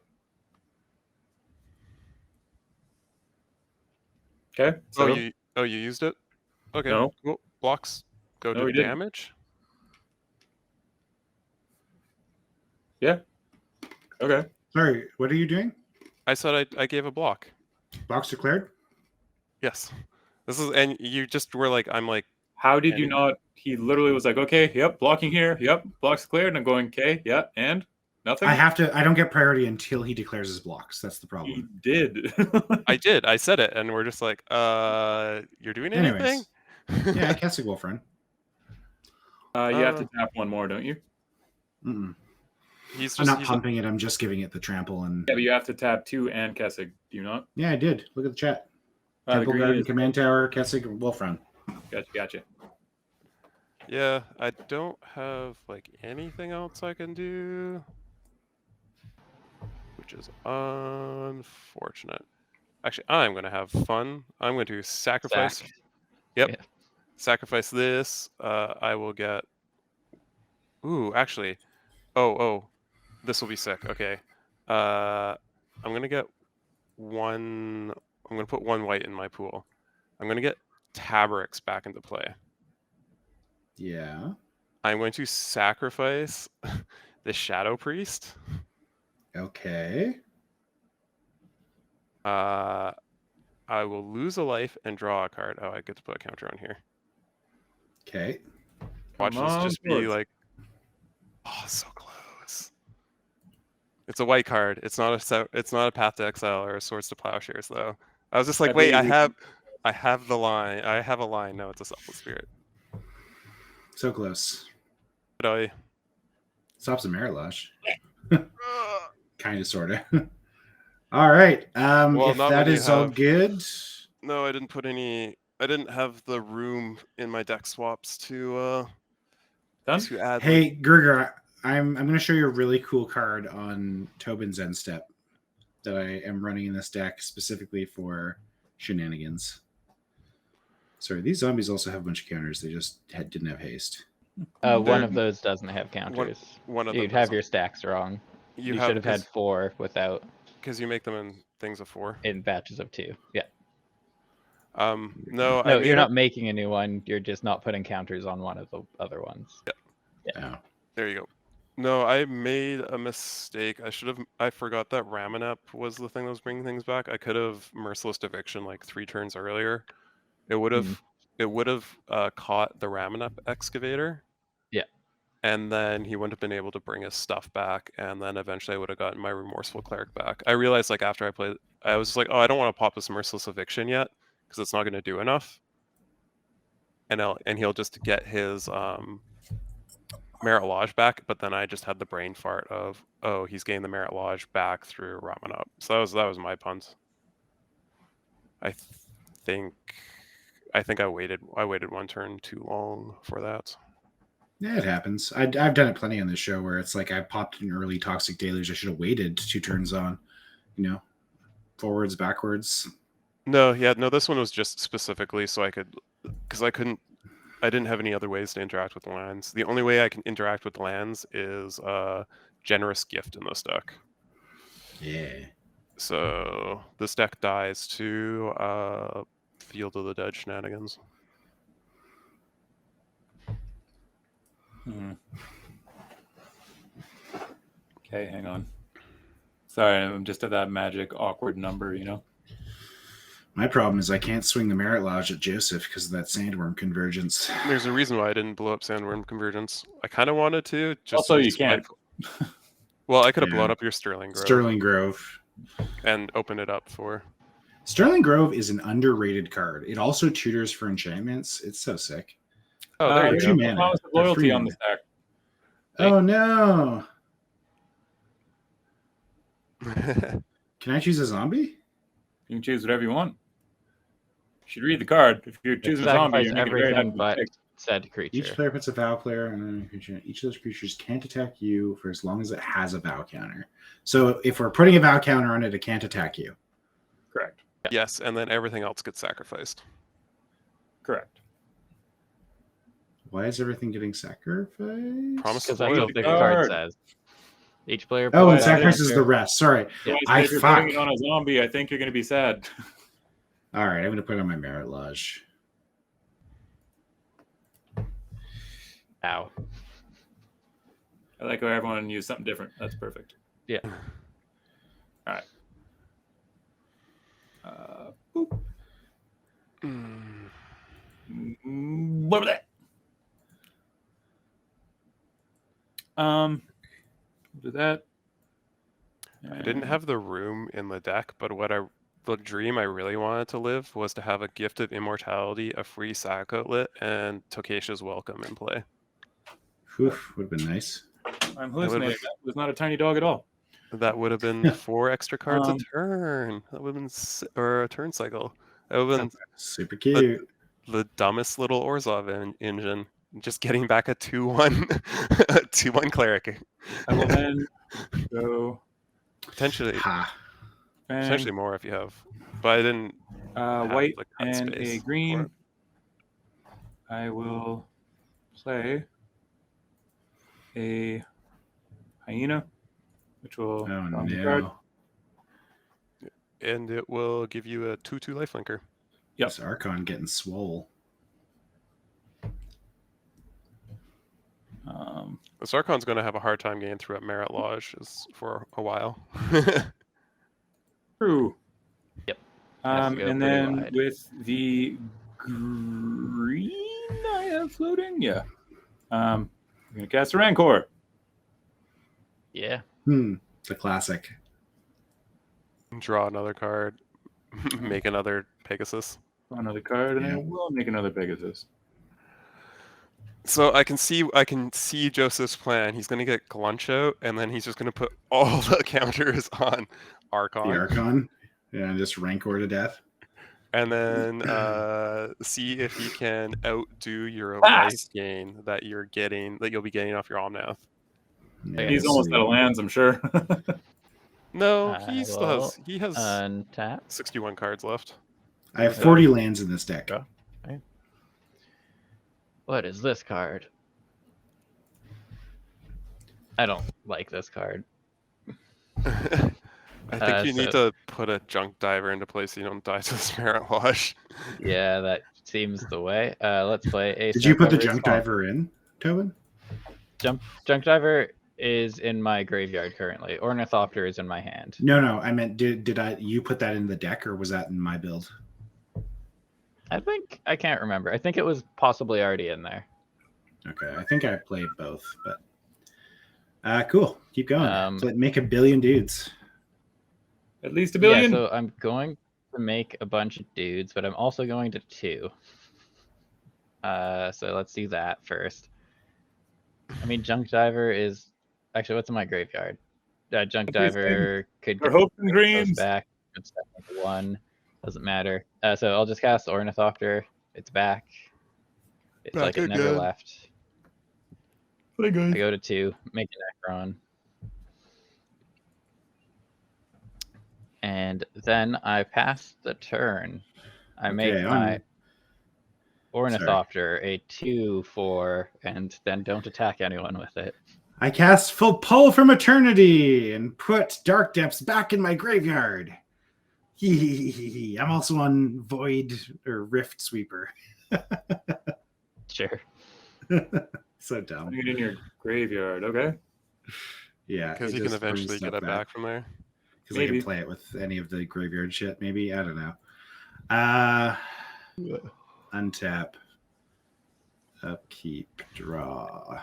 Okay. So, you used it? Okay. No. Cool. Blocks go No, to he didn't. damage. yeah. Okay. Sorry, what are you doing? I said I gave a block. Box declared? Yes. This is, and you just were like, I'm like, How did you not? He literally was like, okay, yep, blocking here, yep, blocks cleared, and I'm going, okay, yeah, and nothing. I don't get priority until he declares his blocks. That's the He problem. did. I did. I said it, and we're just like, you're doing anything? Anyways. Yeah, Kessig Wolfrun. You have to tap one more, don't you? Mm-mm. He's I'm just not pumping it. I'm just giving it the trample. And Yeah, but you have to tap 2 and Kessig. Do you not? yeah, I did. Look at the chat. The Temple green Garden, is- Command Tower, Kessig, Wolfrun. Gotcha. Yeah, I don't have like anything else I can do, which is unfortunate. Actually, I'm going to have fun. I'm going to sacrifice. Sack. Yep. Yeah. Sacrifice this. I will get. Ooh, actually. Oh, this will be sick. Okay. I'm going to get one. I'm going to put 1 white in my pool. I'm going to get Tabarix back into play. Yeah. I'm going to sacrifice the Shadow Priest. Okay. I will lose a life and draw a card. Oh, I get to put a counter on here. Okay. Watch Come this on, just be George. like, oh, so close. It's a white card. It's not a Path to Exile or a Swords to Plowshares though. I was just like, wait, I have the line. I have a line. No, it's a Selfless Spirit. So close. But I Stops a Marit Lage. Kind of, sort of. All right. Well, if not that when you is all have- good. No, I didn't put any. I didn't have the room in my deck swaps to Done? add. Hey, Gerger, I'm going to show you a really cool card on Tobin's End Step that I am running in this deck specifically for shenanigans. Sorry, these zombies also have a bunch of counters. They just didn't have haste. One of those doesn't have counters. one of them You'd have doesn't. your stacks wrong. You have should have had 4 without because you make them in things of 4. in batches of 2. Yeah. No, No, I you're not making a new one. You're just not putting counters on one of the other ones. Oh. There you go. No, I made a mistake. I forgot that Ramanep was the thing that was bringing things back. I could have Merciless Eviction like 3 turns earlier. It would have caught the Ramanep Excavator. Yeah. And then he wouldn't have been able to bring his stuff back, and then eventually I would have gotten my Remorseful Cleric back. I realized like after I played, I was like, oh, I don't want to pop this Merciless Eviction yet because it's not going to do enough. And he'll just get his Marit Lage back, but then I just had the brain fart of, oh, he's getting the Marit Lage back through Ramanep. So that was my punt. I think I waited 1 turn too long for that. Yeah, it happens. I've done it plenty on this show where it's like I popped an early Toxic Deluge. I should have waited 2 turns on, forwards, backwards. No, this one was just specifically so I could, because I didn't have any other ways to interact with lands. The only way I can interact with lands is Generous Gift in this deck. Yeah. So this deck dies to Field of the Dead shenanigans. Okay, hang on. Sorry, I'm just at that magic awkward number, My problem is I can't swing the Marit Lage at Joseph because of that sandworm convergence. There's a reason why I didn't blow up Sandworm Convergence. I kind of wanted to. Just Also, to be you can't. spiteful. Well, I could have Yeah. blown up your Sterling Grove Sterling Grove. and opened it up for. Sterling Grove is an underrated card. It also tutors for enchantments. It's so sick. Oh, there you there's go. no Mana. promise of They're loyalty free on mana. the stack. Oh no! go. Can I choose a zombie? You can choose whatever you want. You should read the card. If you're choosing a zombie, Sacrifice you're making a very everything happy but mistake. said Each creature. player puts a vow player and a creature. Each of those creatures can't attack you for as long as it has a vow counter. So if we're putting a vow counter on it, it can't attack you. Correct. Yes, and then everything else gets sacrificed. Correct. Why is everything getting sacrificed? Promise Because of that's what loyalty. the Card. card says. Each player. Oh, and puts a sacrifices the character- rest. Sorry. Yeah. I If you're fuck. putting it on a zombie, I think you're going to be sad. All right, I'm going to put it on my Marit Lage. Ow. I like how everyone used something different. That's perfect. Yeah. All right. Boop. Mm. What was that? Do that. I didn't have the room in the deck, but the dream I really wanted to live was to have a Gift of Immortality, a free sack outlet, and Tokesha's Welcome in play. Oof, would have been nice. I'm hallucinating. That was not a tiny dog at all. That would have been 4 extra cards a Um, turn. That would have been or a turn cycle. That would have been Super cute. the dumbest little Orzhov engine. Just getting back a 2/1 a 2/1 cleric. I will then go Potentially Ha. potentially more if you have. But I didn't have white the card and space a for green. it. I will play a hyena, which will Oh draw the card. no. And it will give you a 2/2 lifelinker. Yep. This Archon getting swole. This Archon's going to have a hard time getting through at Marit Lage for a while. True. Yep. Has to go And pretty then wide. with the green I have floating, yeah. I'm gonna cast a Rancor. Yeah. The classic. Draw another card. Make another Pegasus. Draw another card, and Yeah. I will make another Pegasus. So I can see Joseph's plan. He's going to get Gluntch out, and then he's just going to put all the counters on Archon. The Archon. Yeah, and just Rancor to death. And then see if he can outdo your Fast! life gain that you'll be getting off your Omnath. Yeah, He's let's almost see. out of lands, I'm sure. No, I he still will has. He has Untap. 61 cards left. I have 40 lands in this deck. Yeah. What is this card? I don't like this card. I think you need so- to put a Junk Diver into place so you don't die to the Merit Wash. Yeah, that seems the way. Let's play a. Did you put the Diver Junk Swamp. Diver in, Tobin? Junk Diver is in my graveyard currently. Ornithopter is in my hand. No, I meant did you put that in the deck or was that in my build? I can't remember. I think it was possibly already in there. Okay, I think I played both, but cool. Keep going. Make a billion dudes. At least a billion. Yeah, so I'm going to make a bunch of dudes, but I'm also going to 2. So let's do that first. I mean, Junk Diver is actually what's in my graveyard. Junk Diver could For get hopes and those dreams. back. It's 1. Doesn't matter. So I'll just cast Ornithopter. It's back. It's Back like it never again. left. Pretty I good. go to 2, make an Necron. And then I pass the turn. I make Okay, my Ornithopter a 2/4, and then don't attack anyone with it. I cast Full Pull from Eternity and put Dark Depths back in my graveyard. I'm also on Void or Rift Sweeper. Sure. So dumb. Putting it in your graveyard. Okay. Yeah, Because it you can just brings eventually stuff get it back from there. because I can Maybe. play it with any of the graveyard shit. Maybe I don't know. Untap. Upkeep. Draw.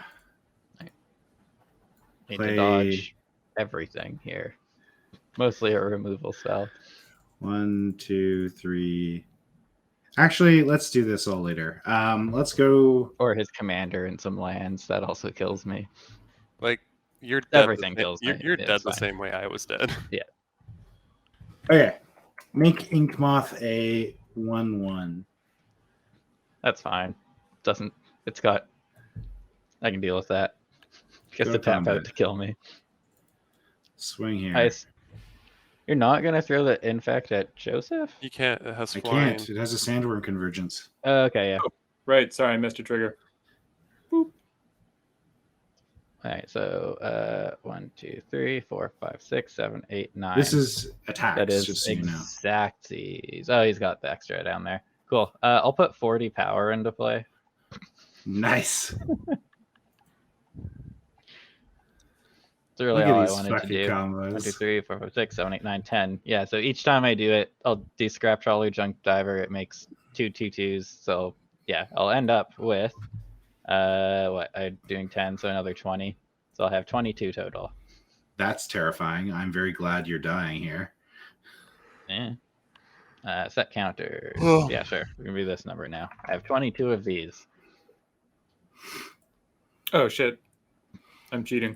Need Play- to dodge everything here. Mostly a removal spell. 1, 2, 3. Actually, let's do this all later. Let's go. Or his commander and some lands. That also kills me. Like you're dead. Everything kills me. You're It's dead the fine. same way I was dead. Okay. Make Inkmoth a 1/1. That's fine. It's got. I can deal with that. Gets Go to tap combat. out to kill me. Swing here. You're not gonna throw the infect at Joseph? You can't. It has I flying. can't. It has a sandworm convergence. Okay, yeah. Right. Sorry, I missed a trigger. All right, so 1, 2, 3, 4, 5, 6, 7, 8, 9. This is attacks, that is just so you know. exactsies. Oh, he's got the extra down there. Cool. I'll put 40 power into play. Nice. That's really Look at all I these wanted to fucking do. combos. 1, 2, 3, 4, 5, 6, 7, 8, 9, 10. Yeah, so each time I do it, I'll do Scrap Trawler, Junk Diver. It makes 2 2/2s. So yeah, I'll end up with I'm doing 10, so another 20. So I'll have 22 total. That's terrifying. I'm very glad you're dying here. Yeah. Set counters. Oh. Yeah, sure. We can do this number now. I have 22 of these. Oh shit! I'm cheating.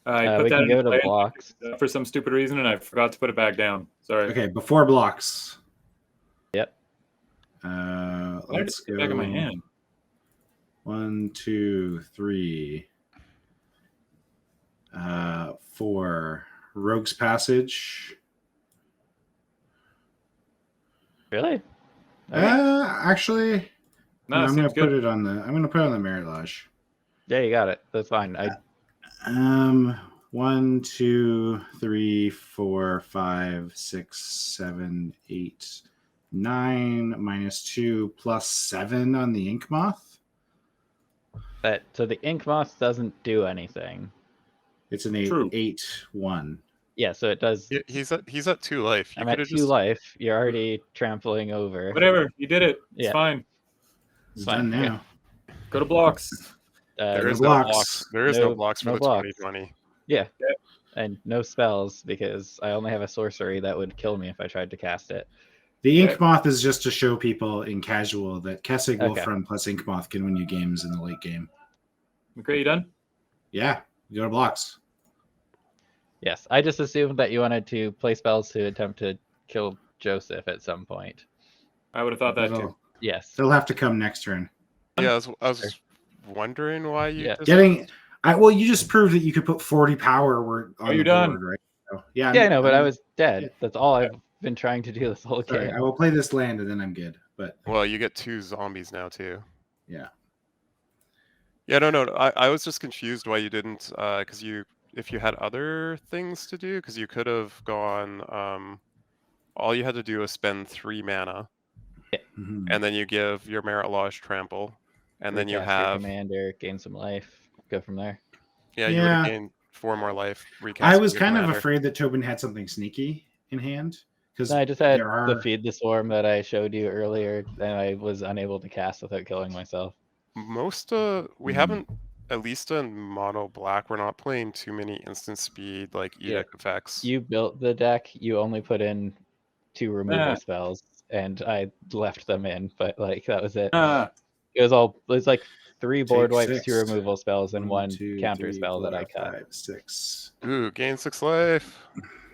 I put We that can in go to play blocks. for some stupid reason, and I forgot to put it back down. Sorry. Okay, before blocks. Yep. Why did it Let's get go. back in my hand? 1, 2, 3. 4. Rogue's Passage. Really? Actually, No, I'm gonna seems good. put it on the. I'm gonna put it on the Marit Lage. Yeah, you got it. That's fine. 1, 2, 3, 4, 5, 6, 7, 8, 9 -2 +7 on the Inkmoth. So the ink moth doesn't do anything. It's an 8, True. 8/1. Yeah, so it does. He's at 2 life. You I'm could at have 2 just. life. You're already trampling over. Whatever, you did it. It's Yeah. fine. It's Fine, done okay. now. Go to blocks. There no is no blocks. blocks. There is no blocks for no the blocks. 2020. Yeah. Yeah. And no spells because I only have a sorcery that would kill me if I tried to cast it. The Okay. Inkmoth is just to show people in casual that Kessig Okay. Wolfrun plus Inkmoth can win you games in the late game. McRae, you done? Yeah, you go to blocks. Yes, I just assumed that you wanted to play spells to attempt to kill Joseph at some point. I would have thought that too. Yes. They'll have to come next turn. Yeah, I was wondering why you. Yeah. Just... Well, you just proved that you could put 40 power on Are you the done? board, right? So, yeah, Yeah, I know, but I I'm- was dead. yeah. That's all I've been trying to do this whole Sorry, game. I will play this land and then I'm good. But Well, you get 2 zombies now too. yeah, Yeah, no. I was just confused why you didn't, because if you had other things to do, because you could have gone. All you had to do was spend 3 mana, Mhm. and then you give your Marit Lage trample, and then you Recast your have commander, gain some life, go from there. you would Yeah. have gained 4 more life. I recasting was your kind of commander. afraid that Tobin had something sneaky in hand because No, I just had there are the Feed the Swarm that I showed you earlier, and I was unable to cast without killing myself. Most we Hmm. haven't, at least in mono black, we're not playing too many instant speed like Yeah. Imotekh effects. You built the deck, you only put in 2 removal spells, and I left them in, but like that was it. It was like 3 board Take wipes, 2 6. removal spells, and 1 2, counter 3, spell that I 4, cut. 5, 6. Ooh, gain 6 life.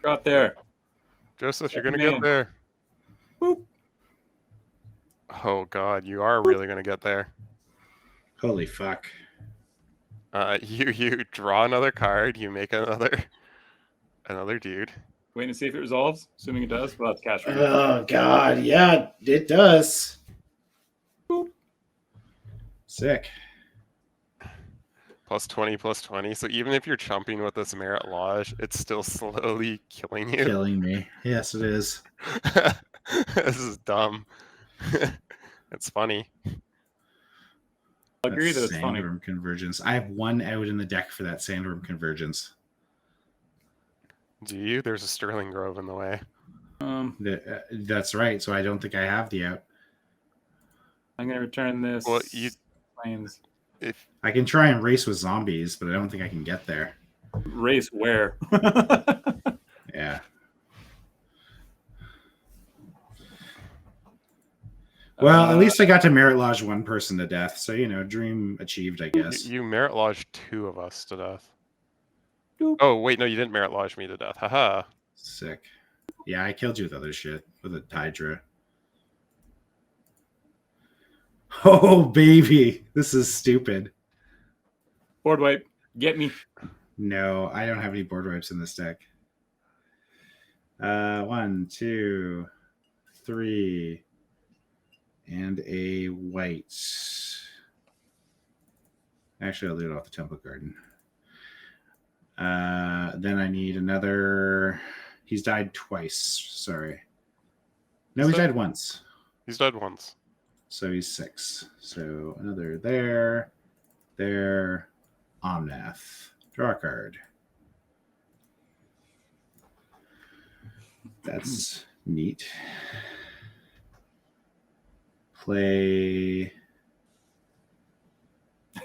Got there. Joseph, you're Second gonna man. get there. Boop. Oh god, you are really gonna get there. Holy fuck! You draw another card, you make another dude. Waiting to see if it resolves. Assuming it does, we'll have to cast removal. Oh god, yeah, it does. Sick. Plus 20, plus 20. So even if you're chumping with this Marit Lage, it's still slowly killing you. Killing me. Yes, it is. This is dumb. It's funny. I agree that it's funny. Sandworm convergence. I have 1 out in the deck for that Sandworm convergence. Do you? There's a Sterling Grove in the way. That's right. So I don't think I have the out. I'm gonna return this. Well, Planes. if I can try and race with zombies, but I don't think I can get there. Race where? Yeah. Well, at least I got to Marit Lage one person to death, so dream achieved, I guess. you Marit Lage 2 of us to death. Doop. Oh wait, no, you didn't Marit Lage me to death. Haha. Sick. Yeah, I killed you with other shit with a Hydra. Oh baby, this is stupid. Board wipe. Get me. No, I don't have any board wipes in this deck. 1, 2, 3, and a white. Actually, I'll do it off the Temple Garden. Then I need another. He's died twice. Sorry. No, he's died once. He's died once. So he's 6. So another there. Omnath. Draw a card. That's neat. Play.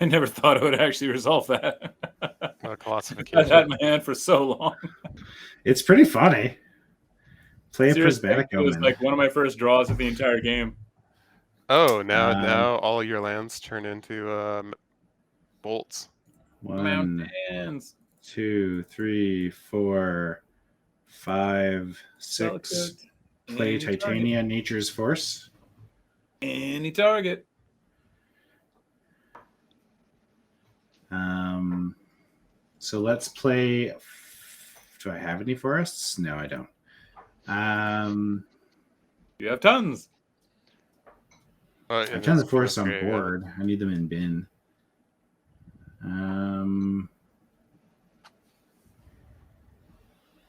I never thought I would actually resolve that. Classification. I've had my hand for so long. It's pretty funny. Play a Seriously, prismatic it was omen. like one of my first draws of the entire game. Oh, now all your lands turn into bolts. 1, Mountains. 2, 3, 4, 5, 6. Delicate. Play Any Titania, Nature's Force. Any target. So let's play. Do I have any forests? No, I don't. You have tons. I have tons of forests on board. I need them in bin.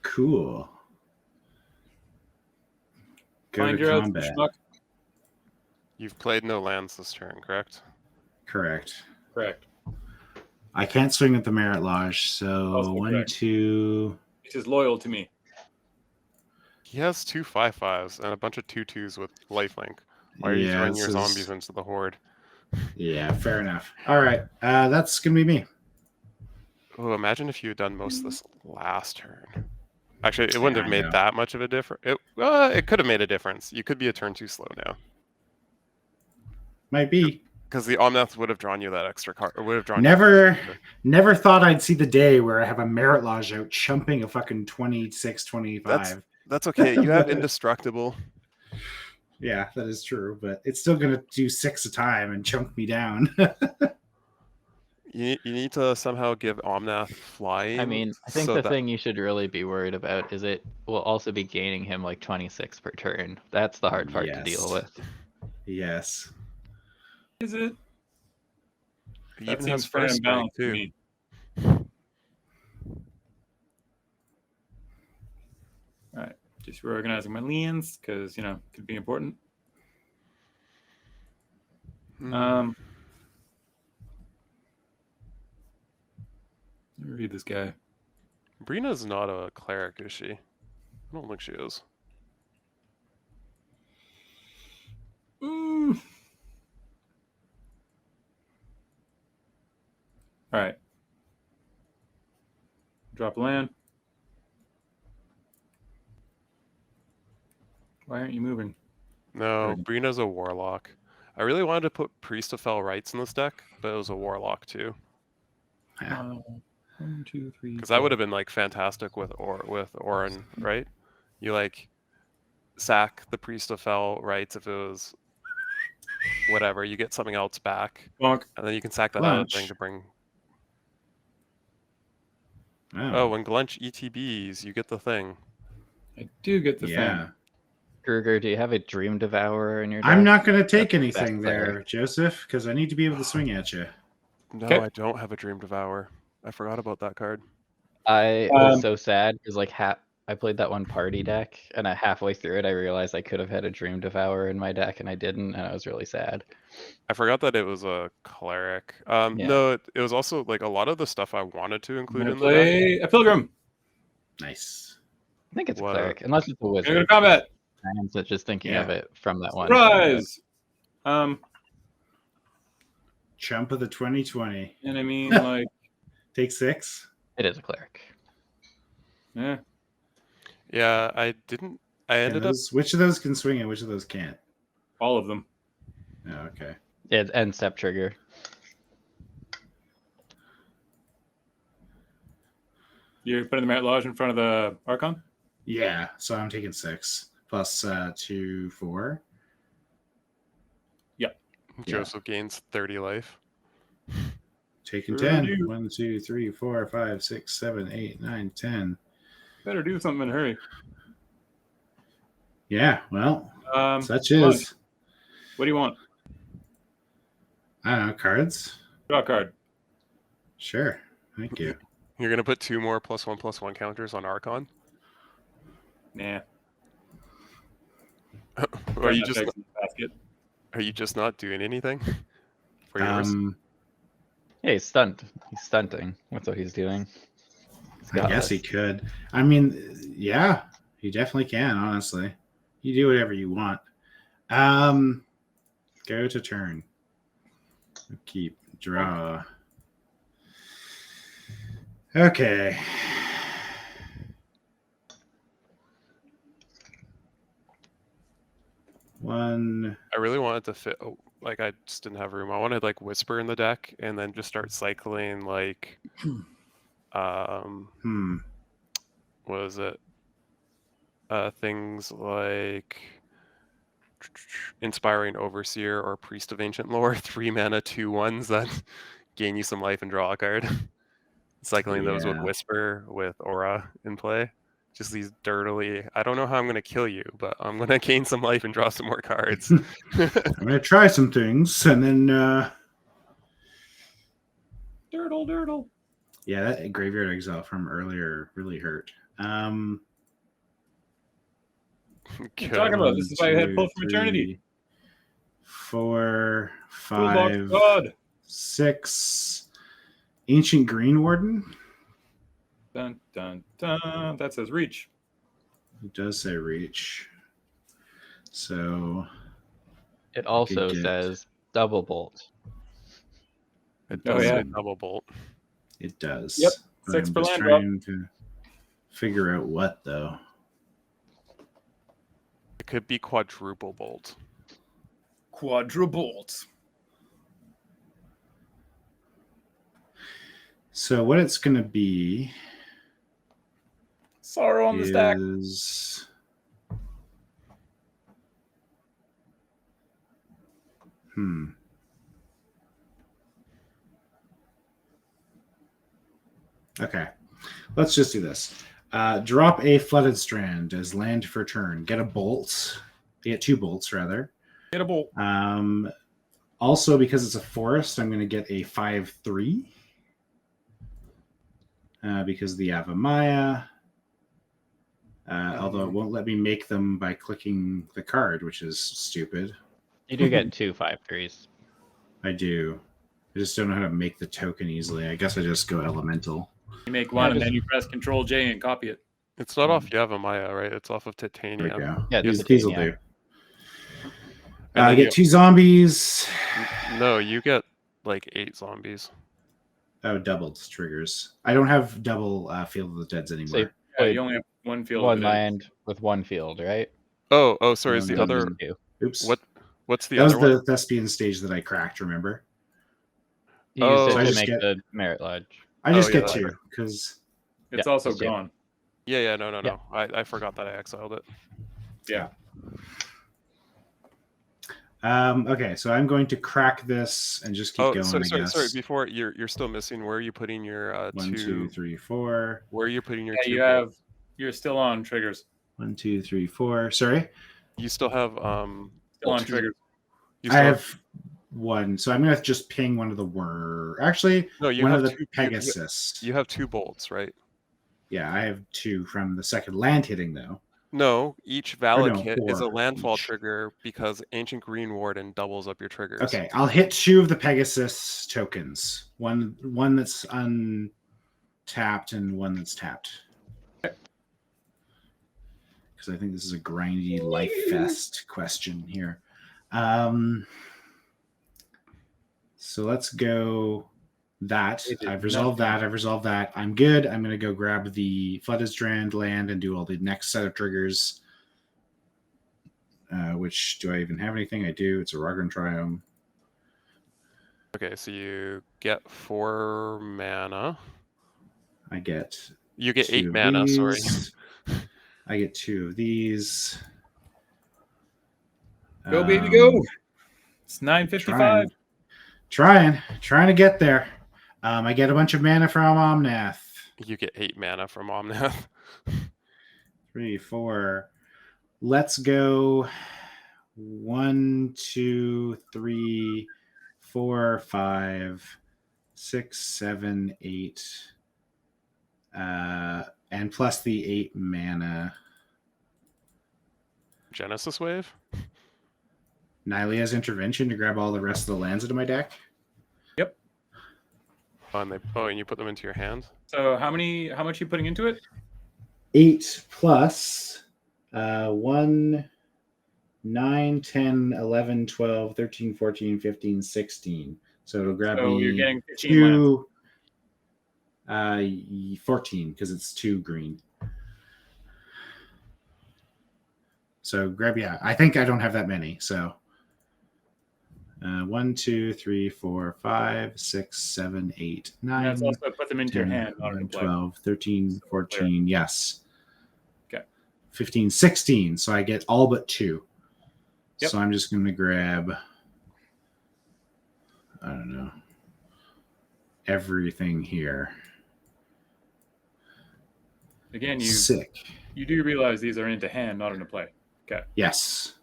Cool. Go Find to your combat. schmuck. You've played no lands this turn, correct? Correct. Correct. I can't swing at the Marit Lage, so Also 1, correct. 2. Which is loyal to me. He has 2 5/5s and a bunch of 2/2s with lifelink. Why are you throwing your zombies into the horde? Yeah, fair enough. All right, that's gonna be me. Oh, imagine if you had done most of this last turn. Actually, it wouldn't Yeah, have I made know. that much of a difference. It could have made a difference. You could be a turn too slow now. Might be. Because the Omnath would have drawn you that extra card. Or would have drawn Never thought I'd see the day where I have a Marit Lage out chumping a fucking 26, 25. That's okay. You have Indestructible. Yeah, that is true, but it's still gonna do 6 a time and chunk me down. You need to somehow give Omnath flying. I mean, I think the thing you should really be worried about is it will also be gaining him like 26 per turn. That's the hard part to deal with. Yes. Is it? He That even seems has fair first and strike balanced to too. me. All right, just reorganizing my lands because could be important. Let me read this guy. Brina's not a cleric, is she? I don't think she is. All right. Drop land. Why aren't you moving? No, Brina's a warlock. I really wanted to put Priest of Fell Rights in this deck, but it was a warlock too. Yeah. 1, 2, 3. Because that would have been like fantastic with Orin, right? You like sack the Priest of Fell Rights if it was whatever, you get something else back. Bonk. And then you can sack that other Gluntch. thing to bring. Oh, when Gluntch ETBs, you get the thing. I do get the yeah. thing. Kruger, do you have a Dream Devourer in your deck? I'm not going to take That's anything best there, player. Joseph, because I need to be able to swing at you. No, Okay. I don't have a Dream Devour. I forgot about that card. I was so sad because like I played that one party deck, and halfway through it, I realized I could have had a Dream Devourer in my deck, and I didn't, and I was really sad. I forgot that it was a cleric. Yeah. No, it was also like a lot of the stuff I wanted to I'm include gonna in the deck. play a pilgrim. Nice. I think it's a What? cleric, unless it's a Gonna go to wizard. combat. I'm just thinking of Yeah. it from that one. Surprise. Chump of the 2020. And I mean, like, Take 6. It is a cleric. yeah, Yeah, I ended up. Which of those can swing and which of those can't? all of them. Oh, okay. It end step trigger. You're putting the Marit Lage in front of the Archon? Yeah, so I'm taking 6 plus 2, 4. Joseph gains 30 life. Taking Sure 10. do. 1, 2, 3, 4, 5, 6, 7, 8, 9, 10. Better do something in a hurry. Yeah, well, such come on. is. What do you want? I don't know, cards? Draw a card. Sure. Thank you. You're gonna put 2 more +1/+1 counters on Archon. Nah. Are you That just bag's in the basket. not doing anything for yours? Yeah, he's stunned. He's stunting. That's what he's doing. He's I got guess he this. could. I mean, yeah, he definitely can, honestly. You do whatever you want. Go to turn. Keep, draw. Okay. One. I really wanted to fit. Oh, like I just didn't have room. I wanted like Whisper in the deck, and then just start cycling like, what was it? Things like Inspiring Overseer or Priest of Ancient Lore, 3 mana, 2/1s that gain you some life and draw a card. Cycling those with Yeah. Whisper with Orah in play. Just these dirtily. I don't know how I'm gonna kill you, but I'm gonna gain some life and draw some more cards. I'm gonna try some things, and then Dirtle. yeah, that Graveyard Exile from earlier really hurt. What are you talking about? This is why you had pull from eternity. 4, Toolbox 5, God. 6. Ancient Green Warden. Dun, dun, dun. That says reach. It does say reach. So It also get- says double bolt. It Oh, does yeah. say double bolt. it does. Yep, But 6 I'm per just land drop. trying to figure out what though. It could be quadruple bolt. Quadrubolt. So what it's gonna be Sorrow on the stack. is Okay, let's just do this. Drop a Flooded Strand as land for turn. Get a bolt. You get 2 bolts, rather. Get a bolt. Also, because it's a forest, I'm going to get a 5/3. Because of the Avamaya. Although it won't let me make them by clicking the card, which is stupid. You do get 2 5/3s. I do. I just don't know how to make the token easily. I guess I just go elemental. You make one, Yeah, and just- then you press Control J and copy it. It's not off Yavimaya, right? It's off of There we Titanium. go. Yeah, these Titania. will do. And I then get 2 zombies. No, you get like 8 zombies. Oh, doubled triggers. I don't have double Field of the Deads anymore. So you Yeah, played you only have one field. one of it. land with 1 field, right? Oh, sorry. Is No, the no, other? no. Two. Oops. What's the That was other one? the Thespian stage that I cracked, remember? You Oh. used So it I to just make get- the Marit Lage. I just Oh, get yeah, 2 because It's Yeah, also just, yeah. gone. Yeah, no. Yeah. I forgot that I exiled it. Yeah. okay, so I'm going to crack this and just keep going. sorry. I guess. Before you're still missing. Where are you putting your 1, 2, 3, 4. Where are you putting your Yeah, 2? you have. You're still on triggers. 1, 2, 3, 4. Sorry, You still have Still on two- triggers. You I still have 1. So I'm gonna just ping one of the Actually, no. You one have of the two. Pegasus. You have 2 bolts, right? Yeah, I have 2 from the second land hitting though. No, each valid no, hit is a 4 landfall each. trigger because Ancient Green Warden doubles up your triggers. Okay, I'll hit 2 of the Pegasus tokens. One that's untapped and one that's tapped. because I think this is a grindy life fest question here. So let's go that. I've resolved that. I'm good. I'm going to go grab the Flooded Strand land and do all the next set of triggers. Which, do I even have anything? I do. It's a Rogran Triome. Okay, so you get 4 mana. You get 8 mana, sorry. I get 2 of these. Go, baby, go. It's 9:55. Trying to get there. I get a bunch of mana from Omnath. You get 8 mana from Omnath. 3, 4. Let's go 1, 2, 3, 4, 5, 6, 7, 8. And plus the 8 mana. Genesis Wave? Nylea's Intervention to grab all the rest of the lands into my deck. Yep. And you put them into your hand? So how much are you putting into it? 8 plus 1, 9, 10, 11, 12, 13, 14, 15, 16. So it'll grab me you're getting 15 2, 14 because it's 2 green. So grab, I think I don't have that many. So 1, 2, 3, 4, 5, 6, 7, 8, 9. That's also put them into 10, your hand. 11, 12, 13, 14. Yes. Okay. 15, 16. So I get all but 2. Yep. So I'm just going to grab, I don't know, everything here. Again, Sick. You do realize these are into hand, not into play. Okay. Yes.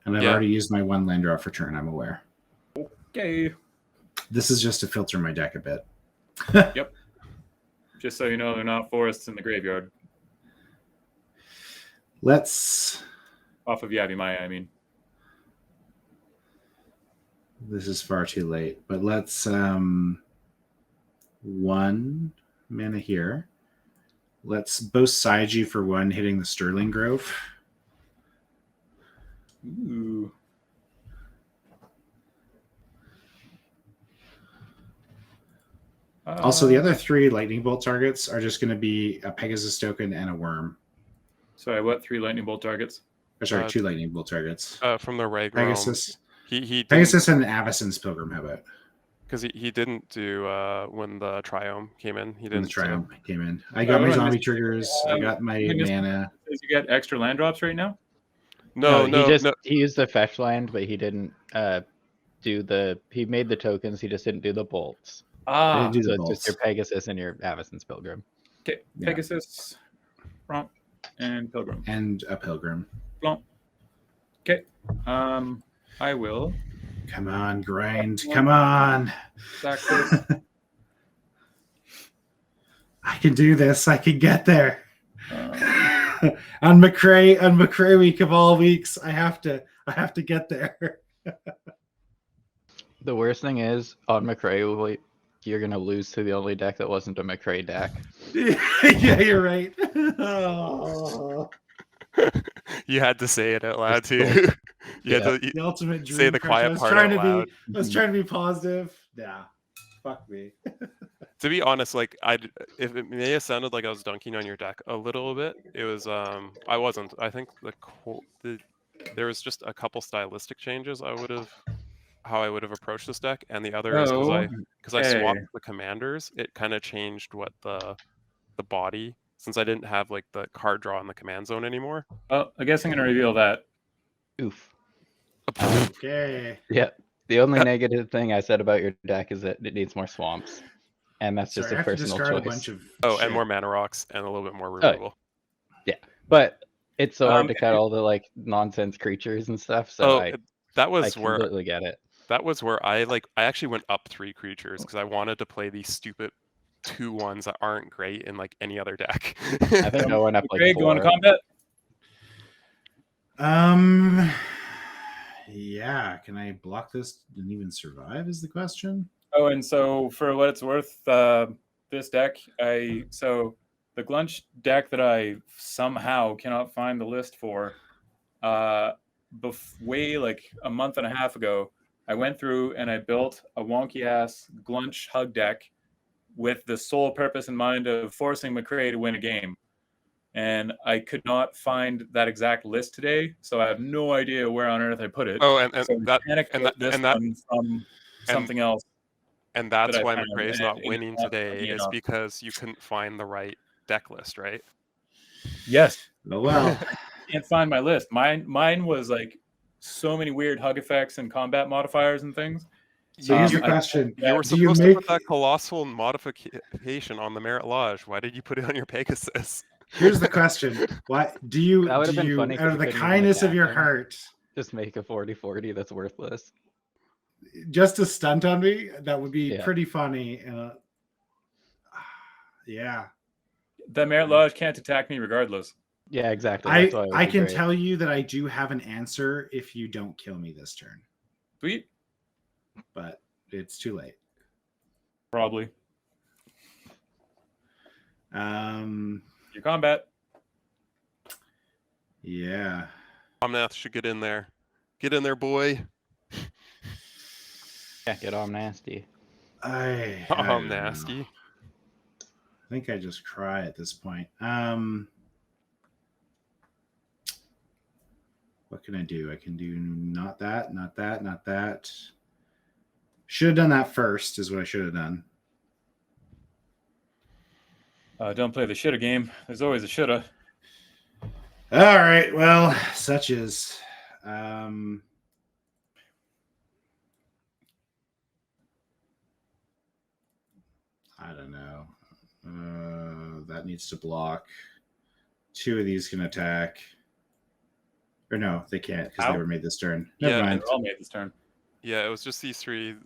And I've already used my 1 land draw for turn, I'm aware. Okay. This is just to filter my deck a bit. Yep. Just so you know, they're not forests in the graveyard. Let's... Off of Yabi Maya, I mean. This is far too late, but let's 1 mana here. Let's both side you for 1, hitting the Sterling Grove. Ooh. Also, the other 3 lightning bolt targets are just going to be a Pegasus token and a worm. Sorry, what 3 lightning bolt targets? Or sorry, 2 lightning bolt targets. From the Reg Pegasus. He Pegasus and Avacyn's Pilgrim. How about? Because he didn't do when the Triome came in. He didn't. When the Triome came in. I got my zombie triggers. I got my mana. Does you get extra land drops right now? No. He used the fetch land, but he didn't do the. He made the tokens. He just didn't do the bolts. I didn't do the So bolts. it's just your Pegasus and your Avacyn's Pilgrim. Okay, Pegasus, Romp, and Pilgrim. And a Pilgrim. Flomp. Okay. I will. Come on, grind. Come on. Sack this. I can do this. I can get there. On McRae week of all weeks, I have to get there. The worst thing is on McRae, you're gonna lose to the only deck that wasn't a McRae deck. Yeah, you're right. Oh. You had to say it out loud too. The ultimate dream. Say the quiet part out loud. I was trying to be positive. Yeah, fuck me. To be honest, like if it may have sounded like I was dunking on your deck a little bit, it was I wasn't. I think there was just a couple stylistic changes how I would have approached this deck, and the other is because I swapped the commanders, it kind of changed what the body, since I didn't have like the card draw in the command zone anymore. Well, I guess I'm gonna reveal that. Oof. Okay. Yeah. The only negative thing I said about your deck is that it needs more swamps, and that's just a personal choice. A bunch of and more mana rocks and a little bit more removal. Yeah, but it's so hard to cut all the like nonsense creatures and stuff. So I completely get it. That was where I actually went up 3 creatures because I wanted to play these stupid 2/1s that aren't great in like any other deck. I think I went up like 4. Going to combat? Yeah. Can I block this and even survive? Is the question. Oh, and so for what it's worth, this deck, the Gluntch deck that I somehow cannot find the list for, way like a month and a half ago, I went through and I built a wonky ass Gluntch hug deck with the sole purpose in mind of forcing McRae to win a game. And I could not find that exact list today, so I have no idea where on earth I put it. Oh, and So that panicked and about that this and that one from something else. and that's that I why found, McRae's and not it's winning not today, funny is enough. because you couldn't find the right deck list, right? Yes, Oh well. can't find my list. Mine was like so many weird hug effects and combat modifiers and things. So here's the I- question: You were Do you supposed to make put that colossal modification on the Marit Lage. Why did you put it on your Pegasus? Here's the question: Why do you That would've been funny 'cause out you of the couldn't even kindness of attack your him. heart, Just make a 40/40 that's worthless. just a stunt on me? That would be Yeah. pretty funny. Yeah, The Marit Lage can't attack me regardless. Yeah, exactly. That's why it would I be can great. tell you that I do have an answer if you don't kill me this turn, Sweet, but it's too late. probably. Your combat. Yeah. Omnath should get in there. Get in there, boy. Yeah, get all nasty. I don't know. Nasty. I think I just cry at this point. What can I do? I can do not that, not that, not that. Should have done that first, is what I should have done. Don't play the shoulda game. There's always a shoulda. All right. Well, such is. I don't know. That needs to block. Two of these can attack. Or no, they can't because they Ow. were made this turn. Never Yeah, mind. They're all made this turn. Yeah, it was just these three.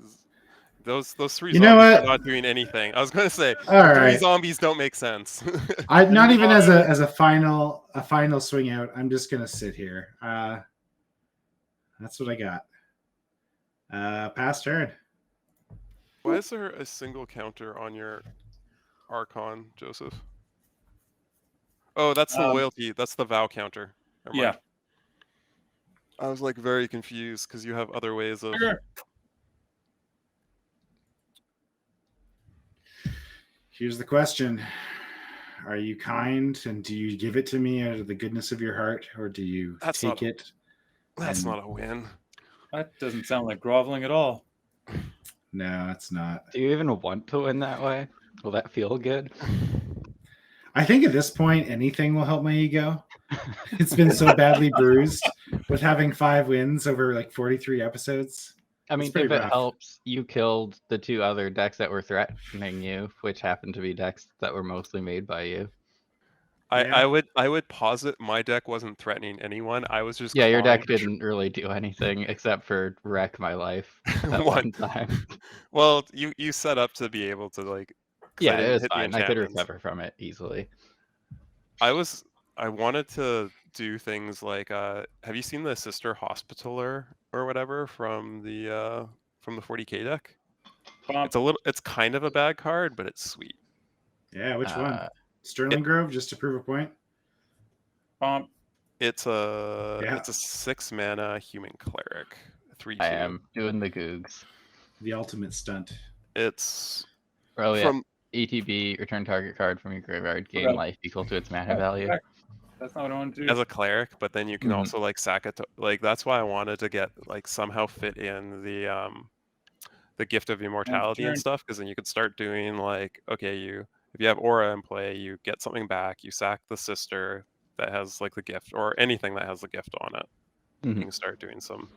Those three You know zombies what? are not doing anything. I was going to say All three right. zombies don't make sense. I not even as a final swing out. I'm just gonna sit here. That's what I got. Pass turn. Why is there a single counter on your Archon, Joseph? Oh, that's the loyalty. That's the vow counter. Never mind. I was like very confused because you have other ways of. Sure. Here's the question: Are you kind, and do you give it to me out of the goodness of your heart, or do you take it? That's not a win. That doesn't sound like groveling at all. No, it's not. Do you even want to win that way? Will that feel good? I think at this point, anything will help my ego. It's been so badly bruised with having 5 wins over like 43 episodes. I mean, It's pretty if it rough. helps, you killed the 2 other decks that were threatening you, which happened to be decks that were mostly made by you. I would posit my deck wasn't threatening anyone. I was just your deck didn't really do anything except for wreck my life that one time. Well, you set up to be able to like. Yeah, it was fine. I could recover from it easily. I wanted to do things like have you seen the Sister Hospitaller or whatever from the 40k deck? It's kind of a bad card, but it's sweet. Yeah, which one? Sterling Grove, just to prove a point. It's a 6 mana human cleric, 3/2. I am doing the googs. The ultimate stunt. It's from ETB, return target card from your graveyard, gain life equal to its mana value. That's not what I want to do. As a cleric, but then you can also like sack it to, like that's why I wanted to get like somehow fit in the gift of immortality and stuff, because then you could start doing like, okay, if you have Orah in play, you get something back, you sack the sister that has like the gift or anything that has the gift on it. You can start doing some.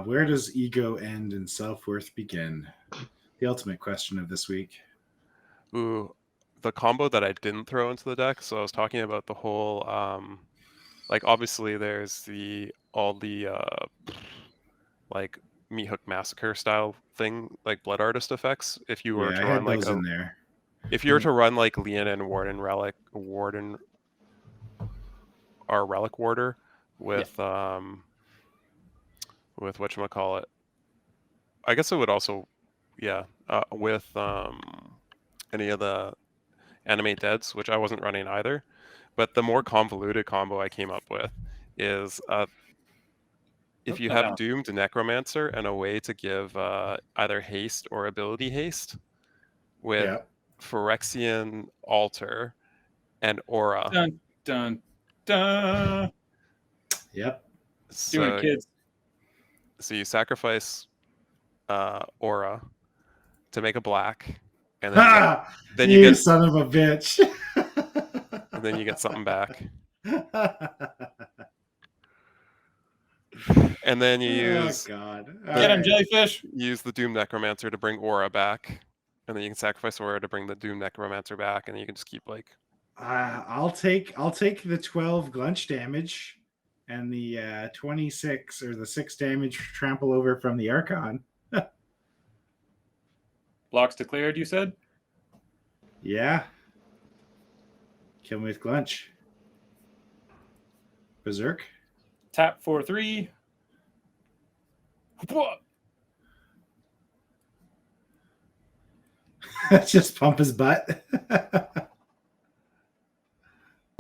Where does ego end and self-worth begin? The ultimate question of this week. Ooh, the combo that I didn't throw into the deck. So I was talking about the whole, like obviously there's all the like Meat Hook Massacre style thing, like Blood Artist effects. If you were to run like in there. If you were to run like Leon and Warden or Relic Warder with whatchamacallit, I guess it would also, yeah, with any of the animate deads, which I wasn't running either. But the more convoluted combo I came up with is if you have Doomed Necromancer and a way to give either haste or ability haste with Phyrexian Altar and Orah. Dun, dun, dun. Yep. Do it, kids. So you sacrifice Orah to make a black, and then you get son of a bitch. and then you get something back. And then you use get him, jellyfish. Use the Doom Necromancer to bring Orah back, and then you can sacrifice Orah to bring the Doom Necromancer back, and you can just keep like. I'll take the 12 Gluntch damage and the 26 or the 6 damage trample over from the Archon. Blocks declared, you said? Yeah. Kill me with Gluntch. Berserk. Tap for 3. Just pump his butt.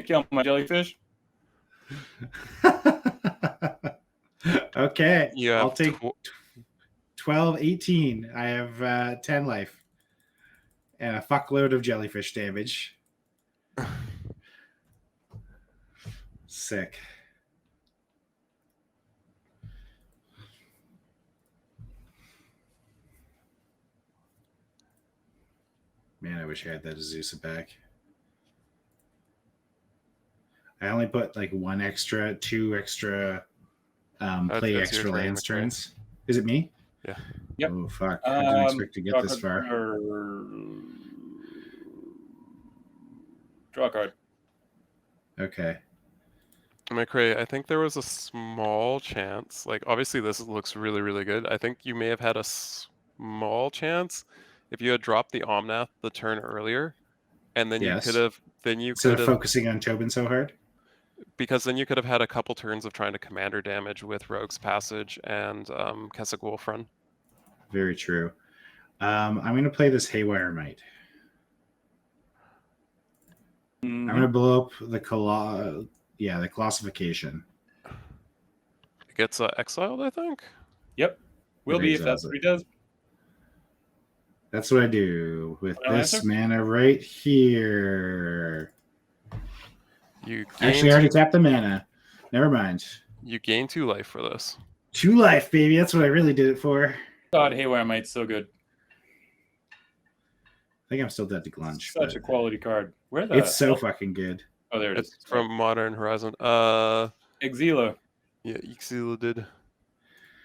Kill my jellyfish. Okay. I'll take 12, 18. I have 10 life. And a fuckload of jellyfish damage. Sick. Man, I wish I had that Azusa back. I only put like 2 extra play extra lands turns. Is it me? Yeah. Yep. Oh fuck! I didn't expect to get this far. Draw a card. Okay. McRae, I think there was a small chance. Like, obviously, this looks really, really good. I think you may have had a small chance if you had dropped the Omnath the turn earlier, and then you could have. Then you instead could of focusing on Tobin so hard. Because then you could have had a couple turns of trying to commander damage with Rogue's Passage and Kessig Wolfrun. Very true. I'm going to play this Haywire Might. I'm going to blow up the Colossification. It gets exiled, I think? Yep. Will be if that's what he does. That's what I do with this mana right here. Actually, I already tapped the mana. Never mind. You gain 2 life for this. 2 life, baby. That's what I really did it for. God, Haywire Might's so good. I think I'm still dead to Gluntch. Such a quality card. Where the It's so fucking good. Oh, there it is. It's from Modern Horizon. Exila. Yeah, Exila did.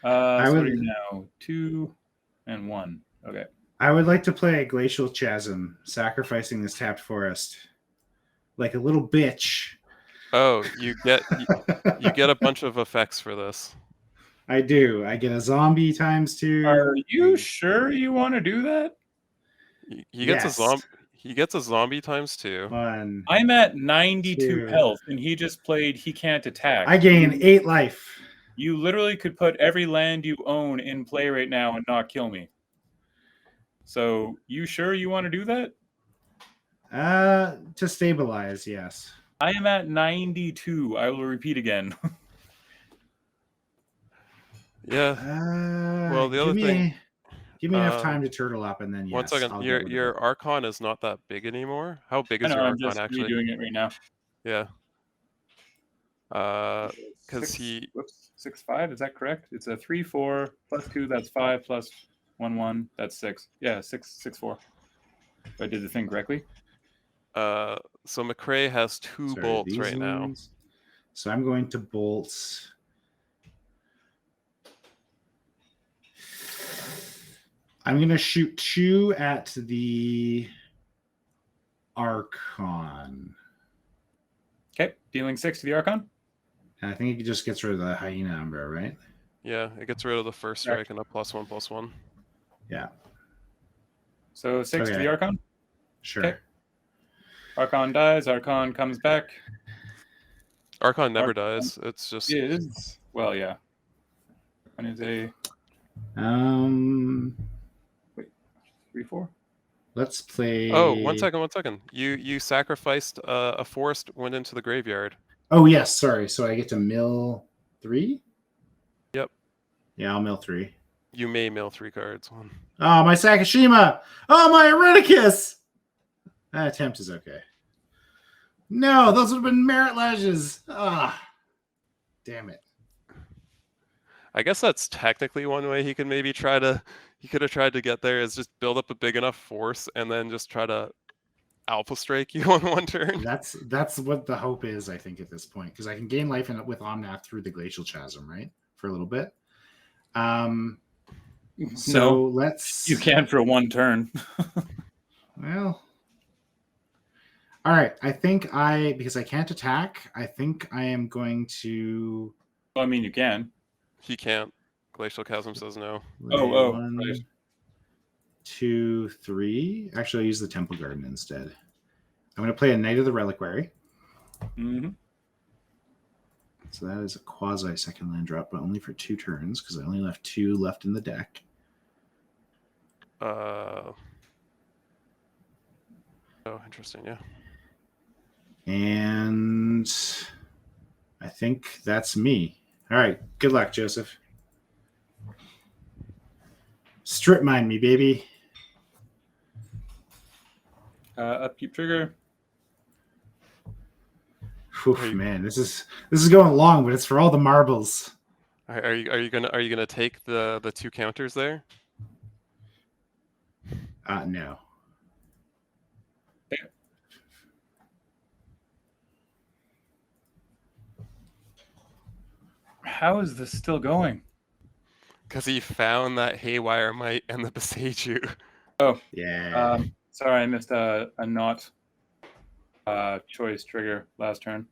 I would now 2 and 1. Okay. I would like to play a Glacial Chasm, sacrificing this tapped forest. Like a little bitch. Oh, you get a bunch of effects for this. I do. I get a zombie ×2. Are you sure you want to do that? He gets a zombie. He gets a zombie ×2. 1. I'm at 92 health, and he just played. He can't attack. I gain 8 life. You literally could put every land you own in play right now and not kill me. So, you sure you want to do that? To stabilize, yes. I am at 92. I will repeat again. Yeah. Well, the other thing. Give me enough time to turtle up, and then yes. 1 second. Your Archon is not that big anymore. How big is your Archon I'm just actually? doing it right now. Yeah. Because he. Whoops, 6/5. Is that correct? It's a 3/4 plus 2. That's 5 plus 1/1. That's 6. Yeah, 6/4. If I did the thing correctly. So McRae has 2 bolts right now. So I'm going to bolt. I'm going to shoot 2 at the Archon. Okay, dealing 6 to the Archon. And I think it just gets rid of the Hyena Umbra, right? Yeah, it gets rid of the first strike and a +1/+1. Yeah. So 6 to the Archon? Sure. Okay. Archon dies, Archon comes back. Archon never dies. It's just... Is... Well, yeah. And is a... Wait, 3-4. Let's play. Oh, 1 second. You sacrificed a forest, went into the graveyard. Oh yes, sorry. So I get to mill 3. Yep. Yeah, I'll mill 3. You may mill 3 cards. Oh, my Sakashima! Oh, my Ereticus! That attempt is okay. No, those would have been Marit Lages. Ah, damn it. I guess that's technically one way he could maybe try to. He could have tried to get there is just build up a big enough force and then just try to alpha strike you on 1 turn. That's what the hope is, I think, at this point, because I can gain life with Omnath through the Glacial Chasm, right, for a little bit. So No, let's. you can for 1 turn. Well, all right. I think because I can't attack, I think I am going to. Well, I mean, you can. He can't. Glacial Chasm says no. Oh, 1, right. 2, 3. Actually, I'll use the Temple Garden instead. I'm going to play a Knight of the Reliquary. Mm-hmm. So that is a quasi second land drop, but only for 2 turns because I only left 2 left in the deck. Oh, interesting. Yeah. And I think that's me. All right. Good luck, Joseph. Strip mine me, baby. Upkeep trigger. Oof, man, this is going long, but it's for all the marbles. Are you gonna take the 2 counters there? No. How is this still going? Because he found that Haywire Might and the Beseiju. Oh, Yeah. sorry, I missed a not choice trigger last turn.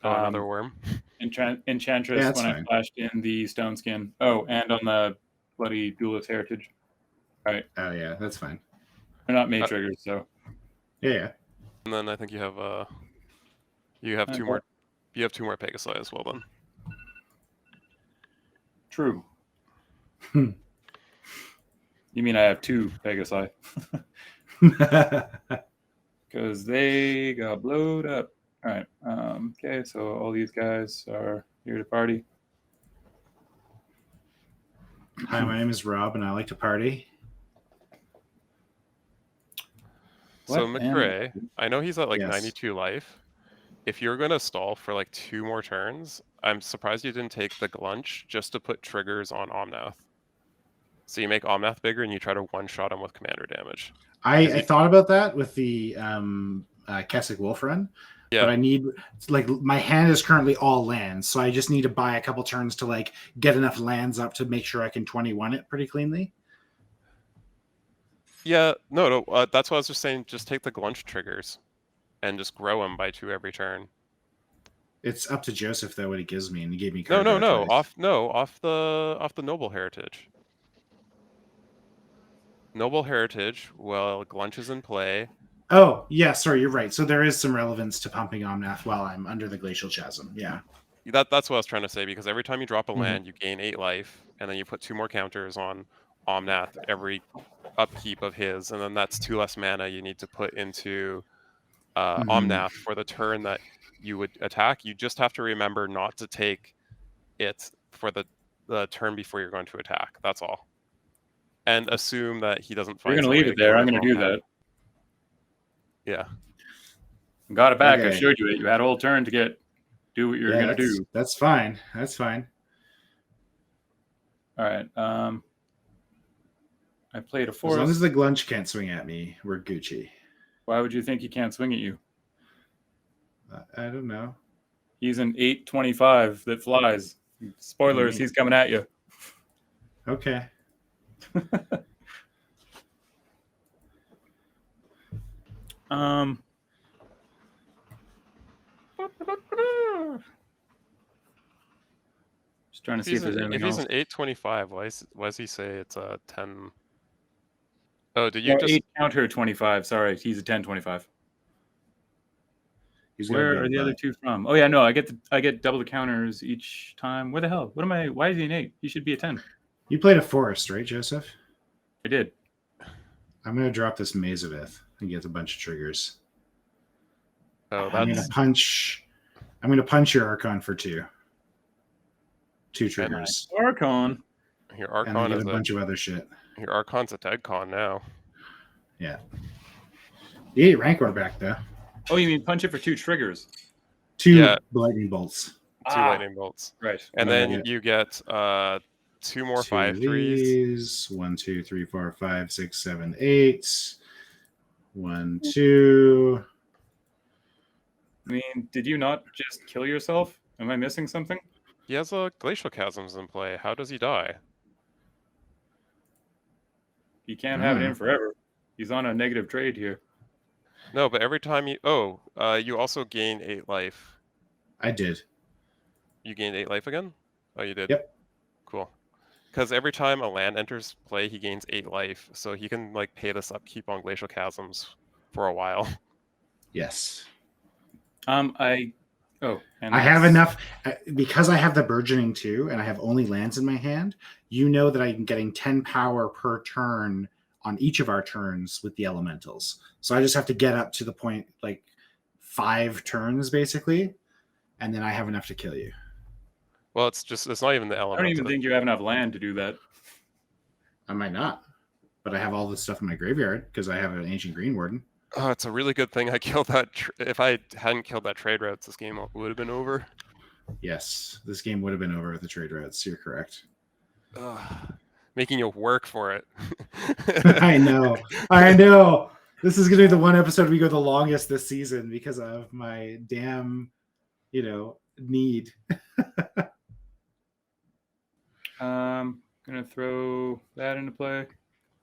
Oh, another worm. Enchantress Yeah, when that's I fine. flashed in the Stone Skin. Oh, and on the bloody Duelist Heritage. All right, Oh yeah, that's fine. they're not made triggers, so Yeah. And then I think you have 2 more. You have 2 more Pegasi as well then. true. You mean I have 2 Pegasi? Because they got blowed up. All right. Okay, so all these guys are here to party. Hi, my name is Rob, and I like to party. So What McRae, I know he's at like Yes. 92 life. If you're gonna stall for like 2 more turns, I'm surprised you didn't take the Gluntch just to put triggers on Omnath. So you make Omnath bigger and you try to one-shot him with commander damage. I thought about that with the Keswick Wolf Run, Yeah. but I need my hand is currently all lands, so I just need to buy a couple turns to get enough lands up to make sure I can 21 it pretty cleanly. Yeah, no, that's what I was just saying. Just take the Gluntch triggers and just grow them by 2 every turn. It's up to Joseph though what he gives me, and he gave me No, twice. off the Noble Heritage. Noble Heritage, well, Gluntch is in play. Oh, yeah, sorry, you're right. So there is some relevance to pumping Omnath while I'm under the Glacial Chasm. Yeah. That's what I was trying to say, because every time you drop a land, you gain 8 life, and then you put 2 more counters on Omnath every upkeep of his, and then that's 2 less mana you need to put into Omnath for the turn that you would attack. You just have to remember not to take it for the turn before you're going to attack. That's all. And assume that he doesn't find. You're going to leave it there. I'm going to do that. Yeah. Got it back. Okay. I showed you it. You had a whole turn to do what you're going to do. That's fine. That's fine. All right. I played a forest. As long as the Gluntch can't swing at me, we're Gucci. Why would you think he can't swing at you? I don't know. He's an 8/25 that flies. Spoilers, he's coming at you. Okay. Just trying to see if there's anything else. If he's an 8/25, why does he say it's a 10? Oh, did you just 8 counter 25? Sorry, he's a 10/25. Where are the other 2 from? Oh yeah, no, I get double the counters each time. Where the hell? What am I? Why is he an 8? He should be a 10. You played a forest, right, Joseph? I did. I'm going to drop this Mazavith and get a bunch of triggers. Oh, I'm going to punch. I'm going to punch your Archon for 2. 2 triggers. Archon. your And then Archon get is a bunch of other shit. your Archon's a DeckCon now. Yeah. You get Rancor back, though. Oh, you mean punch it for 2 triggers? 2 lightning bolts. 2 lightning bolts. Right. And Yeah, then yeah. you get 2 more 2 5/3s. these. 1, 2, 3, 4, 5, 6, 7, 8. 1, 2. I mean, did you not just kill yourself? Am I missing something? He has glacial chasms in play. How does he die? He can't have it in forever. He's on a negative trade here. No, but every time you you also gain 8 life. I did. You gained 8 life again? Oh, you did. Yep. Cool. Because every time a land enters play, he gains 8 life, so he can like pay this upkeep on glacial chasms for a while. Yes. And I have enough because I have the burgeoning too, and I have only lands in my hand. You know that I'm getting 10 power per turn on each of our turns with the elementals. So I just have to get up to the point like 5 turns basically, and then I have enough to kill you. Well, it's not even the I element. don't even think you have enough land to do that. I might not, but I have all this stuff in my graveyard because I have an Ancient Green Warden. Oh, it's a really good thing I killed that. If I hadn't killed that trade routes, this game would have been over. Yes, this game would have been over with the trade routes. You're correct. Making you work for it. I know. This is gonna be the one episode we go the longest this season because of my damn, need. Gonna throw that into play.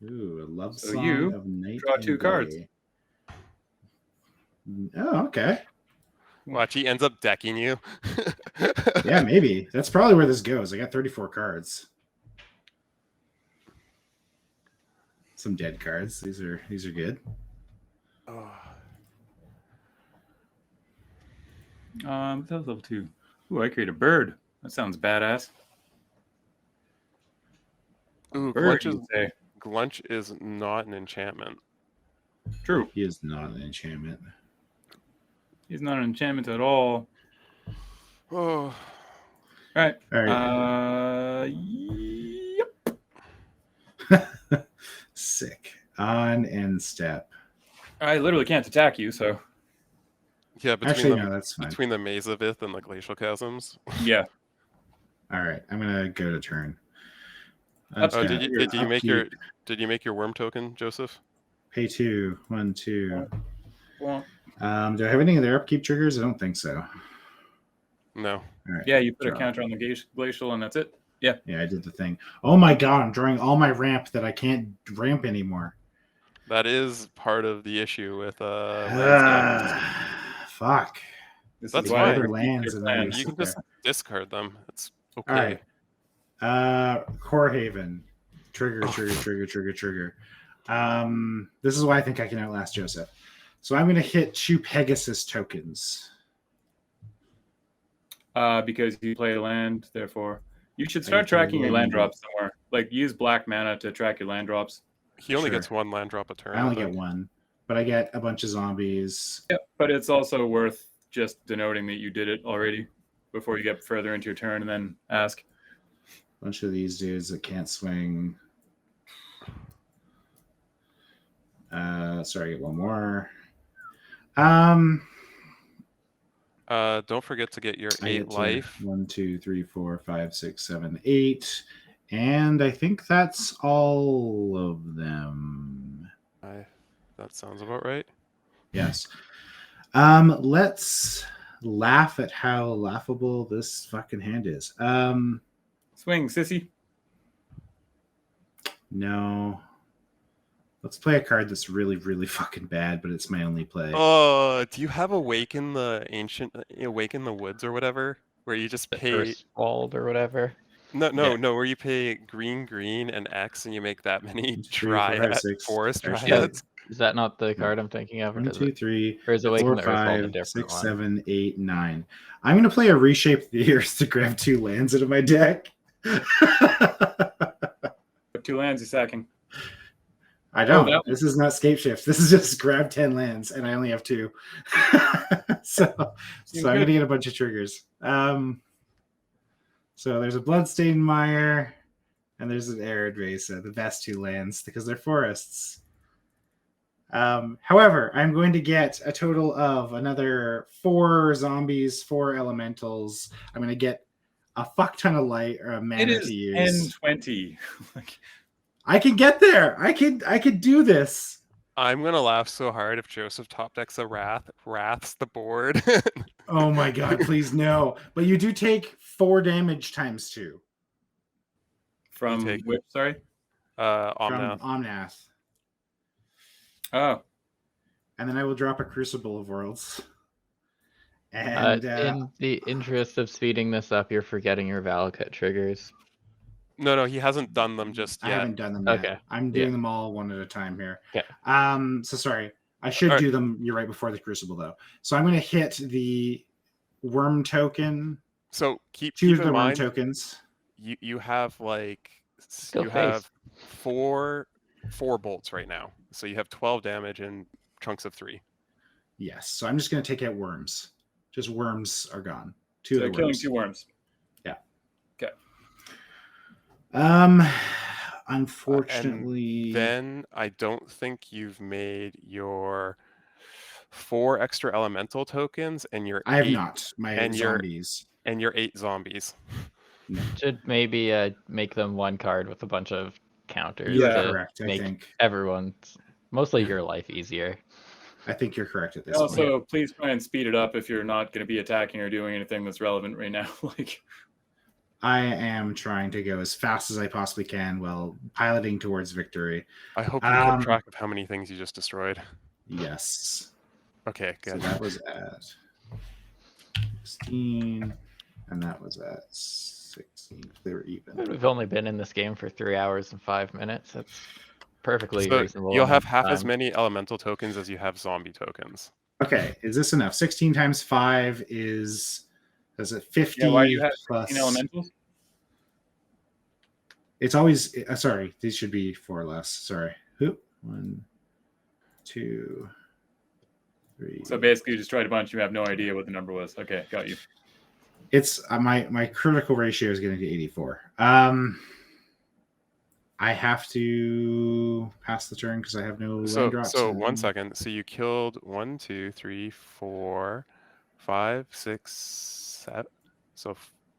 Ooh, a love So song you of night draw and 2 cards. day. Oh, okay. Watch, he ends up decking you. Yeah, maybe. That's probably where this goes. I got 34 cards. Some dead cards. These are good. That was level 2. Ooh, I create a bird. That sounds badass. Ooh, Bird, Gluntch is not an enchantment. True. He is not an enchantment. He's not an enchantment at all. Oh. All right. Yep. Sick. On end step. I literally can't attack you, so. Yeah, that's fine. Between the Mazavith and the glacial chasms. Yeah. All right, I'm gonna go to turn. Did you make your worm token, Joseph? Pay 2, 1, 2. Well, Do I have any other upkeep triggers? I don't think so. No. All right. yeah, you put a counter on the glacial, and that's it. Yeah. Yeah, I did the thing. Oh my god, I'm drawing all my ramp that I can't ramp anymore. That is part of the issue with fuck. That's why fine. other lands and then You can just discard them. It's okay. All right. Core Haven. Trigger. This is why I think I can outlast Joseph. So I'm going to hit 2 Pegasus tokens. Because you play a land, therefore. You should start tracking your land drops somewhere. Like, use black mana to track your land drops. He only gets 1 land drop a turn. I only get 1, but I get a bunch of zombies. Yeah, but it's also worth just denoting that you did it already before you get further into your turn and then ask. A bunch of these dudes that can't swing. Sorry, I get 1 more. Don't forget to get your 8 life. 1, 2, 3, 4, 5, 6, 7, 8. And I think that's all of them. That sounds about right. Yes. Let's laugh at how laughable this fucking hand is. Swing, sissy. No. Let's play a card that's really, really fucking bad, but it's my only play. Oh, do you have Awaken the Woods or whatever? Where you just pay Walled or whatever. No, where you pay green, and X, and you make that many forest dryads. Is that not the card I'm thinking of? 1, 2, 3, or is Awaken 4, the Earth Vault a 5, different 6, one? 7, 8, 9. I'm gonna play a Reshape the Earth to grab 2 lands out of my deck. What 2 lands you sacking? I don't. that one. This is not scape shift. This is just grab 10 lands, and I only have 2. so Seems I'm good. gonna get a bunch of triggers. So there's a Bloodstained Mire, and there's an Arid Mesa, the best 2 lands because they're forests. However, I'm going to get a total of another 4 zombies, 4 elementals. I'm going to get a fuck ton of light or a mana It is to use. 10-20. Like, I can get there. I could do this. I'm gonna laugh so hard if Joseph top decks a wraths the board. Oh my god, please no. But you do take 4 damage times 2 from take- which? Sorry. from Omnath. Omnath. Oh, And then I will drop a Crucible of Worlds. And in the interest of speeding this up, you're forgetting your Valakut triggers. No, he hasn't done them just I yet. haven't done them yet. Okay. I'm doing them all one at a time here. Okay. So sorry. I should Alright. do them. You're right, before the Crucible though. So I'm going to hit the Worm token. So keep Choose in the Worm mind, tokens. you have like Go you face. have four bolts right now. So you have 12 damage in chunks of 3. Yes. So I'm just going to take out worms. Just worms are gone. 2 so of the killing worms. 2 worms. Unfortunately, Then I don't think you've made your 4 extra elemental tokens and your I have 8 not. My and your- zombies. and your 8 zombies. No. Should maybe make them 1 card with a bunch of counters You're to correct. I make think. everyone's, mostly your life, easier. I think you're correct at this point. Also, please try and speed it up if you're not going to be attacking or doing anything that's relevant right now. Like, I am trying to go as fast as I possibly can while piloting towards victory. I hope you kept track of how many things you just destroyed. Yes. Okay, So good. that was at 16, and that was at 16. They were even. We've only been in this game for 3 hours and 5 minutes. That's perfectly So reasonable. you'll have amount of half as time. many elemental tokens as you have zombie tokens. Okay, is this enough? 16 times 5 is it 50 yeah, why do you have plus 16 elementals? It's always sorry, these should be 4 less. Sorry. 1, 2, 3. So basically, you destroyed a bunch. You have no idea what the number was. Okay, got you. It's my critical ratio is getting to 84. I have to pass the turn because I have no land drops. So 1 second. So you killed 1, 2, 3, 4, 5, 6, 7. So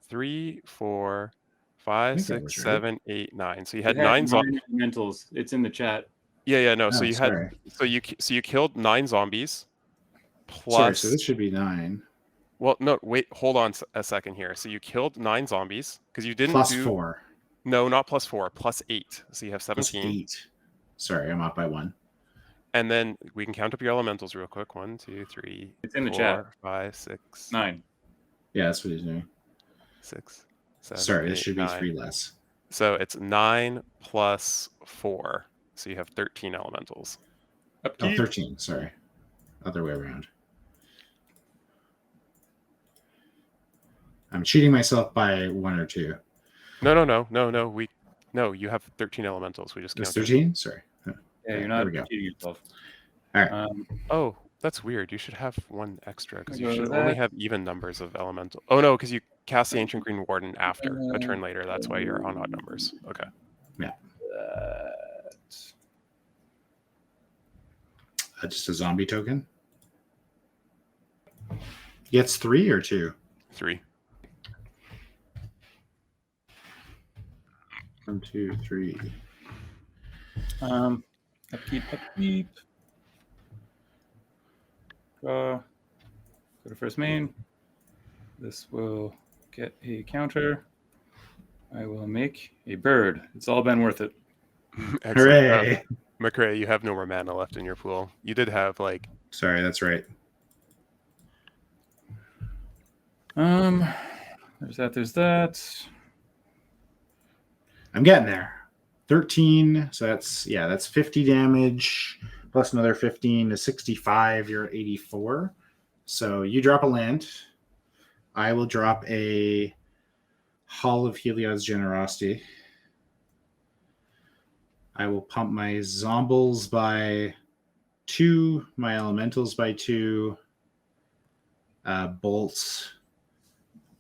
3, 4, 5, think that 6, was right. 7, 8, 9. So you had You 9 zombies. elementals. It's in the chat. Yeah, no. So Oh, you sorry. had so you killed 9 zombies. Plus, Sorry, so this should be 9 well, no, wait, hold on a second here. So you killed 9 zombies because you didn't plus do 4 no, not plus 4, plus 8. So you have plus 17. 8. Sorry, I'm off by 1. And then we can count up your elementals real quick. 1, 2, 3, It's in the 4, chat. 5, 6, 9. Yeah, that's what he's doing. 6, 7. Sorry, this 8, should be 9. 3 less. So it's 9 plus 4. So you have 13 elementals. Oh, Upkeep. 13. Sorry, other way around. I'm cheating myself by 1 or 2. No, you have 13 elementals. We just That's counted. 13. Sorry. Yeah, There you're not we go. cheating yourself. All right. Oh, that's weird. You should have 1 extra because you Go to should only that. have even numbers of elemental. Oh no, because you cast the Ancient Green Warden after a turn later. That's why you're on odd numbers. Okay. Just a zombie token. Gets 3 or 2. 3. 1, 2, 3. Upkeep. Go to first main. This will get a counter. I will make a bird. It's all been worth it. Excellent. Hooray! McRae, you have no more mana left in your pool. You did have like Sorry, that's right. There's that. I'm getting there. 13. So that's 50 damage plus another 15 to 65. You're at 84. So you drop a land. I will drop a Hall of Heliod's Generosity. I will pump my zombies by 2, my elementals by 2, bolts,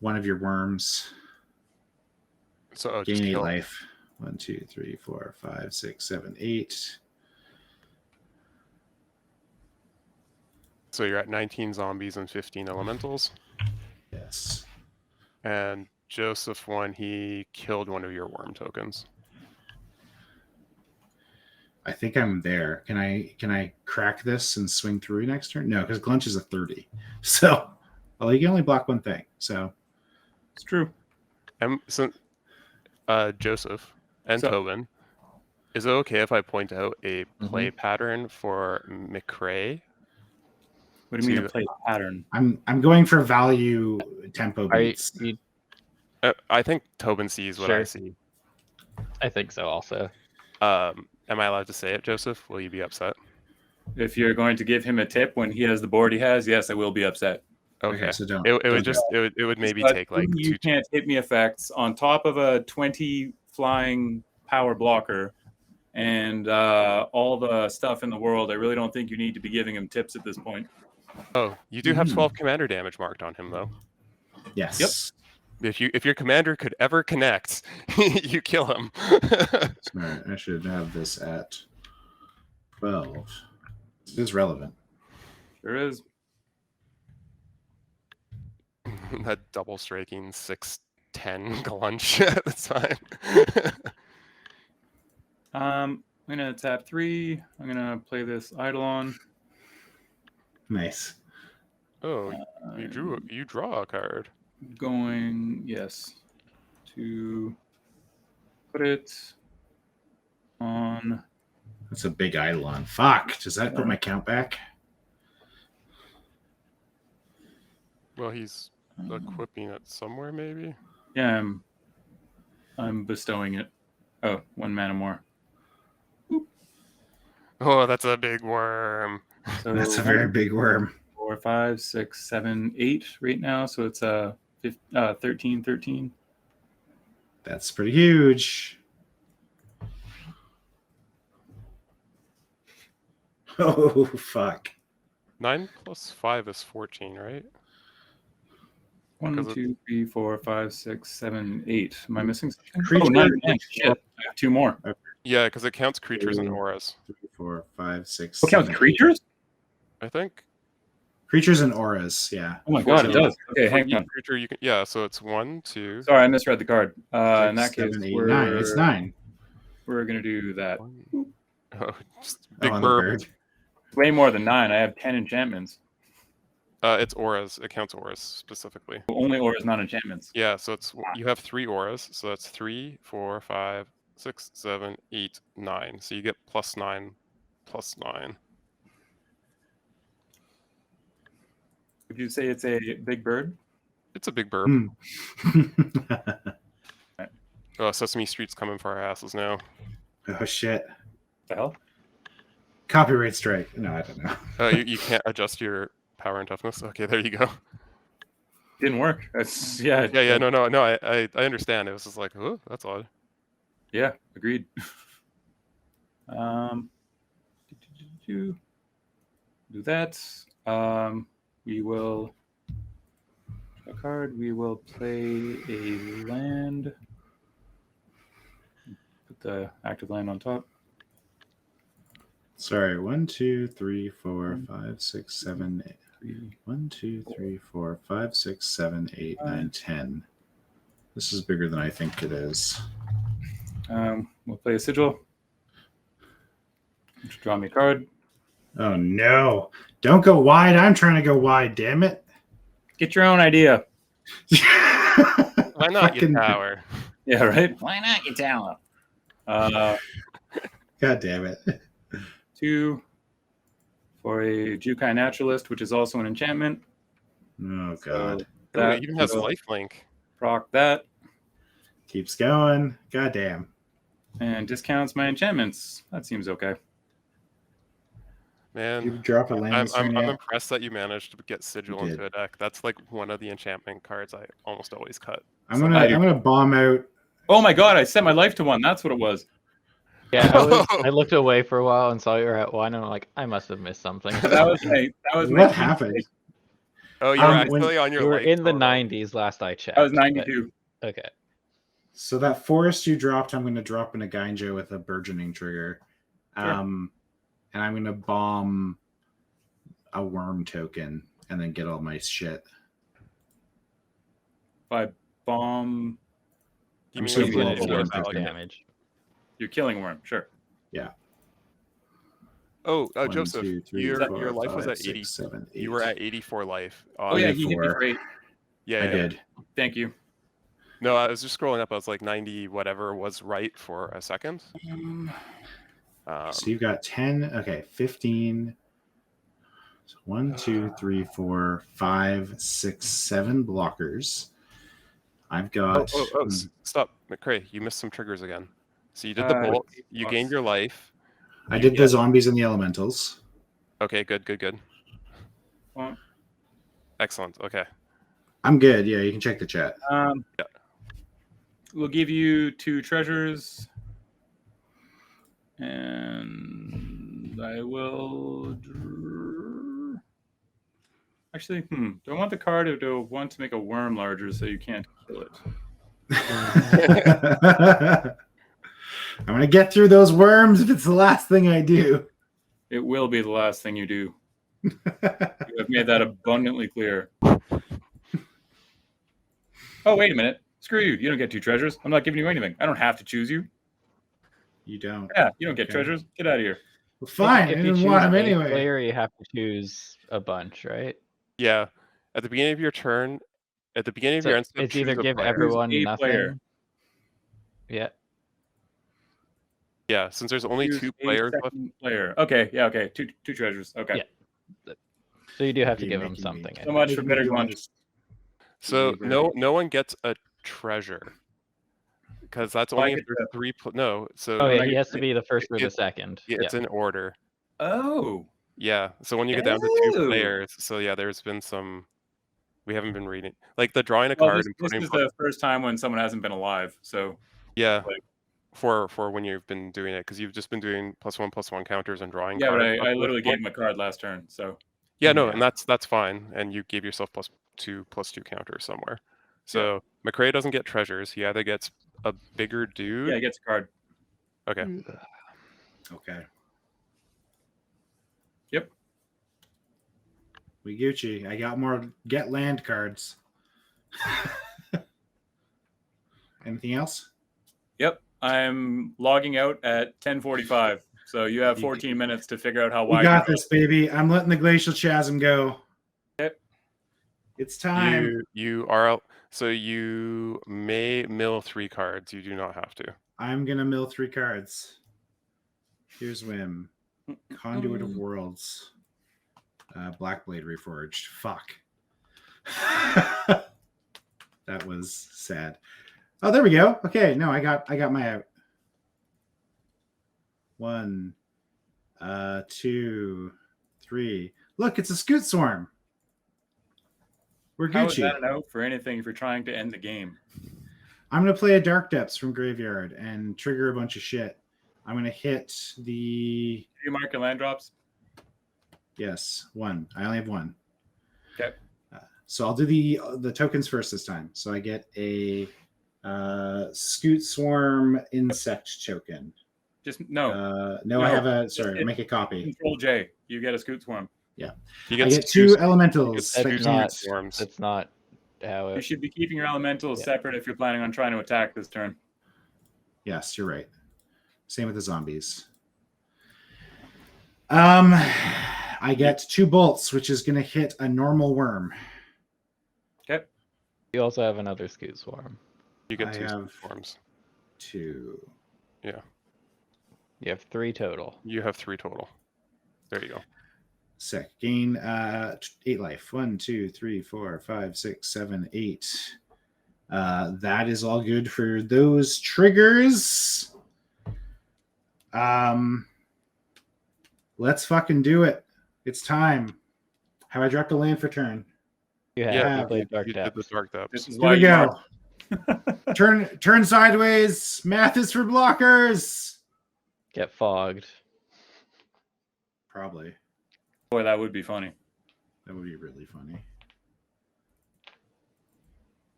one of your worms, So gain just 8 kill. life. 1, 2, 3, 4, 5, 6, 7, 8. So you're at 19 zombies and 15 elementals. Yes. And Joseph won. He killed one of your worm tokens. I think I'm there. Can I crack this and swing through next turn? No, because Gluntch is a 30. So, well, you can only block one thing. So It's true. So, Joseph and So- Tobin, is it okay if I point out a play Mm-hmm. pattern for McRae? What do you mean a To- play pattern? I'm going for value tempo Are you, beats. I think Tobin sees what I Sure. see. I think so also. Am I allowed to say it, Joseph? Will you be upset? If you're going to give him a tip when he has the board he has, yes, I will be upset. Okay. So don't. It would don't just it would maybe But take like you 2. can't hit me effects on top of a 20 flying power blocker and all the stuff in the world. I really don't think you need to be giving him tips at this point. Oh, you do have Mhm. 12 commander damage marked on him though. Yes. If your commander could ever connect, you kill him. Smart. I should have this at 12. It is relevant. Sure is. That double striking 6/10 Gluntch. That's fine. I'm gonna tap 3. I'm gonna play this Eidolon. Nice. Oh, you draw a card. Going, yes, to put it on. That's a big Eidolon. Fuck. Does that put my count back? Well, he's equipping it somewhere, maybe. Yeah, I'm bestowing it. Oh, 1 mana more. Oh, that's a big worm. So That's a very big worm. 4, 5, 6, 7, 8 right now. So it's 13. That's pretty huge. Oh, fuck. 9 + 5 is 14, right? 1, Because 2, 3, 4, 5, 6, 7, 8. Am I missing something? Creature- Oh, 9. Shit. I have 2 more. Yeah, because it counts creatures and Ooh. auras. 3, 4, 5, 6. What counts 7, creatures? I think. Creatures and auras, yeah. Oh my god, it does. Okay, For hang each on. creature you can. Yeah, so it's 1, 2. Sorry, I misread the card. In that 6, case, 7, 8, we're 9. It's 9. We're gonna do that. 1. Oh, just big on the burp. bird. Way more than 9. I have 10 enchantments. It's auras. It counts auras specifically. Only auras, not enchantments. Yeah, so you have 3 auras, so that's 3, 4, 5, 6, 7, 8, 9. So you get +9, +9. Would you say it's a big bird? It's a big burp. Oh, Sesame Street's coming for our asses now. Oh, shit. The hell? Copyright strike. No, I don't know. You can't adjust your power and toughness. Okay, there you go. Didn't work. That's yeah. Yeah. No. I understand. It was just like, oh, that's odd. Yeah, agreed. Do that. We will draw a card. We will play a land. Put the active land on top. Sorry. 1, 2, 3, 4, 5, 6, 7, 8. 1, 2, 3, 4, 5, 6, 7, 8, 9, 10. This is bigger than I think it is. We'll play a sigil. Draw me a card. Oh, no. Don't go wide. I'm trying to go wide, damn it. Get your own idea. Why not Fucking- get power? Yeah, right. Why not get talent? God damn it. 2 for a Jukai Naturalist, which is also an enchantment. Oh, God. So Oh, that it even has will lifelink. proc that Keeps going. God damn. and discounts my enchantments. That seems okay. You Man, drop a land I'm this turn yet? impressed that you managed to get Sigil You into a deck. That's like one of the enchantment cards I almost always cut. I'm gonna bomb out. Oh my god, I set my life to 1. That's what it was. Yeah, I looked away for a while and saw you were at 1, and I'm like, I must have missed something. That was my What happened? Oh, you're when- actually on your You were life in the total. 90s last I checked. That was but- 92. Okay. So that forest you dropped, I'm going to drop in a Gainjo with a burgeoning trigger. Sure. And I'm going to bomb a worm token and then get all my shit. By bomb, You I'm mean so you blow roll up the the worm value? token. damage. you're killing worm. Sure. Oh, 1, Joseph, 2, 3, your 4, life was 5, at 80. 6, 7, 8. You were at 84 life. Oh yeah, he hit me 84. for 8. Yeah, I yeah. did. Thank you. No, I was just scrolling up. I was like 90 whatever was right for a second. So you've got 10. Okay, 15. So 1, 2, 3, 4, 5, 6, 7 blockers. I've got. Stop, McRae. You missed some triggers again. So you did the bolt. You gained your life. I did the zombies and the elementals. Okay, good. Well, Excellent. Okay. I'm good. Yeah, you can check the chat. Yeah. We'll give you 2 treasures, and I will. Actually, do I want the card or do I want to make a worm larger so you can't kill it? I'm going to get through those worms if it's the last thing I do. It will be the last thing you do. You have made that abundantly clear. Oh, wait a minute. Screw you. You don't get 2 treasures. I'm not giving you anything. I don't have to choose you. You don't. Yeah, you don't get Okay. treasures. Get out of here. Well, fine. If I you didn't choose want them a anyway. player, you have to choose a bunch, right? Yeah. At the beginning of your turn, at the beginning of your end step, It's either choose a give player. everyone Choose a nothing. player. Yeah. Yeah, since there's only Choose 2 a players left. second player. Okay, yeah, okay. Two treasures. Okay. Yeah. So you do have to You're give them making me- something. So much for Making better me want Gluntch. So Very- no one gets a treasure. Because that's Well, I only if get there's 3 no, so Oh yeah, Like, he has to be the first or the it- second. yeah, it's in order. Oh. Yeah. So when you get down to 2 Oh. players, so yeah, there's been some we haven't been reading. Like the drawing a Well, card this and putting is the first time when someone hasn't been alive. So yeah. like- For when you've been doing it, because you've just been doing +1/+1 counters and drawing yeah, but cards. I literally gave him a card last turn. So Yeah, no, Yeah. and that's fine. And you gave yourself +2/+2 counters somewhere. So McRae doesn't get treasures. He either gets a bigger dude. yeah, he gets a card. Okay. Okay. Yep. We Gucci. I got more get land cards. Anything else? Yep. I'm logging out at 10:45. So you have 14 minutes to figure out how We wide got you're this, baby. I'm letting the glacial chasm go. Yep. It's time. You are out. So you may mill 3 cards. You do not have to. I'm gonna mill 3 cards. Here's Whim. Conduit of Worlds. Blackblade Reforged. Fuck. That was sad. Oh, there we go. Okay, no, I got my out. 1, 2, 3. Look, it's a Scoot Swarm. We're How is Gucci. that an out for anything if you're trying to end the game? I'm going to play a Dark Depths from Graveyard and trigger a bunch of shit. I'm going to hit the... Do you mark your land drops? Yes, 1. I only have 1. Okay. So I'll do the tokens first this time. So I get a Scoot Swarm Insect token. Just no. No, I have a... Sorry, make a copy. Control J. You get a Scoot Swarm. He I get 2 elementals. gets that two That's can't- not- swarms. That's not how You it. should be keeping your elementals Yeah. separate if you're planning on trying to attack this turn. Yes, you're right. Same with the zombies. I get 2 bolts, which is going to hit a normal worm. Okay. You also have another Scoot Swarm. You get I 2 have- swarms. 2. You have 3 total. You have 3 total. There you go. Sick. Gain 8 life. 1, 2, 3, 4, 5, 6, 7, 8. That is all good for those triggers. Let's fucking do it. It's time. Have I dropped a land for turn? You have Yeah, you played Dark You did the Depths. Dark Depths. This is Here why we you go. Turn sideways. Math is for blockers. get fogged. Probably. Boy, that would be funny. That would be really funny.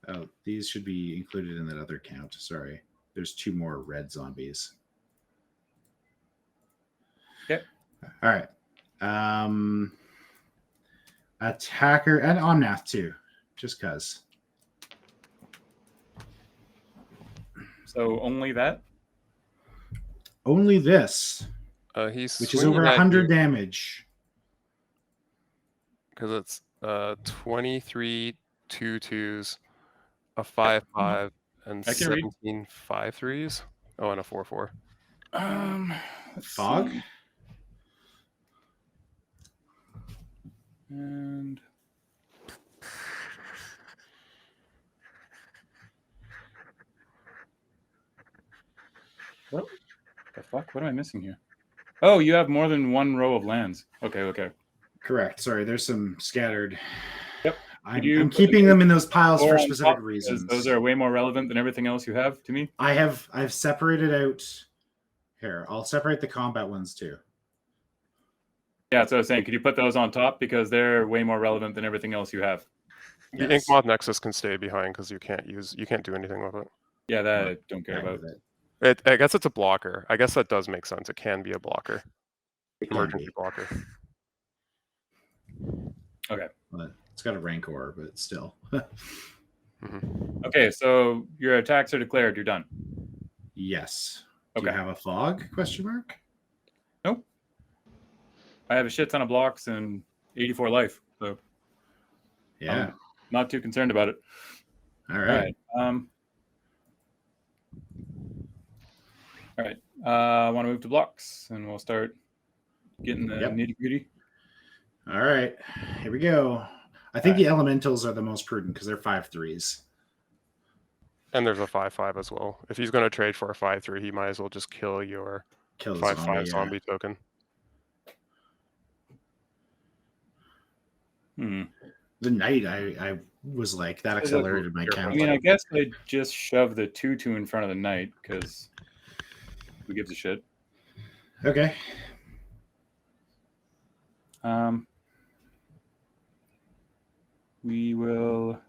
Oh, these should be included in that other count. Sorry. There's 2 more red zombies. Okay. All right. Attacker and Omnath too, just cuz. So only that? Only this, He's which is over 100 damage. because it's 23 2-2s, a 5-5, and I can read. 17 5-3s. Oh, and a 4-4. Let's Fog? see. And what the fuck? What am I missing here? Oh, you have more than 1 row of lands. Okay. Correct. Sorry, there's some scattered. Yep. I'm keeping them in those piles for specific reasons. Those are way more relevant than everything else you have to me. I've separated out here. I'll separate the combat ones too. Yeah, that's what I was saying. Could you put those on top because they're way more relevant than everything else you have? The Yes. Inkmoth Nexus can stay behind because you can't do anything with it. Yeah, that I don't care Fine about. with it. I guess it's a blocker. I guess that does make sense. It can be a blocker. It can Emergency be. blocker. Okay. But it's got a rancor, but still. Mhm. Okay, so your attacks are declared. You're done. Yes. Do Okay. you have a fog? Question mark. Nope. I have a shit ton of blocks and 84 life, so Yeah. not too concerned about it. All right. All right. I want to move to blocks, and we'll start getting the Yep. nitty gritty. All right. Here we go. I think the elementals are the most prudent because they're 5/3s. And there's a 5-5 as well. If he's going to trade for a 5-3, he might as well just kill your Kill the 5-5 zombie. zombie token. The knight, I was like, that accelerated my I count. mean, I guess I just shove the 2/2 in front of the knight because who gives a shit? Okay. We will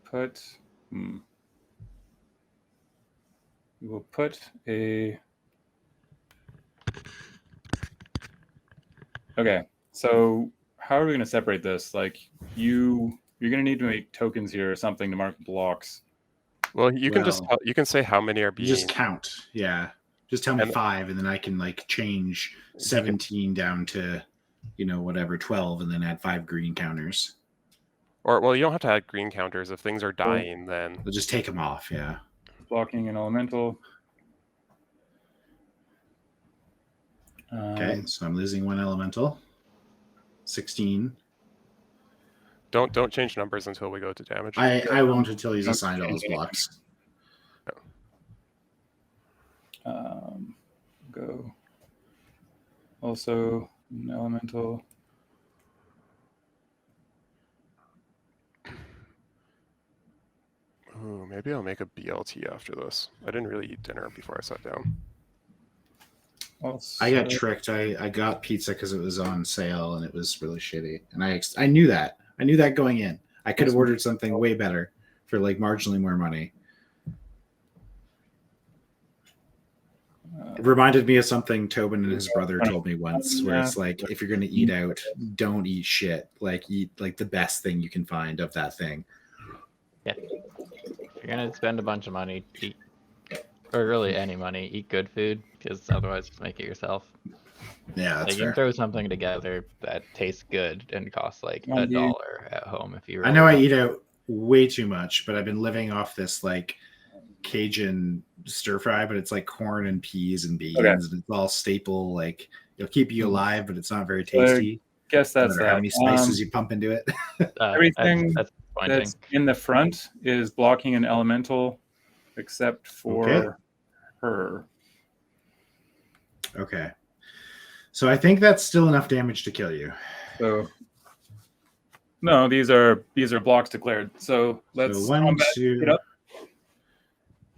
put. We will put a. Okay, so how are we going to separate this? Like you're going to need to make tokens here or something to mark blocks. Well, you can say how many are You being. just count. Yeah. Just tell me And- 5, and then I can like change 17 down to, whatever, 12, and then add 5 green counters. Or well, you don't have to add green counters if things are dying. Then I'll just take them off. Yeah. Blocking an elemental. Okay. So I'm losing 1 elemental. 16. don't change numbers until we go to damage. I won't until he's assigned all his blocks. Go. Also, an elemental. Ooh, maybe I'll make a BLT after this. I didn't really eat dinner before I sat down. Also, I got tricked. I got pizza because it was on sale and it was really shitty. And I knew that. I knew that going in. I could have ordered something way better for like marginally more money. It reminded me of something Tobin and his brother told me once, where it's like, if you're going to eat out, don't eat shit. Like, eat like the best thing you can find of that thing. Yeah. If you're gonna spend a bunch of money, eat, or really any money, eat good food, because otherwise just make it yourself. Yeah, that's Like, you fair. can throw something together that tastes good and costs like $1 at home if you really I know I want. eat out way too much, but I've been living off this like Cajun stir fry, but it's like corn and peas and beans, and it's all staple. Like, it'll keep you alive, but it's not very tasty. guess No that's matter how many spices you pump into it. Everything that's disappointing. that's in the front is blocking an elemental, except for her. Okay. So I think that's still enough damage to kill you. So no, these are blocks declared. So let's So 1, combat 2. it up.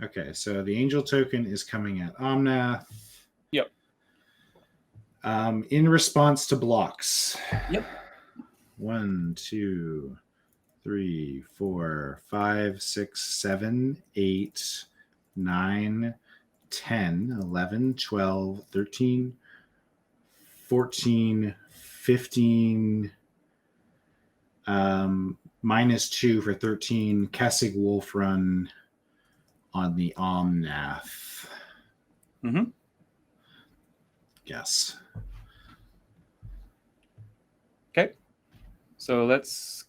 Okay, so the angel token is coming at Omnath. Yep. In response to blocks. Yep. 1, 2, 3, 4, 5, 6, 7, 8, 9, 10, 11, 12, 13, 14, 15, -2 for 13, Kessig Wolf Run on the Omnath. Mm-hmm. Yes. Okay. So let's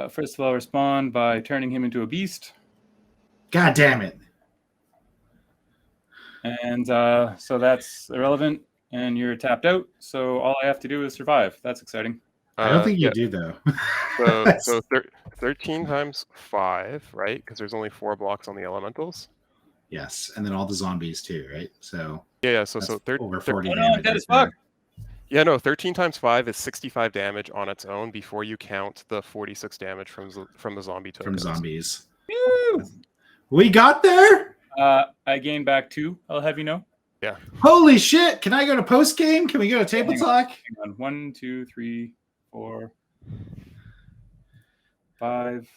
first of all respond by turning him into a beast. God damn it. And so that's irrelevant, and you're tapped out. So all I have to do is survive. That's exciting. I don't think you yeah. do, though. So 13 times 5, right? Because there's only 4 blocks on the elementals. Yes, and then all the zombies too, right? So Yeah. So that's 13. over 40 Oh, no, damage. I'm dead right as fuck. there. Yeah, no. 13 times 5 is 65 damage on its own before you count the 46 damage from the zombie From tokens. zombies. Woo! We got there? I gain back 2. I'll have you know. Yeah. Holy shit! Can I go to post game? Can we go to table Hang on. talk? Hang on. 1, 2, 3, 4, 5.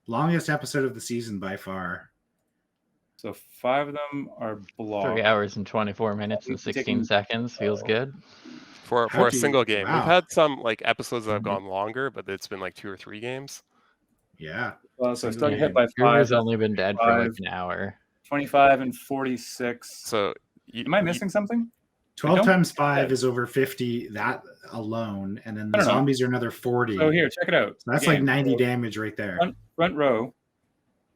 Longest episode of the season by far. So 5 of them are blocked. 3 hours and 24 minutes and We've 16 taken- seconds. Feels good. For How a do you- single game. wow. We've had some like episodes that have Mm-hmm. gone longer, but it's been like 2 or 3 games. Yeah. So I Single still get game. hit by 5. Gruber's only been dead for like 5. an hour. 25 and 46. So Am I missing something? 12 don't- times 5 is over 50, that alone. And then the I don't know. zombies are another 40. So here, check it out. So that's Again, like 90 so damage right there. front row.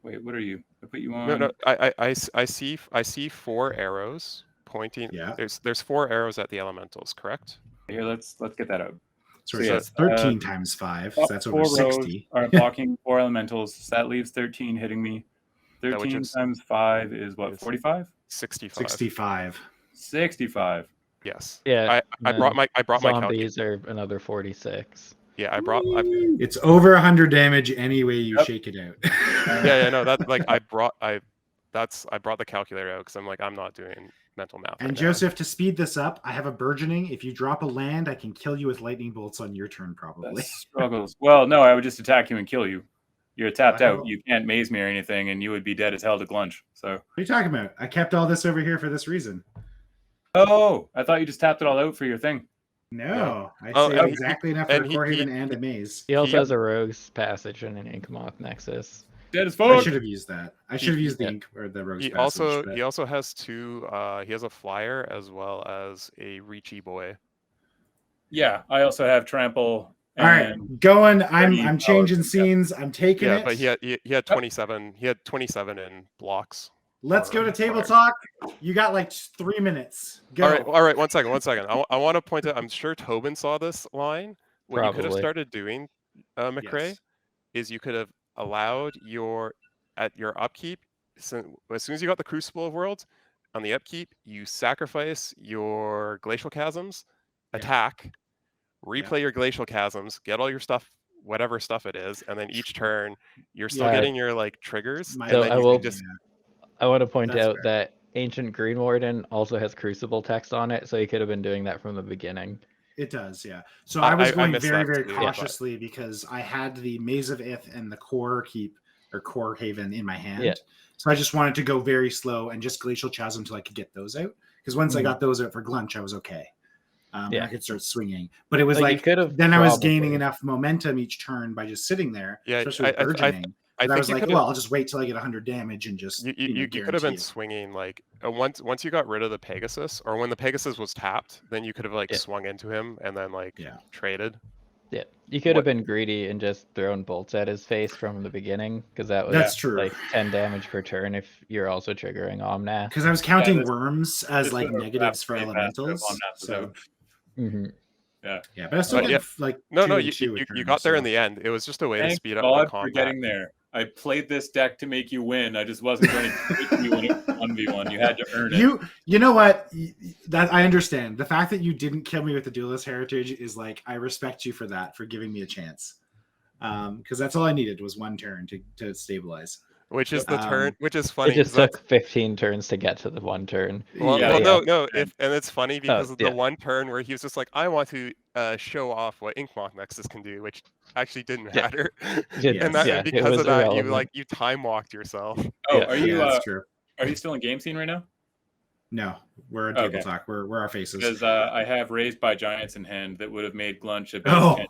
Wait, what are you? I put you on. No, I see 4 arrows pointing. Yeah. There's 4 arrows at the elementals, correct? Here, let's get that out. So So it's yes, 13 times 5. So Top that's 4 over rows 60. are blocking 4 elementals. So that leaves 13 hitting me. That would 13 just- times 5 is what? is- 45? 65. 65. 65. Yes. Yeah. I brought my calculator. Zombies are another 46. Yeah, It's over 100 damage any way you Yep. shake it out. yeah, no, that like I brought the calculator out because I'm like, I'm not doing mental math. And right now. Joseph, to speed this up, I have a burgeoning. If you drop a land, I can kill you with lightning bolts on your turn, That probably. struggles. Well, no, I would just attack you and kill you. You're tapped Wow. out. You can't maze me or anything, and you would be dead as hell to Gluntch. So. What are you talking about? I kept all this over here for this reason. Oh, I thought you just tapped it all out for your thing. No, I Oh, saved and exactly enough for and a he- Corehaven and a maze. He also He- has a Rogue's Passage and an Inkmoth Nexus. Dead as I fuck. should have used that. I should have used the yeah. ink or the Rogue's He Passage. but- also has 2. He has a flyer as well as a Reachy boy. Yeah, I also have trample. All right, And going. 30 I'm powers, changing yeah. scenes. I'm taking Yeah, it. but he had 27. He had 27 in blocks. Let's go to table Fire. talk. You got like 3 minutes. Go. All right. 1 second. I want to point out. I'm sure Tobin saw this line. What you could have Probably. started doing, McRae, Yes. is you could have allowed at your upkeep. So as soon as you got the Crucible of Worlds, on the upkeep, you sacrifice your Glacial Chasms, Yeah. attack, replay your Glacial Chasms, get all your stuff, whatever stuff it is, and then each turn you're still Yeah. getting your like triggers. My- and So then I you will- can just I want to point That's out fair. that Ancient Green Warden also has Crucible text on it, so he could have been doing that from the beginning. It does, yeah. So I was I going missed very, that very too, cautiously because I had the Maze of Ith and the Core Keep or Core Haven in my hand. Yeah. So I just wanted to go very slow and just Glacial Chasm till I could get those out. Because once I got those out for Gluntch, I was okay. And Yeah. I could start swinging. But it was Like, you like could have then I was gaining probably- enough momentum each turn by just sitting there, Yeah, especially with burgeoning. I I think was you like, could well, have I'll just wait till I get 100 damage and just you could have been swinging like once you got rid of the Pegasus, or when the Pegasus was tapped, then you could have like Yeah. swung into him and then like Yeah. traded. Yeah, you could have What- been greedy and just thrown bolts at his face from the beginning, because that was That's true. like 10 damage per turn if you're also triggering Omnath. Because I was counting this- worms as this like would've negatives for wrapped way faster if elementals. Omnath was So out. Mm-hmm. yeah, but I still But get yeah. like No, 2 you and 2 a you turn, got there in so- the end. It was just a way to Thank speed up God the for combat. getting there. I played this deck to make you win. I just wasn't going to beat you when it was 1v1. You had to earn it. You know what? That I understand. The fact that you didn't kill me with the duelist heritage is like I respect you for that, for giving me a chance. Because that's all I needed was 1 turn to stabilize. which is the turn, which is It funny. just 'cause took 15 turns to get to the one turn. Well, Yeah. well, yeah. no. And it's funny because of the yeah. one turn where he was just like, I want to show off what Inkmoth Nexus can do, which actually didn't Yeah. matter. Yes. And that, Yeah, and it because was of that, irrelevant. you time walked yourself. Oh, Yeah. are Yeah, you that's true. are you still in game scene right now? No, we're in Okay. table talk. We're our faces. Because I have Raised by Giants in hand that would have made Gluntch a base Oh. 10.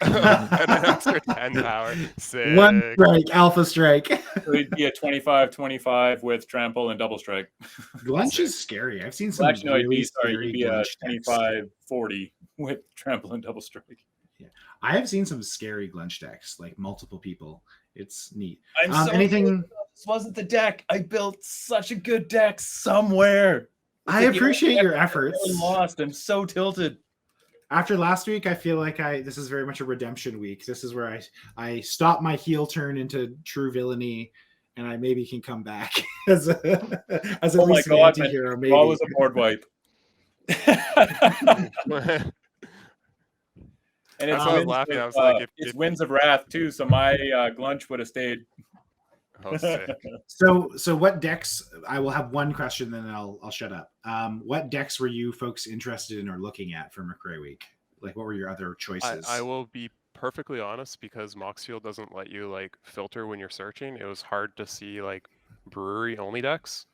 And an extra 10 power. Sick. One strike, alpha strike. So he'd be a 25-25 with trample and double strike. Gluntch is scary. I've seen some Well, actually, no, really he'd scary be a Gluntch decks. 25-40 with trample and double strike. I have seen some scary Gluntch decks, like multiple people. It's neat. I'm so anything? this wasn't the deck. I built such a good deck somewhere. I appreciate your efforts. Lost. I'm so tilted. After last week, I feel like this is very much a redemption week. This is where I stop my heel turn into true villainy, and I maybe can come back as at least an anti-hero. Maybe Always a board wipe. And it's, I was winds, laughing. I of, was like, it's Winds of Wrath too, so my Gluntch would have stayed. Oh, sick. So what decks? I will have one question, then I'll shut up. What decks were you folks interested in or looking at for McRae Week? Like, what were your other choices? I will be perfectly honest, because Moxfield doesn't let you like filter when you're searching. It was hard to see like brewery only decks.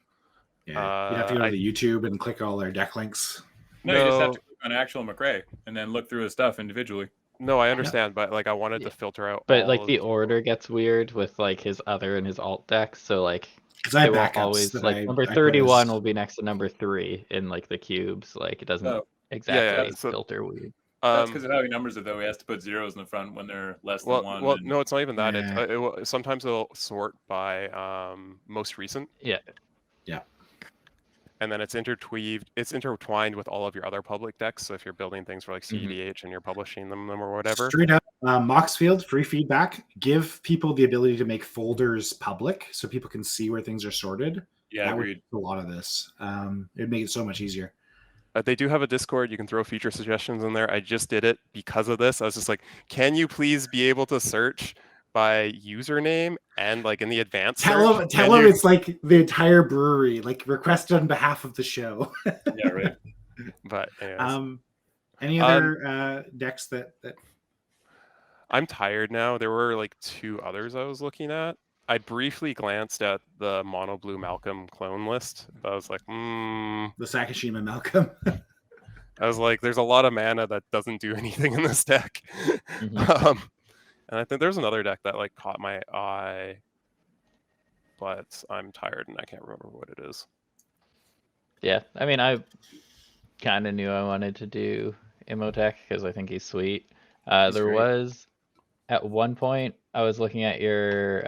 Yeah, you'd have to go to the YouTube and click all their deck links. No, you just have to click on actual McRae and then look through his stuff individually. No, I understand, but like I wanted to filter out. But all like of the order gets weird with like his other and his alt decks. So like I have it will backups always that like I number put 31 as- will be next to number 3 in like the cubes. Like it doesn't exactly so- filter weird. That's because of how he numbers it, though. He has to put zeros in the front when they're less than one. Well, no, it's not even that. Yeah. It will, sometimes it'll sort by most recent. Yeah. And then it's intertwined with all of your other public decks. So if you're building things for like CEDH and you're publishing them or whatever. Straight up, Moxfield, free feedback. Give people the ability to make folders public so people can see where things are sorted. Yeah, that would agreed. do a lot of this. It'd make it so much easier. They do have a Discord. You can throw feature suggestions in there. I just did it because of this. I was just like, can you please be able to search by username and like in the advanced Tell search? them it's like the entire brewery, like request on behalf of the show. Yeah, right. But anyways. Any other decks that I'm tired now. There were like 2 others I was looking at. I briefly glanced at the Mono Blue Malcolm clone list, but I was like, the Sakashima Malcolm. I was like, there's a lot of mana that doesn't do anything in this deck. And I think there's another deck that like caught my eye, but I'm tired and I can't remember what it is. Yeah, I mean, I kind of knew I wanted to do Imotekh because I think he's sweet. There great. was at one point I was looking at your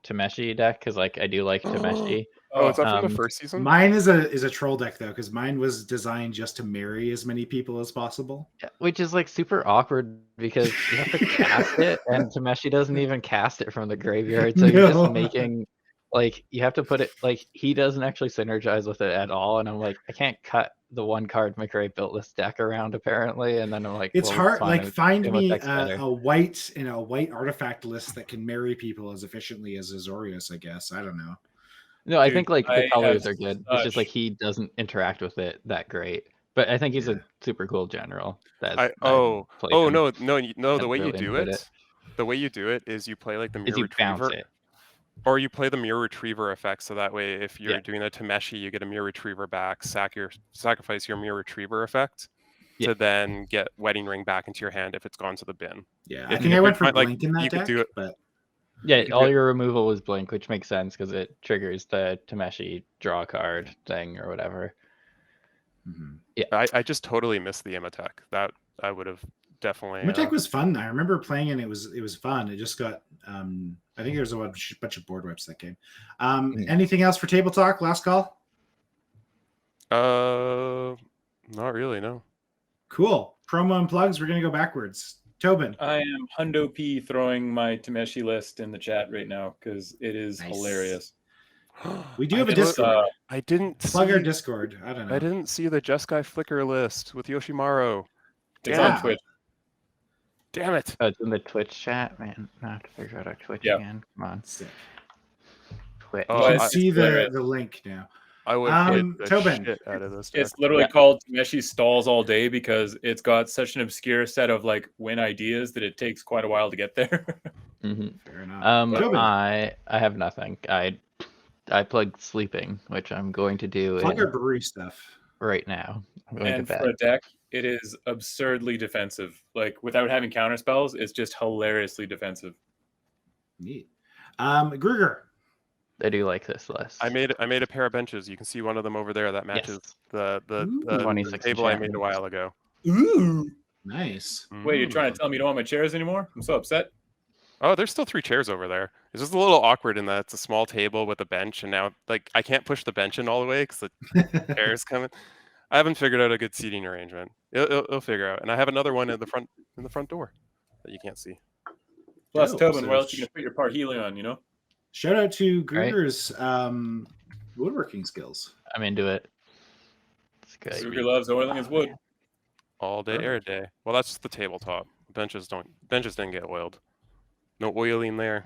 Tameshi deck because like I do like Tameshi. Oh, is that from the first season? Mine is a troll deck though, because mine was designed just to marry as many people as possible. Yeah, which is like super awkward because you have to cast it, and Tameshi doesn't even cast it from the graveyard. So you're No. just making like you have to put it like he doesn't actually synergize with it at all. And I'm like, I can't cut the one card McRae built this deck around apparently. And then I'm like, It's well, hard. fine, Like find me Imotech's better. a white artifact list that can marry people as efficiently as Azorius. I guess I don't know. No, I Dude, think like I the colors have are good. It's just like such- he doesn't interact with it that great. But I think he's a super cool general. That no, the way you really do enjoyed it, the way you do it is you play like the is mirror you bounce retriever, it. or you play the mirror retriever effect. So that way, if you're Yeah. doing a Tameshi, you get a mirror retriever back, sacrifice your mirror retriever effect Yeah. to then get Wedding Ring back into your hand if it's gone to the bin. Yeah, If I think you I went could for find, like, Blink in that you could deck, do it- but Yeah, You all could- your removal was blink, which makes sense because it triggers the Tameshi draw card thing or whatever. I just totally missed the Imotekh. That I would have definitely. Imotekh was fun. I remember playing and it was fun. It just got I think there was a bunch of board wipes that game. Anything else for table talk? Last call. Not really. No. Cool. Promo and plugs. We're gonna go backwards. Tobin. I am Hundo P throwing my Tameshi list in the chat right now because it is Nice. hilarious. We do have a just, Discord. I didn't Plug see, our Discord. I don't know. I didn't see the Jeskai Flickr list with Yoshimaru. It's Yeah. on Twitch. Damn it! Oh, it's in the Twitch chat, man. I have to figure out our Twitch Yeah. again. Come on. Sick. Wait, Oh, You can it's see hilarious. the link now. I would play the Tobin. shit out of this deck. It's literally called Tameshi Stalls All Day because it's got such an obscure set of like win ideas that it takes quite a while to get there. Fair enough. Tobin, I have nothing. I plugged sleeping, which I'm going to do plug our in brewery stuff. right now. I'm going And to for a bed. deck, it is absurdly defensive. Like without having counter spells, it's just hilariously defensive. Neat. Gruger. I do like this list. I made a pair of benches. You can see one of them over there that matches Yes. the Ooh. 26 table I made a enchantments. while ago. Ooh. Nice. Wait, you're trying to tell me you don't want my chairs anymore? I'm so upset. Oh, there's still 3 chairs over there. It's just a little awkward in that it's a small table with a bench, and now like I can't push the bench in all the way because the chair's coming. I haven't figured out a good seating arrangement. It'll figure out. And I have another one in the front door that you can't see. Plus, Dope. Tobin, So where else you gonna put your Parhelion, you know? Shout out to Right. Gruger's woodworking skills. I'm into it. It's good. Sugar loves oiling his wood. All day, air day. Well, that's just the tabletop. Benches didn't get oiled. No oiling there.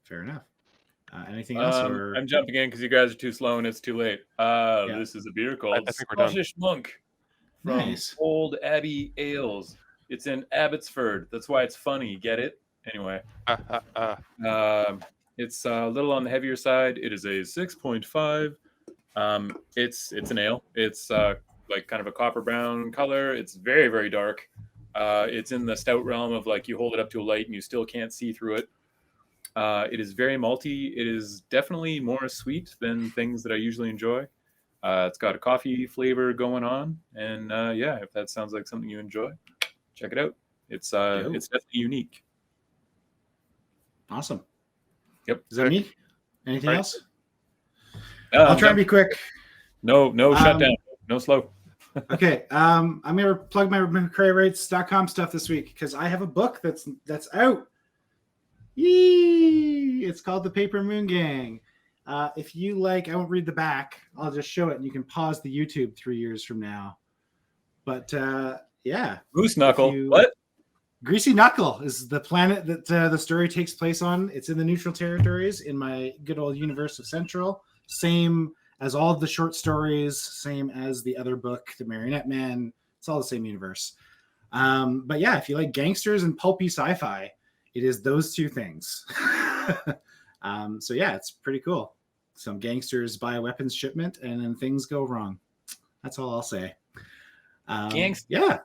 Fair enough. Anything else? Or I'm jumping in because you guys are too slow and it's too late. This is a beer called I think we're done. Scottish Monk from Nice. Old Abbey Ales. It's in Abbotsford. That's why it's funny. Get it? Anyway, it's a little on the heavier side. It is a 6.5. It's an ale. It's like kind of a copper brown color. It's very, very dark. It's in the stout realm of like you hold it up to a light and you still can't see through it. It is very malty. It is definitely more sweet than things that I usually enjoy. It's got a coffee flavor going on, and yeah, if that sounds like something you enjoy, check it out. It's definitely unique. Awesome. Yep. Is that me? Anything Right. else? I'll try and be quick. No shutdown. No slow. Okay. I'm gonna plug my McRae stuff this week because I have a book that's out. Yee! It's called The Paper Moon Gang. If you like, I won't read the back. I'll just show it, and you can pause the YouTube 3 years from now. But yeah, Goose Knuckle. you- What? Greasy Knuckle is the planet that the story takes place on. It's in the neutral territories in my good old universe of Central. Same as all of the short stories, same as the other book, The Marionette Man. It's all the same universe. But yeah, if you like gangsters and pulpy sci-fi, it is those two things. So yeah, it's pretty cool. Some gangsters buy a weapons shipment and then things go wrong. That's all I'll say. Gangster. Yeah.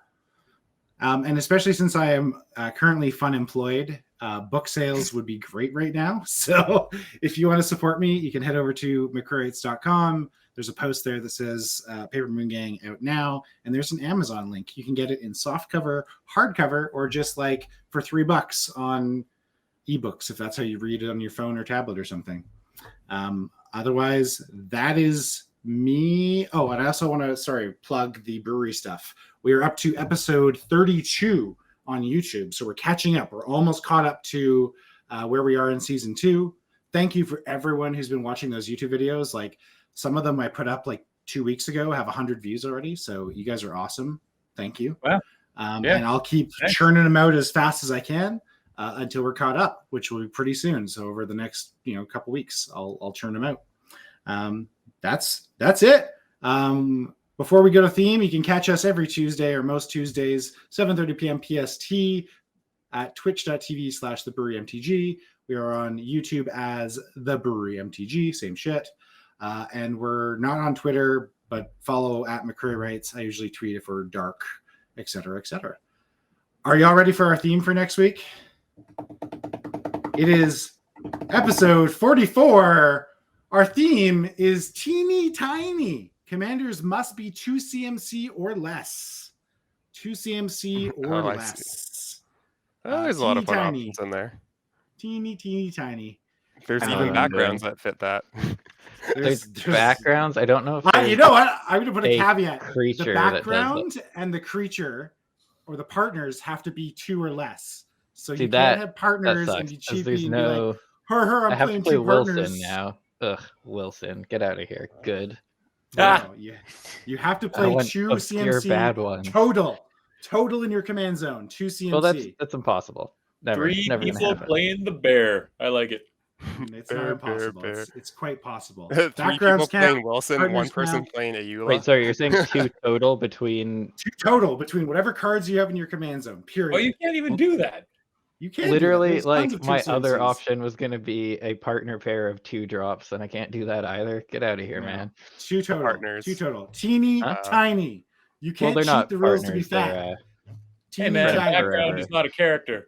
And especially since I am currently fun employed, book sales would be great right now. So if you want to support me, you can head over to McRae.com. There's a post there that says Paper Moon Gang out now. And there's an Amazon link. You can get it in softcover, hardcover, or just like for $3 on ebooks, if that's how you read it on your phone or tablet or something. Otherwise, that is me. Oh, and I also want to, plug the brewery stuff. We are up to episode 32 on YouTube. So we're catching up. We're almost caught up to where we are in season 2. Thank you for everyone who's been watching those YouTube videos. Like some of them I put up like 2 weeks ago, have 100 views already. So you guys are awesome. Thank you. Wow. Yeah. And I'll keep Thanks. churning them out as fast as I can until we're caught up, which will be pretty soon. So over the next, couple weeks, I'll churn them out. That's it. Before we go to theme, you can catch us every Tuesday or most Tuesdays, 7:30 p.m. PST at twitch.tv/The Brewery MTG. We are on YouTube as The Brewery MTG, same shit. And we're not on Twitter, but follow at McRae Writes. I usually tweet if we're dark, etc., etc. Are y'all ready for our theme for next week? It is episode 44. Our theme is teeny tiny. Commanders must be 2 CMC or less. 2 CMC or Oh, I less. There's a lot of fun teeny-tiny. options in there. Teeny tiny. There's I know even what I'm backgrounds that fit that. There's backgrounds. I don't know if You there's know what? I'm going to put a a caveat. creature The that does background and the creature or the partners have to be 2 or less. So See, you that- can't have partners sucks, and be 'cause cheapy there's and be like, no. her, I I'm have to playing play 2 Wilson partners. now. Ugh, Wilson, get out of here. Good. No, you have to I play want 2 obscure CMC bad ones. total in your command zone. 2 CMC. Well, that's impossible. Never 3 gonna people happen. playing the bear. I like it. It's not Bear, impossible. bear. It's quite possible. 3 Backgrounds people playing count. Wilson, partners one person count. playing Ayula. Wait, sorry, you're saying 2 total between 2 total between whatever cards you have in your command zone. Period. Oh, you can't even do that. You can't do that. literally There's tons like of my 2 other CMCs. option was gonna be a partner pair of 2 drops, and I can't do that either. Get out of here, No. man. 2 total. partners. 2 total. Teeny Huh? tiny. You Well, can't they're cheat not the rules to be partners. They're fat. Hey Teeny man, Friends tiny. background forever. is not a character.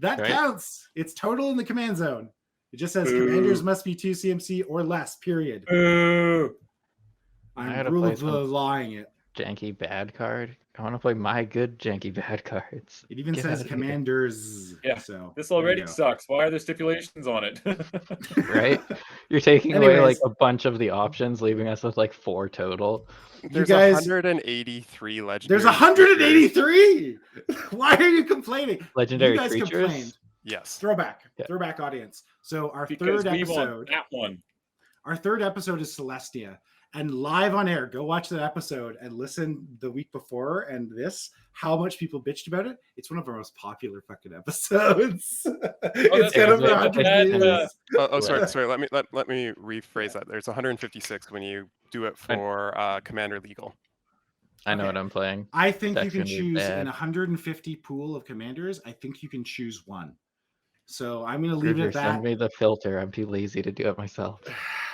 That Right? counts. It's total in the command zone. It just says Boo. commanders must be 2 CMC or less. Period. Boo. I I'm gotta play some lying it. janky bad card. I want to play my good janky bad cards. It even Get says outta here. commanders. Yeah, So This there you already go. sucks. Why are there stipulations on it? Right? You're taking away like Anyways. a bunch of the options, leaving us with like 4 total. There's guys- 183 legendary. There's creatures. 183. Why are you complaining? Legendary You guys creatures. complained. Yes. Throwback. Yeah. Throwback audience. So our because third we want episode. that one. Our third episode is Celestia, and live on air. Go watch that episode and listen the week before and this. How much people bitched about it? It's one of our most popular fucking episodes. It's that's got right. over 100 That, views. Sorry. Let me rephrase that. There's 156 when you do it for Commander Legal. I know Okay. what I'm playing. I think you That's can gonna be choose bad. in 150 pool of commanders. I think you can choose one. So I'm going to leave it River, at that. send me the filter. I'm too lazy to do it myself.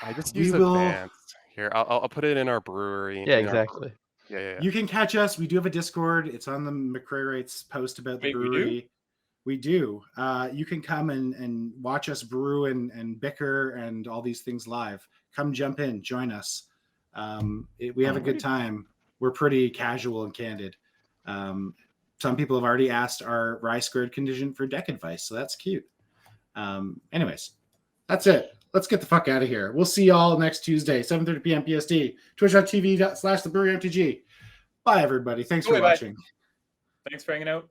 I just We use will- advanced. Here, I'll put it in our brewery. Yeah, in our- exactly. Yeah. You can catch us. We do have a Discord. It's on the McRae post about the Wait, we do? brewery. We do. You can come and watch us brew and bicker and all these things live. Come jump in, join us. We have a good time. We're pretty casual and candid. Some people have already asked our Rye Squared contingent for deck advice, so that's cute. Anyways, that's it. Let's get the fuck out of here. We'll see y'all next Tuesday, 7:30 p.m. PST, twitch.tv/thebrewery MTG. Bye, everybody. Thanks for Bye. watching. Thanks for hanging out.